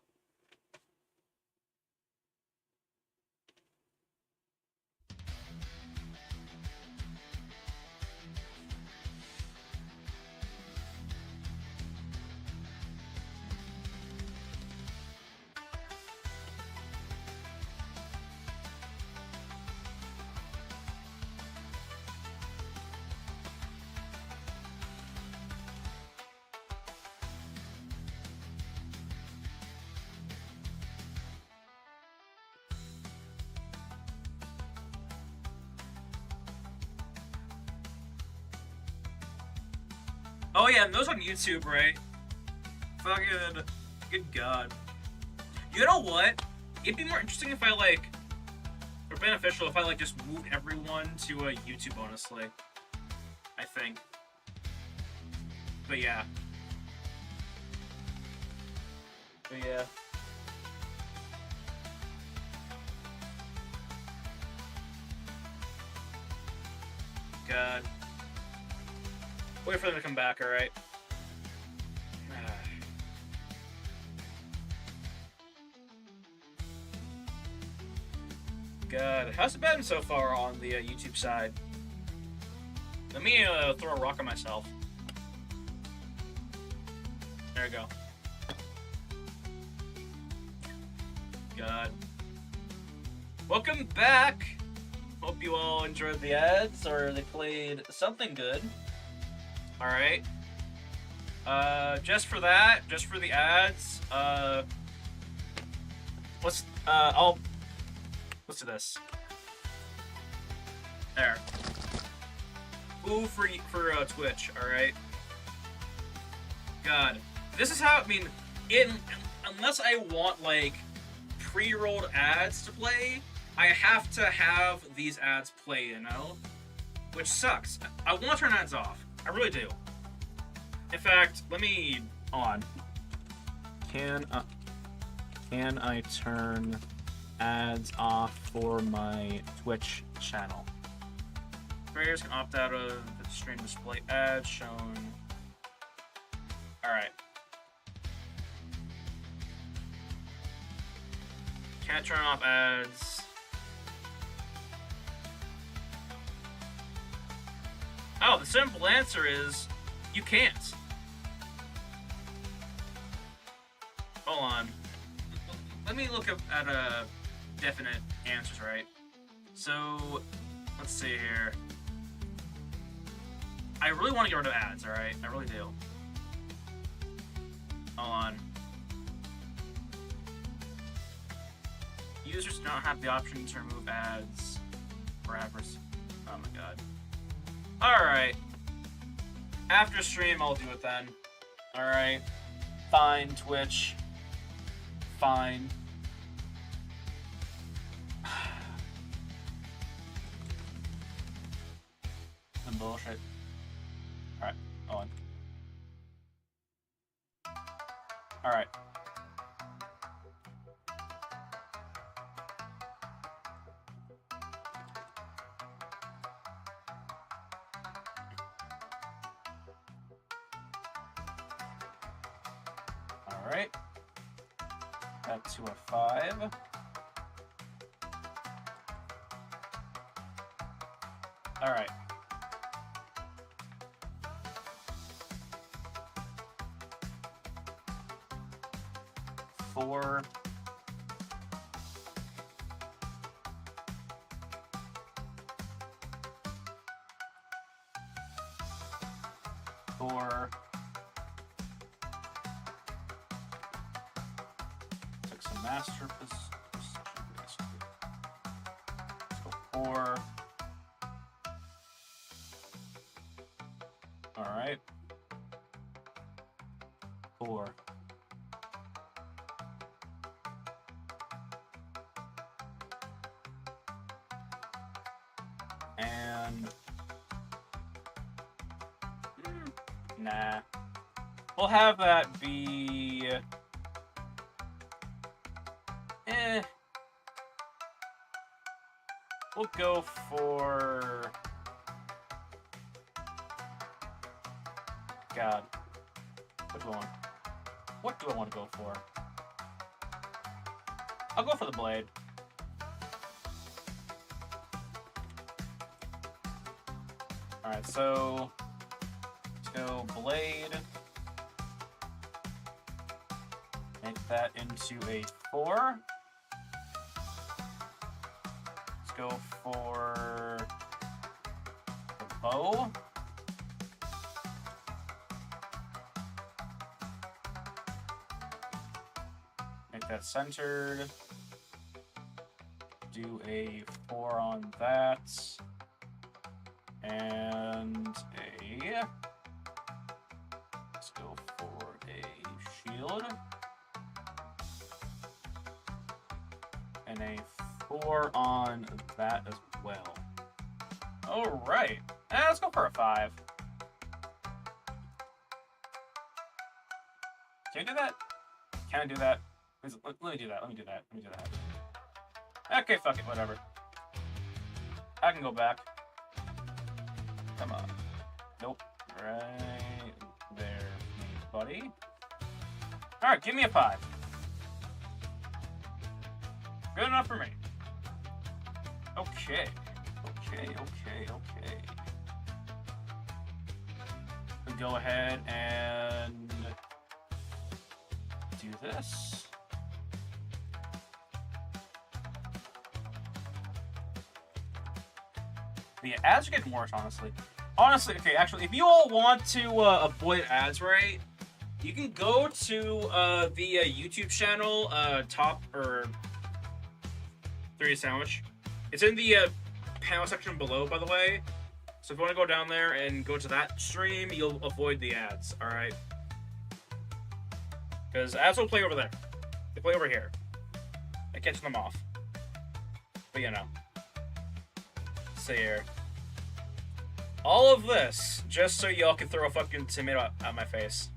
Oh yeah, and those on YouTube, right? Fucking, good god. You know what? It'd be more interesting if I, like, or beneficial if I, like, just moved everyone to YouTube, honestly. I think. But yeah. But yeah. God. Wait for them to come back, alright? God, how's it been so far on the YouTube side? Let me throw a rock at myself. There we go. God. Welcome back! Hope you all enjoyed the ads, or they played something good. Alright. Just for that, just for the ads, let's do this. There. Ooh, for Twitch, alright? God. This is how, I mean, unless I want, like, pre-rolled ads to play, I have to have these ads play, you know? Which sucks. I want to turn ads off. I really do. In fact, let me... Hold on. Can I turn ads off for my Twitch channel? Players can opt out of the stream display ads shown. Alright. Can't turn off ads. Oh, the simple answer is you can't. Hold on. Let me look up at definite answers, right? So, let's see here. I really want to get rid of ads, alright? I really do. Hold on. Users do not have the option to remove ads for adverse. Oh my god. Alright. After stream, I'll do it then. Alright. Fine, Twitch. Fine. Some bullshit. Alright, hold on. Alright. Alright. Back to a 5. Alright. Four. Took some master position. So 4. All right. 4. And nah. We'll have that be we'll go for God. What do I want to go for? I'll go for the blade. Alright, so let's go blade. Make that into a 4. Let's go for the bow. Make that centered. Do a 4 on that. And let's go for a shield. And a 4 on that as well. Alright. Let's go for a 5. Can I do that? Can I do that? Let me do that. Let me do that. Okay, fuck it, whatever. I can go back. Come on. Nope. Right there, buddy. Alright, give me a 5. Good enough for me. Okay. We go ahead and do this. The ads are getting worse, honestly. Okay, actually, if you all want to avoid ads, right, you can go to the YouTube channel, top or 3 sandwich. It's in the panel section below, by the way. So if you want to go down there and go to that stream, you'll avoid the ads, alright? Because ads will play over there. They play over here. I catch them off. But you know. So here. All of this, just so y'all can throw a fucking tomato at my face.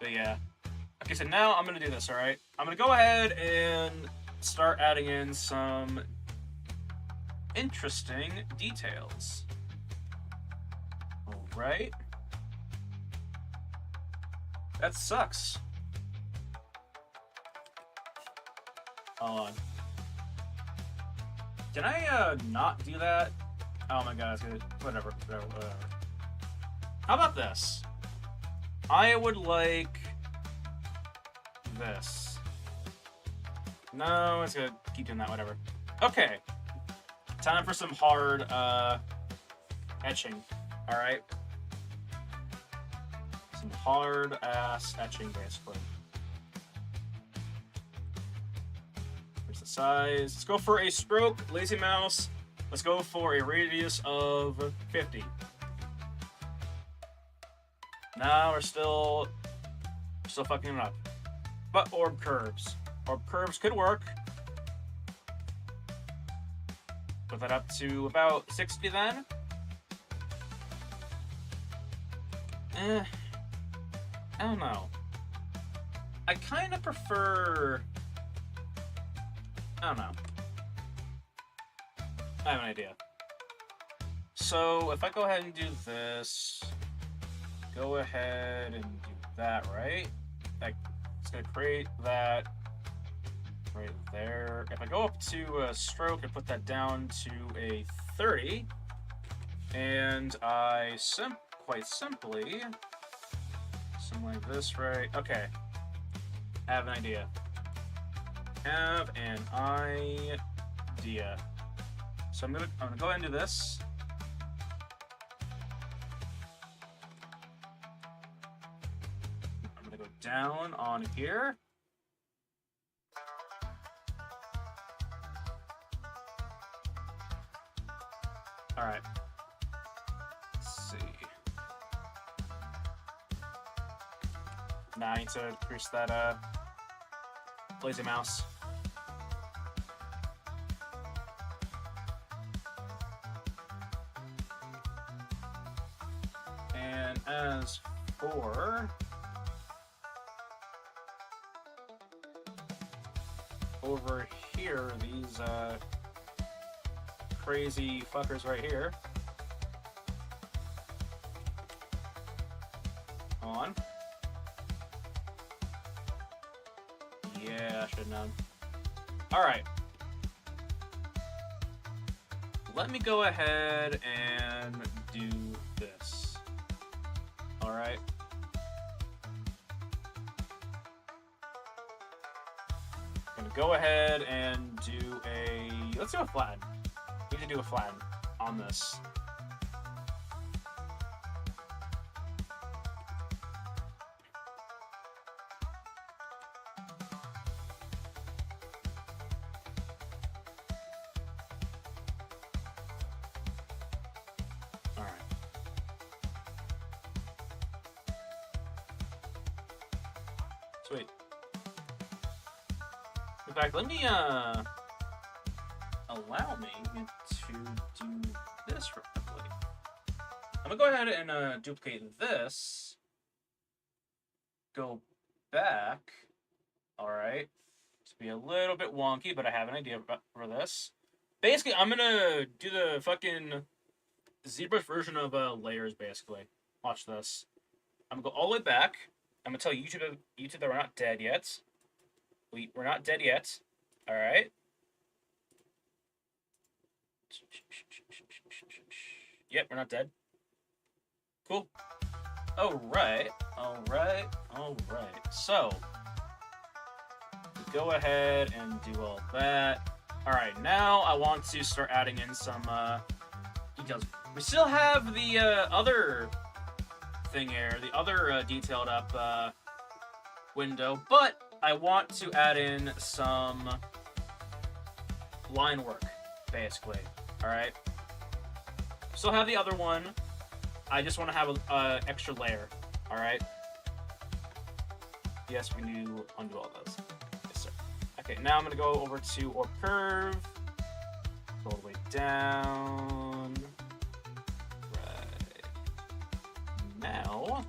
But yeah. Okay, so now I'm gonna do this, alright? I'm gonna go ahead and start adding in some interesting details. Alright. That sucks. Hold on. Can I not do that? Oh my god, it's good. Whatever. How about this? I would like this. No, it's gonna keep doing that, whatever. Okay. Time for some hard etching. Alright. Some hard ass etching basically. Here's the size. Let's go for a stroke, lazy mouse. Let's go for a radius of 50. Now we're still fucking it up. But orb curves. Orb curves could work. Put that up to about 60 then. I don't know. I kind of prefer... I don't know. I have an idea. So, if I go ahead and do this... Go ahead and do that, right? It's going to create that right there. If I go up to a stroke and put that down to a 30, and I quite simply, something like this, right? Okay. I have an idea. So I'm gonna go ahead and do this. I'm gonna go down on here. All right. Let's see. Now I need to increase that lazy mouse. And as for over here, these crazy fuckers right here. On. Yeah, I should have known. Alright. Let me go ahead and do this. Alright. I'm gonna go ahead and do a... Let's do a flatten. We need to do a flatten on this. Alright. Sweet. In fact, let me, allow me to do this real quickly. I'm gonna go ahead and duplicate this. Go back. Alright. To be a little bit wonky, but I have an idea for this. Basically, I'm gonna do the fucking ZBrush version of layers, basically. Watch this. I'm gonna go all the way back. I'm gonna tell YouTube that we're not dead yet. We're not dead yet. Alright. Yep, we're not dead. Cool. Alright. So, go ahead and do all that. Alright, now I want to start adding in some details. We still have the other thing here, the other detailed up window, but I want to add in some line work, basically. Alright? Still have the other one. I just want to have a extra layer. Alright? Yes, we can undo all those. Yes, sir. Okay, now I'm going to go over to Orb Curve. Go all the way down. Right. Now,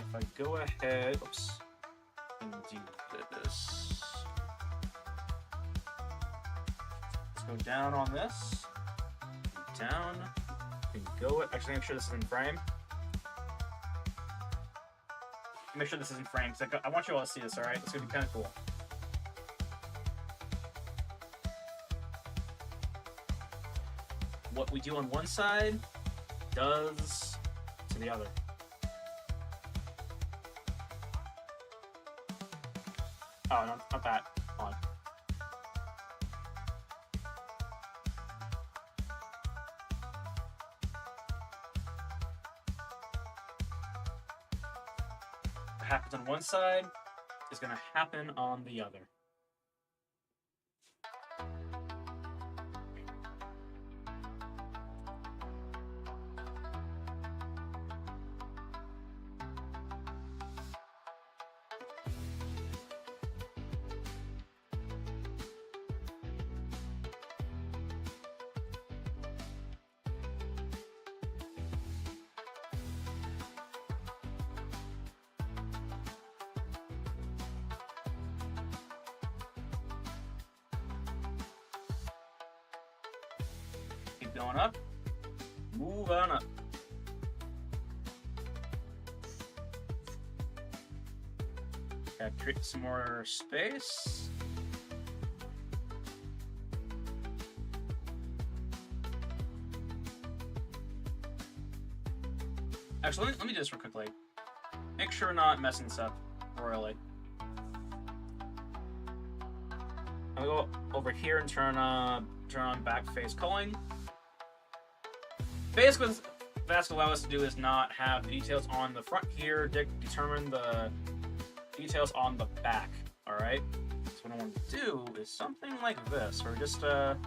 if I go ahead... Oops. And do this. Let's go down on this. Down. And go. Actually, make sure this is in frame. Make sure this is in frame, because I want you all to see this, alright? It's going to be kind of cool. what we do on one side does to the other. Oh, no, not that. Hold on. What happens on one side is going to happen on the other. Keep going up. Move on up. Gotta create some more space. Actually, let me do this real quickly. Make sure we're not messing this up royally. I'm gonna go over here and turn on back face culling. Basically, what that's gonna allow us to do is not have the details on the front here determine the details on the back. All right. So what I want to do is something like this, or just do that.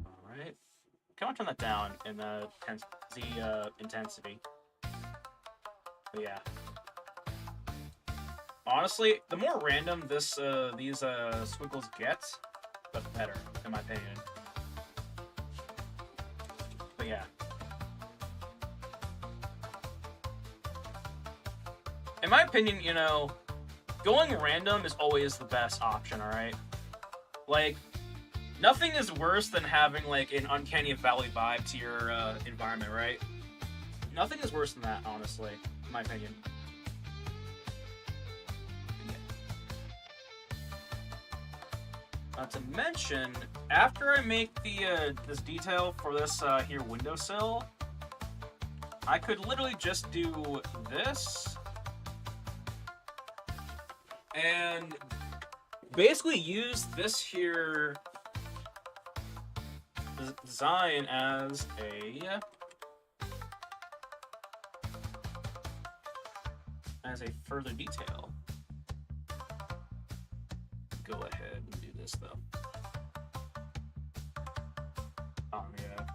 All right. Can I turn that down in the intensity? But yeah. Honestly, the more random these squiggles get, the better, in my opinion. But yeah. In my opinion, you know, going random is always the best option, alright? Like, nothing is worse than having, like, an uncanny valley vibe to your environment, right? Nothing is worse than that, honestly, in my opinion. Not to mention, after I make the this detail for this here windowsill, I could literally just do this and basically use this here design as a further detail. Go ahead and do this though. Oh yeah.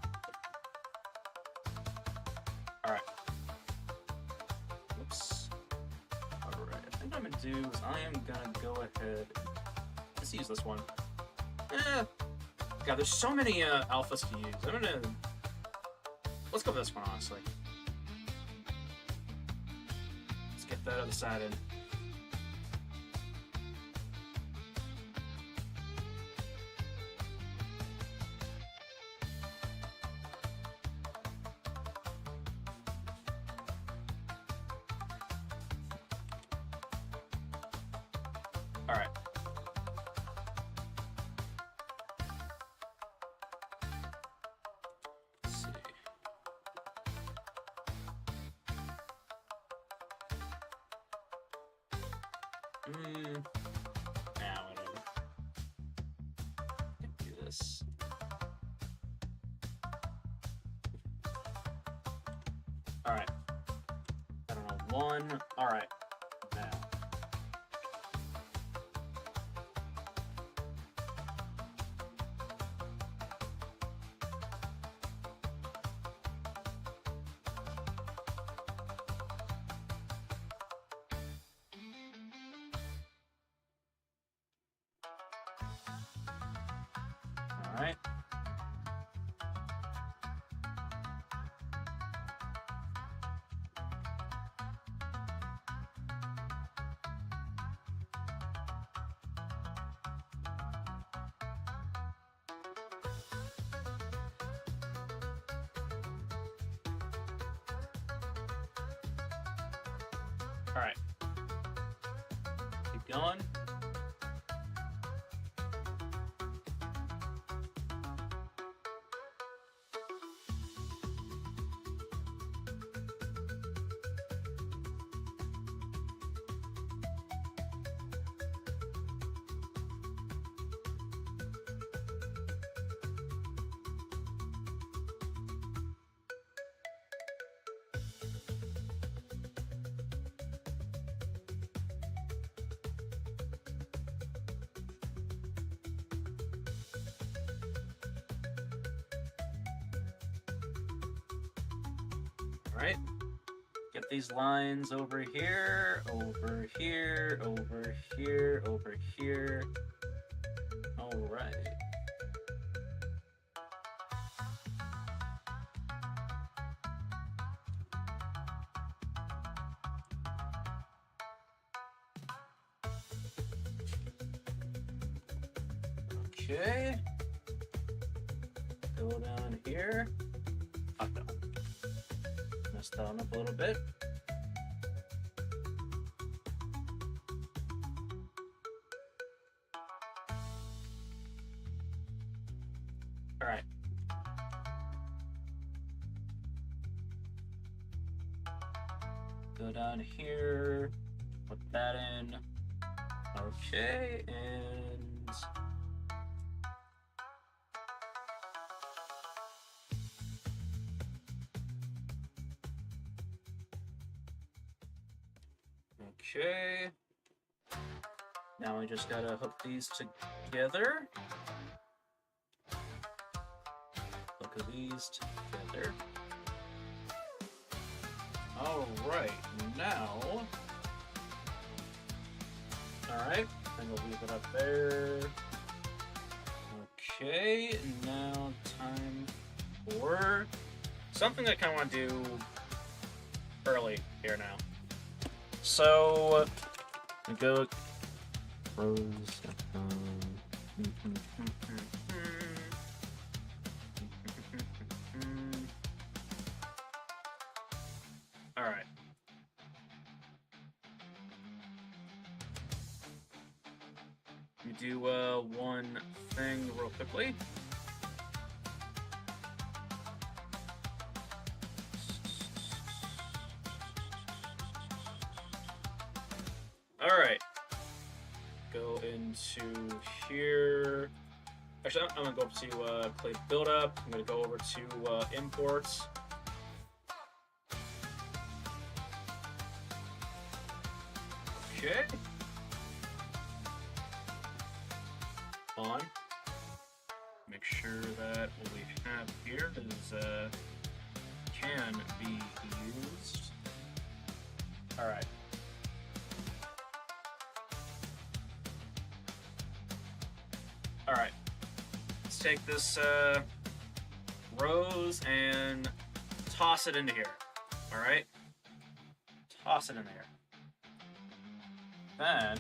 Alright. Whoops. Alright, I think what I'm gonna do is I am gonna go ahead. Let's use this one. God, there's so many alphas to use. Let's go with this one, honestly. Let's get that other side in. Alright. Let's see. Whatever. Can do this. Alright. I don't know, one. Alright. Now. Alright. Alright. going. Alright, get these lines over here, over here, over here, over here. Alright. Okay. Go down here. Up down. Mess that up a little bit. Alright. Go down here. Put that in. Okay, and okay. Now we just gotta hook these together. Hook these together. Alright, now. Alright, then we'll leave it up there. Okay, now time for something I kind of want to do early here now. So, we go rows. All right. We do one thing real quickly. All right. Go into here. Actually, I'm gonna go up to play build up. I'm gonna go over to imports. Okay. On. Make sure that what we have here is can be used. All right. All right. Let's take this rose and toss it into here. All right. Toss it in there. Then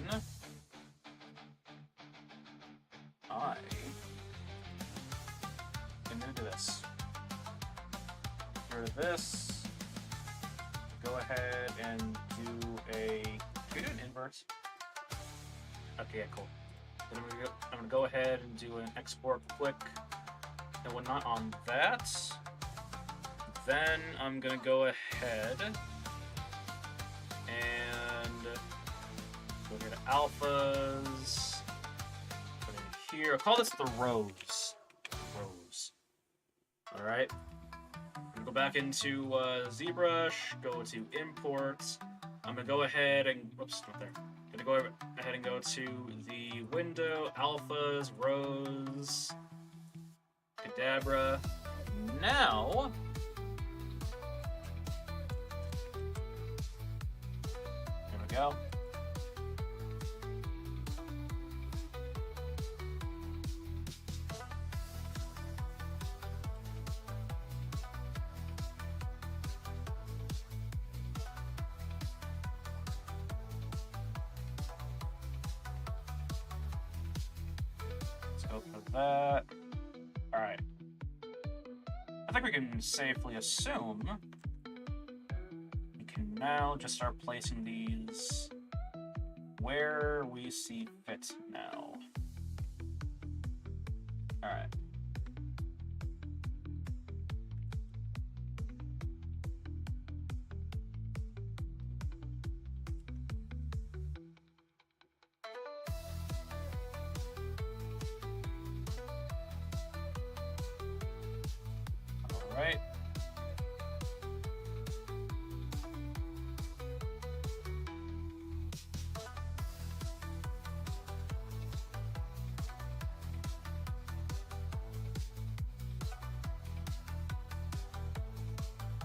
I am going to do this. For this, go ahead and do a. Can we do an invert? Okay, yeah, cool. Then I'm going to go ahead and do an export quick and whatnot on that. Then I'm going to go ahead and go here to alphas. Put it here. I'll call this the rose. Rose. All right. Go back into ZBrush. Go to imports. I'm gonna go ahead and whoops, not there. Gonna go ahead and go to the window, alphas, rose, Kadabra. Now. There we go. Go for that. All right. I think we can safely assume we can now just start placing these where we see fit now. All right. All right.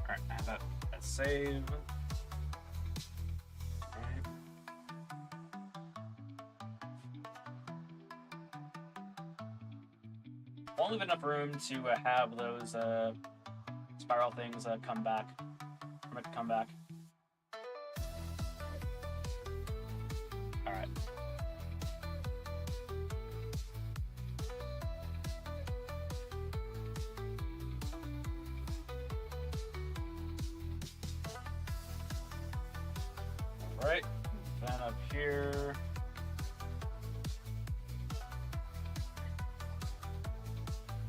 Alright, and that save. Alright. Won't leave enough room to have those spiral things come back. Come back. Alright. Alright, then up here.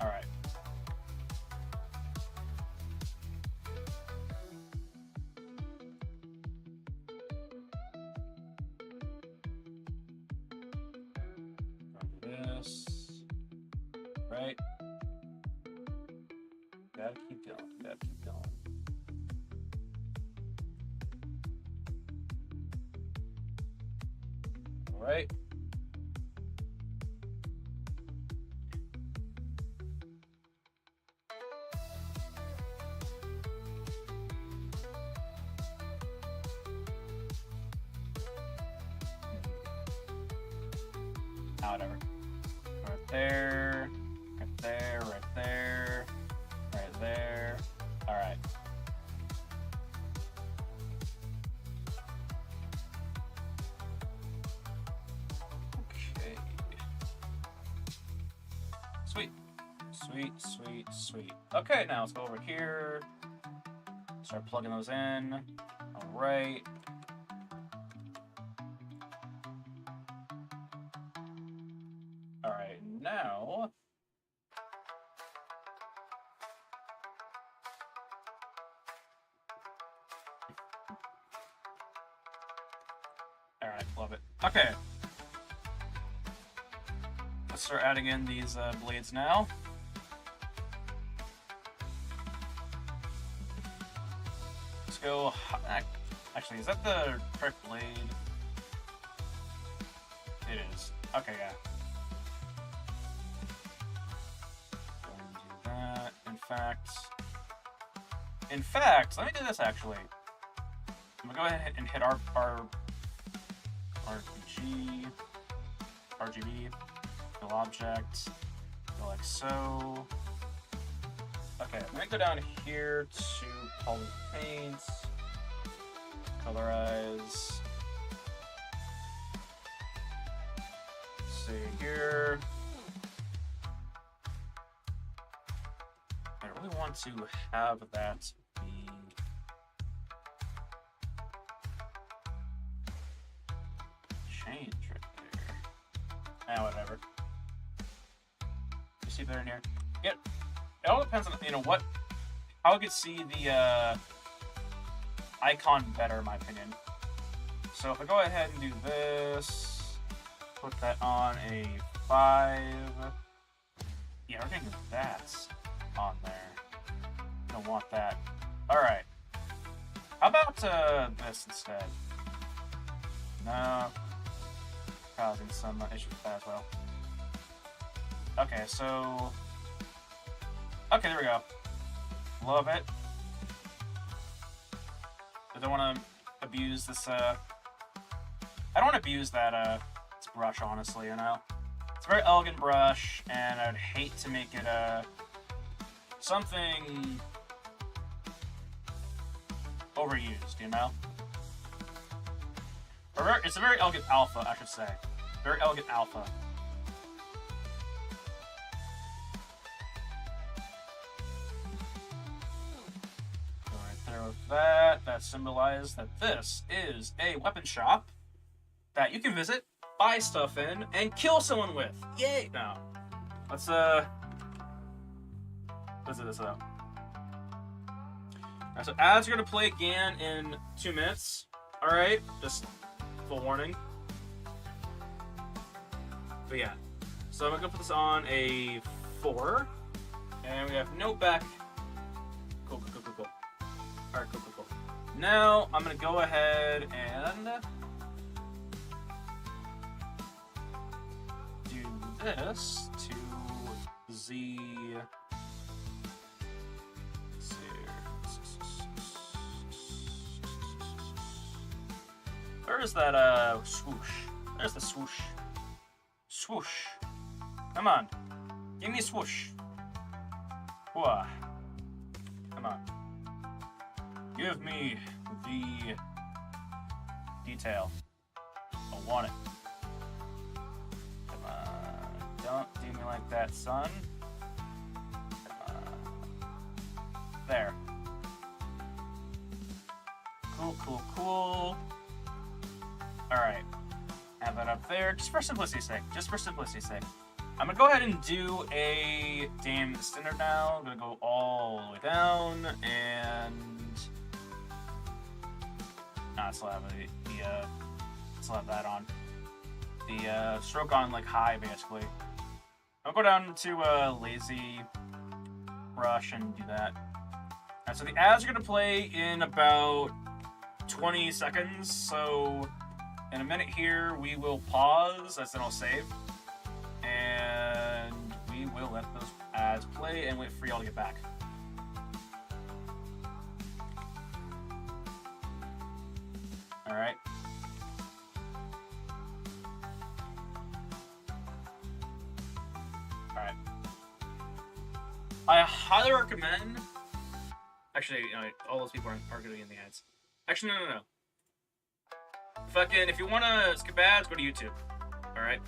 Alright. This. Right. Gotta keep going. Gotta keep going. Right. Whatever. Right there. Right there. Right there. Right there. All right. Sweet. Sweet, sweet, sweet. Okay, now let's go over here. Start plugging those in. Alright. Alright, now... Alright, love it. Okay. Let's start adding in these blades now. Let's go... Actually, is that the correct blade? It is. Okay, yeah. Go and do that. In fact, let me do this actually. I'm gonna go ahead and hit our RGB, fill object, go like so. Okay, I'm gonna go down here to poly paint, colorize. See here. I really want to have that be change right there. Ah, whatever. You see better in here? Yeah. It all depends on, you know, how I could see the icon better, in my opinion. So if I go ahead and do this, put that on a 5. Yeah, we're getting that on there. Don't want that. Alright. How about this instead? No. Causing some issues with that as well. Okay, so... Okay, there we go. Love it. I don't want to abuse this, I don't want to abuse that, this brush, honestly, you know? It's a very elegant brush, and I'd hate to make it, something overused, you know? Or it's a very elegant alpha, I should say. Very elegant alpha. Go right there with that. That symbolizes that this is a weapon shop. that you can visit, buy stuff in, and kill someone with. Yay! Now, let's do this out. Alright, so ads are gonna play again in 2 minutes. Alright, just full warning. But yeah, so I'm gonna put this on a 4, and we have no back. Cool. Alright, cool. Now I'm gonna go ahead and do this to Z. Where's that swoosh? There's the swoosh. Swoosh. Come on. Give me a swoosh. Whoa. Come on. Give me the detail. I want it. Come on. Don't do me like that, son. Come on. There. Cool. Alright. Have that up there. Just for simplicity's sake. I'm gonna go ahead and do a damn standard now. I'm gonna go all the way down and still have still have that on. The stroke on like high basically. I'll go down to lazy brush and do that. Alright, so the ads are gonna play in about 20 seconds, so in a minute here we will pause, as then I'll save. And we will let those ads play and wait for y'all to get back. Alright. Alright. I highly recommend... Actually, you know, all those people aren't going to be in the ads. Actually, no. Fucking, if you want to skip ads, go to YouTube. Alright?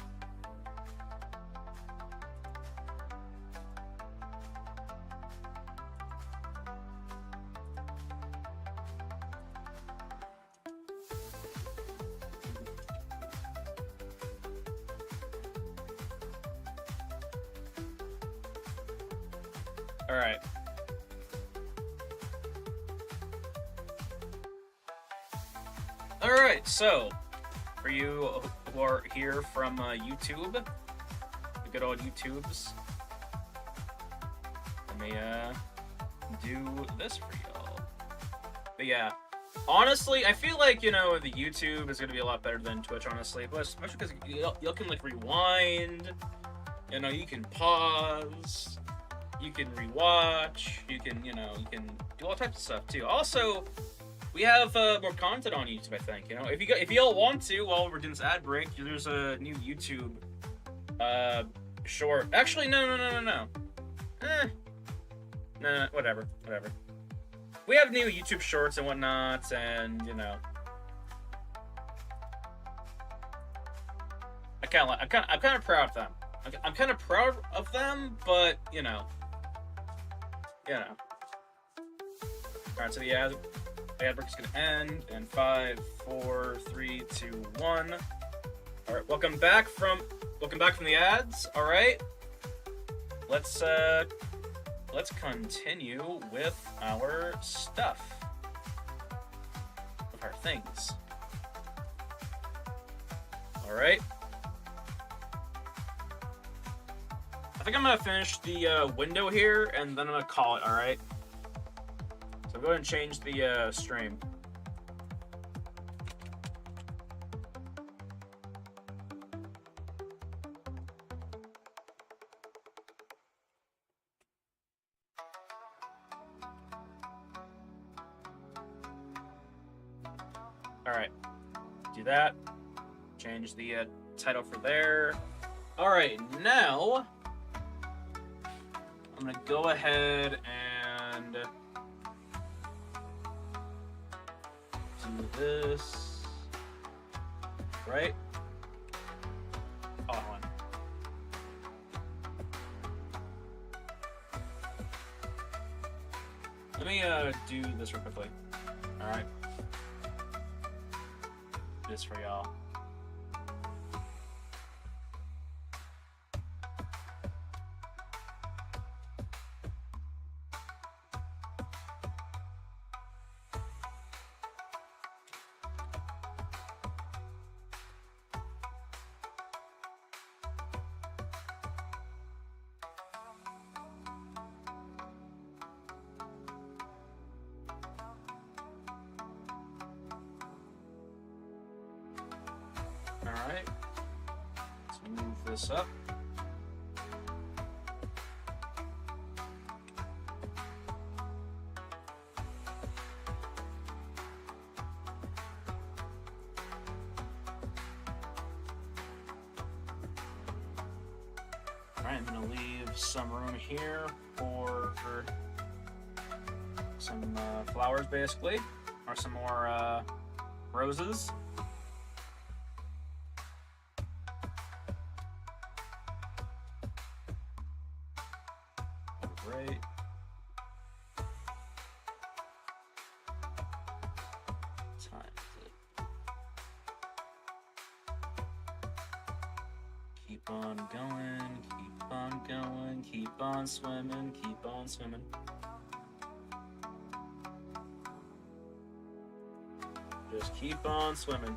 Alright. Alright, so, for you who are here from YouTube, the good old YouTubes, let me do this for y'all. But yeah, honestly, I feel like, you know, the YouTube is going to be a lot better than Twitch, honestly, but especially because y'all can, like, rewind, you know, you can pause, you can rewatch, you can, you know, you can do all types of stuff, too. Also, we have more content on YouTube, I think. You know, if y'all want to, while we're doing this ad break, there's a new YouTube short. Actually, no. No, whatever. We have new YouTube shorts and whatnot, and you know, I'm kind of proud of them. I'm kind of proud of them, but you know. All right, so the ad break is going to end in 5, 4, 3, 2, 1. All right, welcome back from the ads. All right, let's continue with our stuff, with our things. All right. I think I'm gonna finish the window here, and then I'm gonna call it. All right. So go ahead and change the stream. All right, do that. Change the title for there. All right, now I'm gonna go ahead and do this, right? Oh, hold on. Let me do this real quickly. All right, this for y'all. Alright. Let's move this up. Alright, I'm gonna leave some room here for some flowers, basically, or some more roses. Great. Time to keep on going, keep on going, keep on swimming, keep on swimming. Just keep on swimming.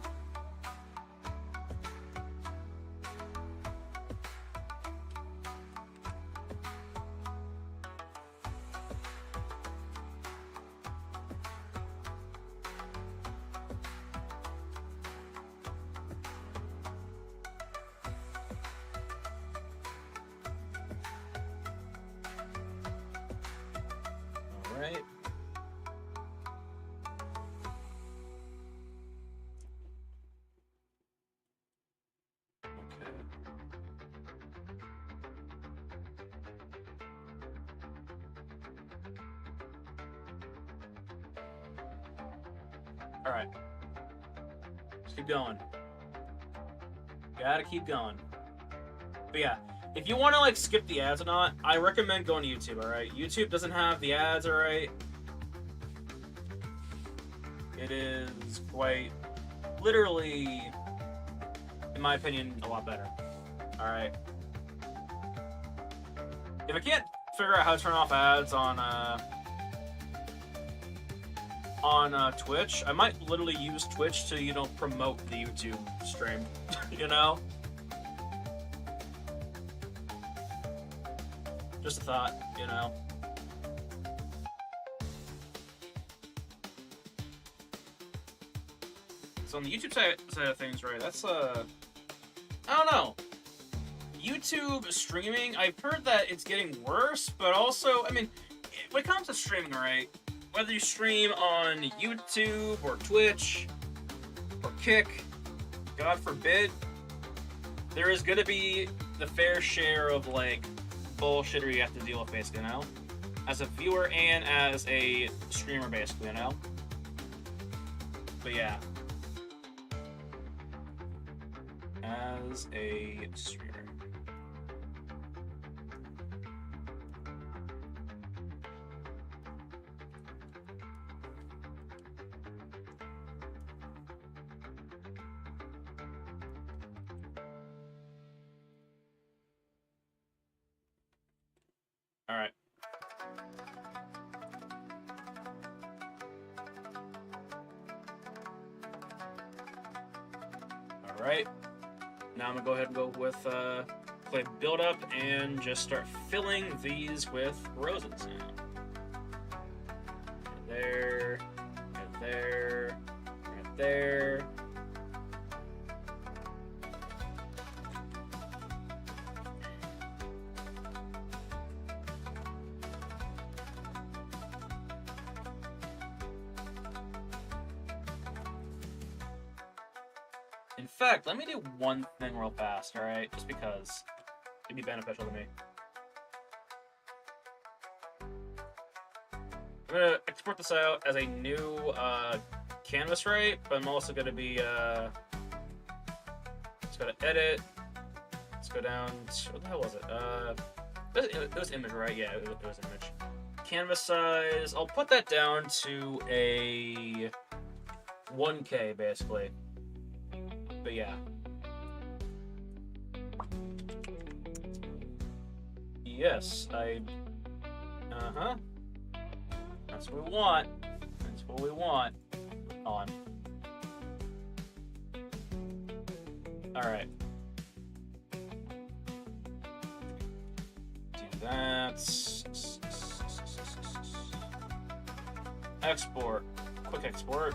All right. All right. Let's keep going. Gotta keep going. But yeah, if you want to like skip the ads or not, I recommend going to YouTube. All right, YouTube doesn't have the ads. All right, it is quite literally, in my opinion, a lot better. All right. If I can't figure out how to turn off ads on Twitch, I might literally use Twitch to, you know, promote the YouTube stream, you know? Just a thought, you know? So on the YouTube side of things, right, that's, I don't know. YouTube streaming, I've heard that it's getting worse, but also, I mean, when it comes to streaming, right, whether you stream on YouTube or Twitch or Kick, God forbid, there is going to be the fair share of, like, bullshit you have to deal with, basically, you know? As a viewer and as a streamer, basically, you know? But yeah. As a streamer. All right. All right. Now I'm gonna go ahead and go with play build up and just start filling these with roses. Right there, right there, right there. In fact, let me do one thing real fast, alright? Just because it'd be beneficial to me. I'm gonna export this out as a new canvas, right? But I'm also gonna be let's go to edit. Let's go down to, what the hell was it? It was image, right? Yeah, it was image. Canvas size, I'll put that down to a 1K basically. But yeah. Yes, uh-huh. That's what we want. That's what we want. On. Alright. Do that. Export. Quick export.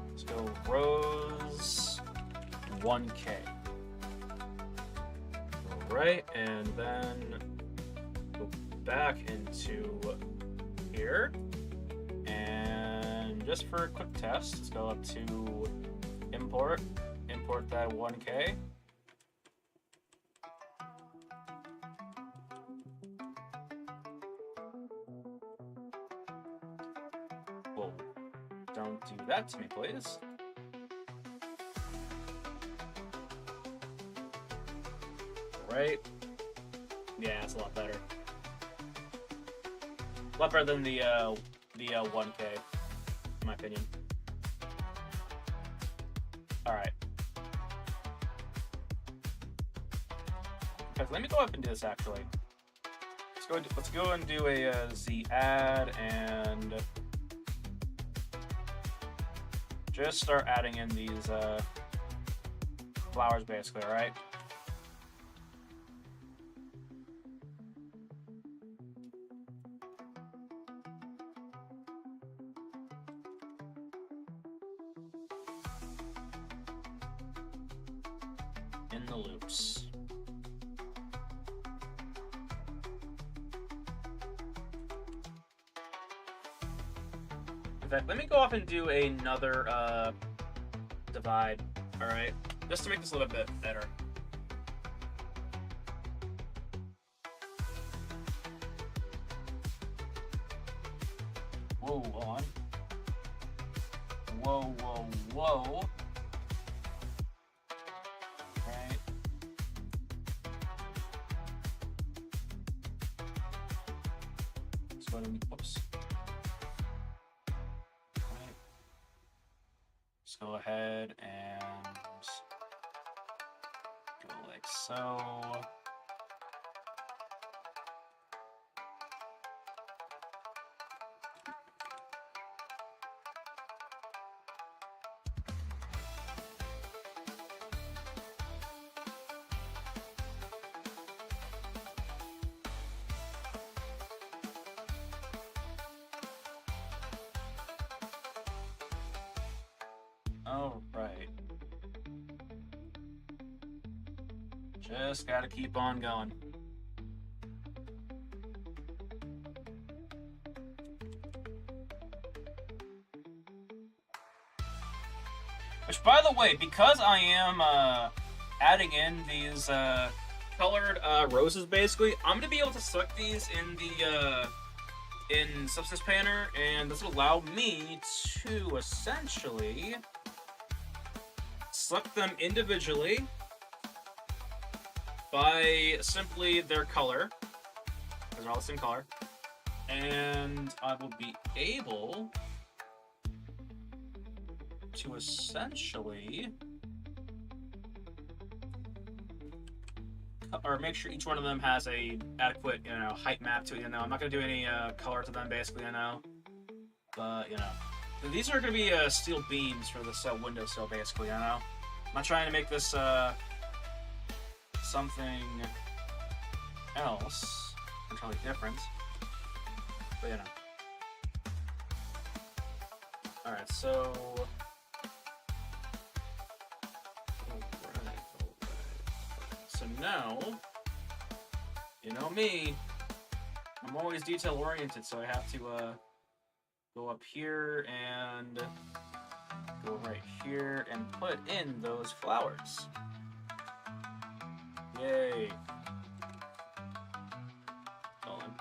Let's go rose. 1K. Alright, and then go back into here. And just for a quick test, let's go up to import that 1K. Whoa, don't do that to me, please. Right? Yeah, it's a lot better. A lot better than the 1K, in my opinion. Alright. Let me go up and do this actually. Let's go and do a Z add and just start adding in these flowers basically, alright? In the loops. In fact, let me go off and do another divide, alright? Just to make this a little bit better. Whoa, hold on. Whoa, whoa, whoa. Right. Let's go ahead and, whoops. Right. Let's go ahead and go like so. All right. Just gotta keep on going. Which, by the way, because I am adding in these colored roses, basically, I'm gonna be able to select these in the in Substance Painter, and this will allow me to essentially select them individually by simply their color, because they're all the same color, and I will be able to essentially, or make sure each one of them has a adequate, height map to it. I'm not gonna do any color to them, basically, but these are gonna be steel beams for this windowsill, basically. I'm not trying to make this something else entirely different, but Alright, so so now, you know me, I'm always detail oriented, so I have to go up here and go right here and put in those flowers. Yay. Hold on.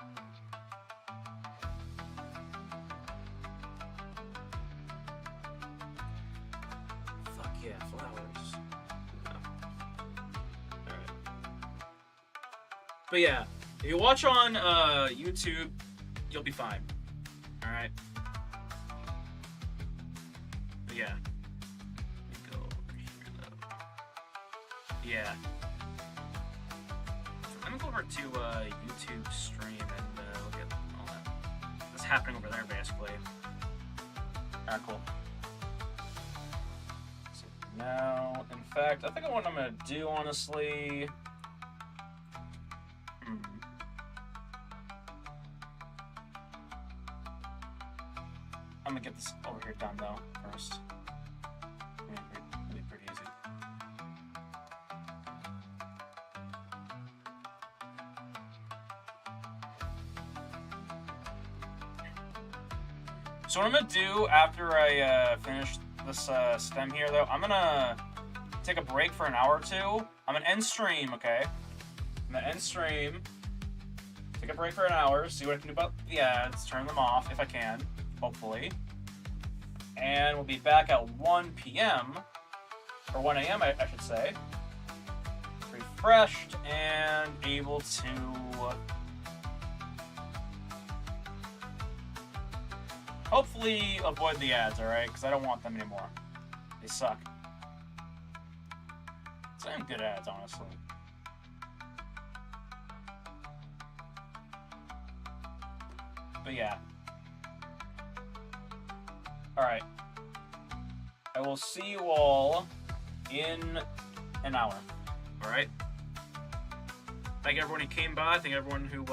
Fuck yeah, flowers. Alright. But yeah, if you watch on YouTube, you'll be fine. Alright? But yeah. Let me go over here though. Yeah. I'm gonna go over to YouTube stream and look at all that's happening over there, basically. Alright, cool. So now, in fact, I think what I'm gonna do, honestly. I'm gonna get this over here done though first. It'll be pretty easy. So what I'm gonna do after I finish this stem here, though, I'm gonna take a break for an hour or two. I'm gonna end stream, okay? I'm gonna end stream, take a break for an hour, see what I can do about the ads, turn them off if I can, hopefully. And we'll be back at 1 p.m. or 1 a.m. I should say. Refreshed and able to hopefully avoid the ads, alright? Because I don't want them anymore. They suck. So I'm good ads, honestly. But yeah. Alright. I will see you all in an hour. Alright? Thank everyone who came by. Thank everyone who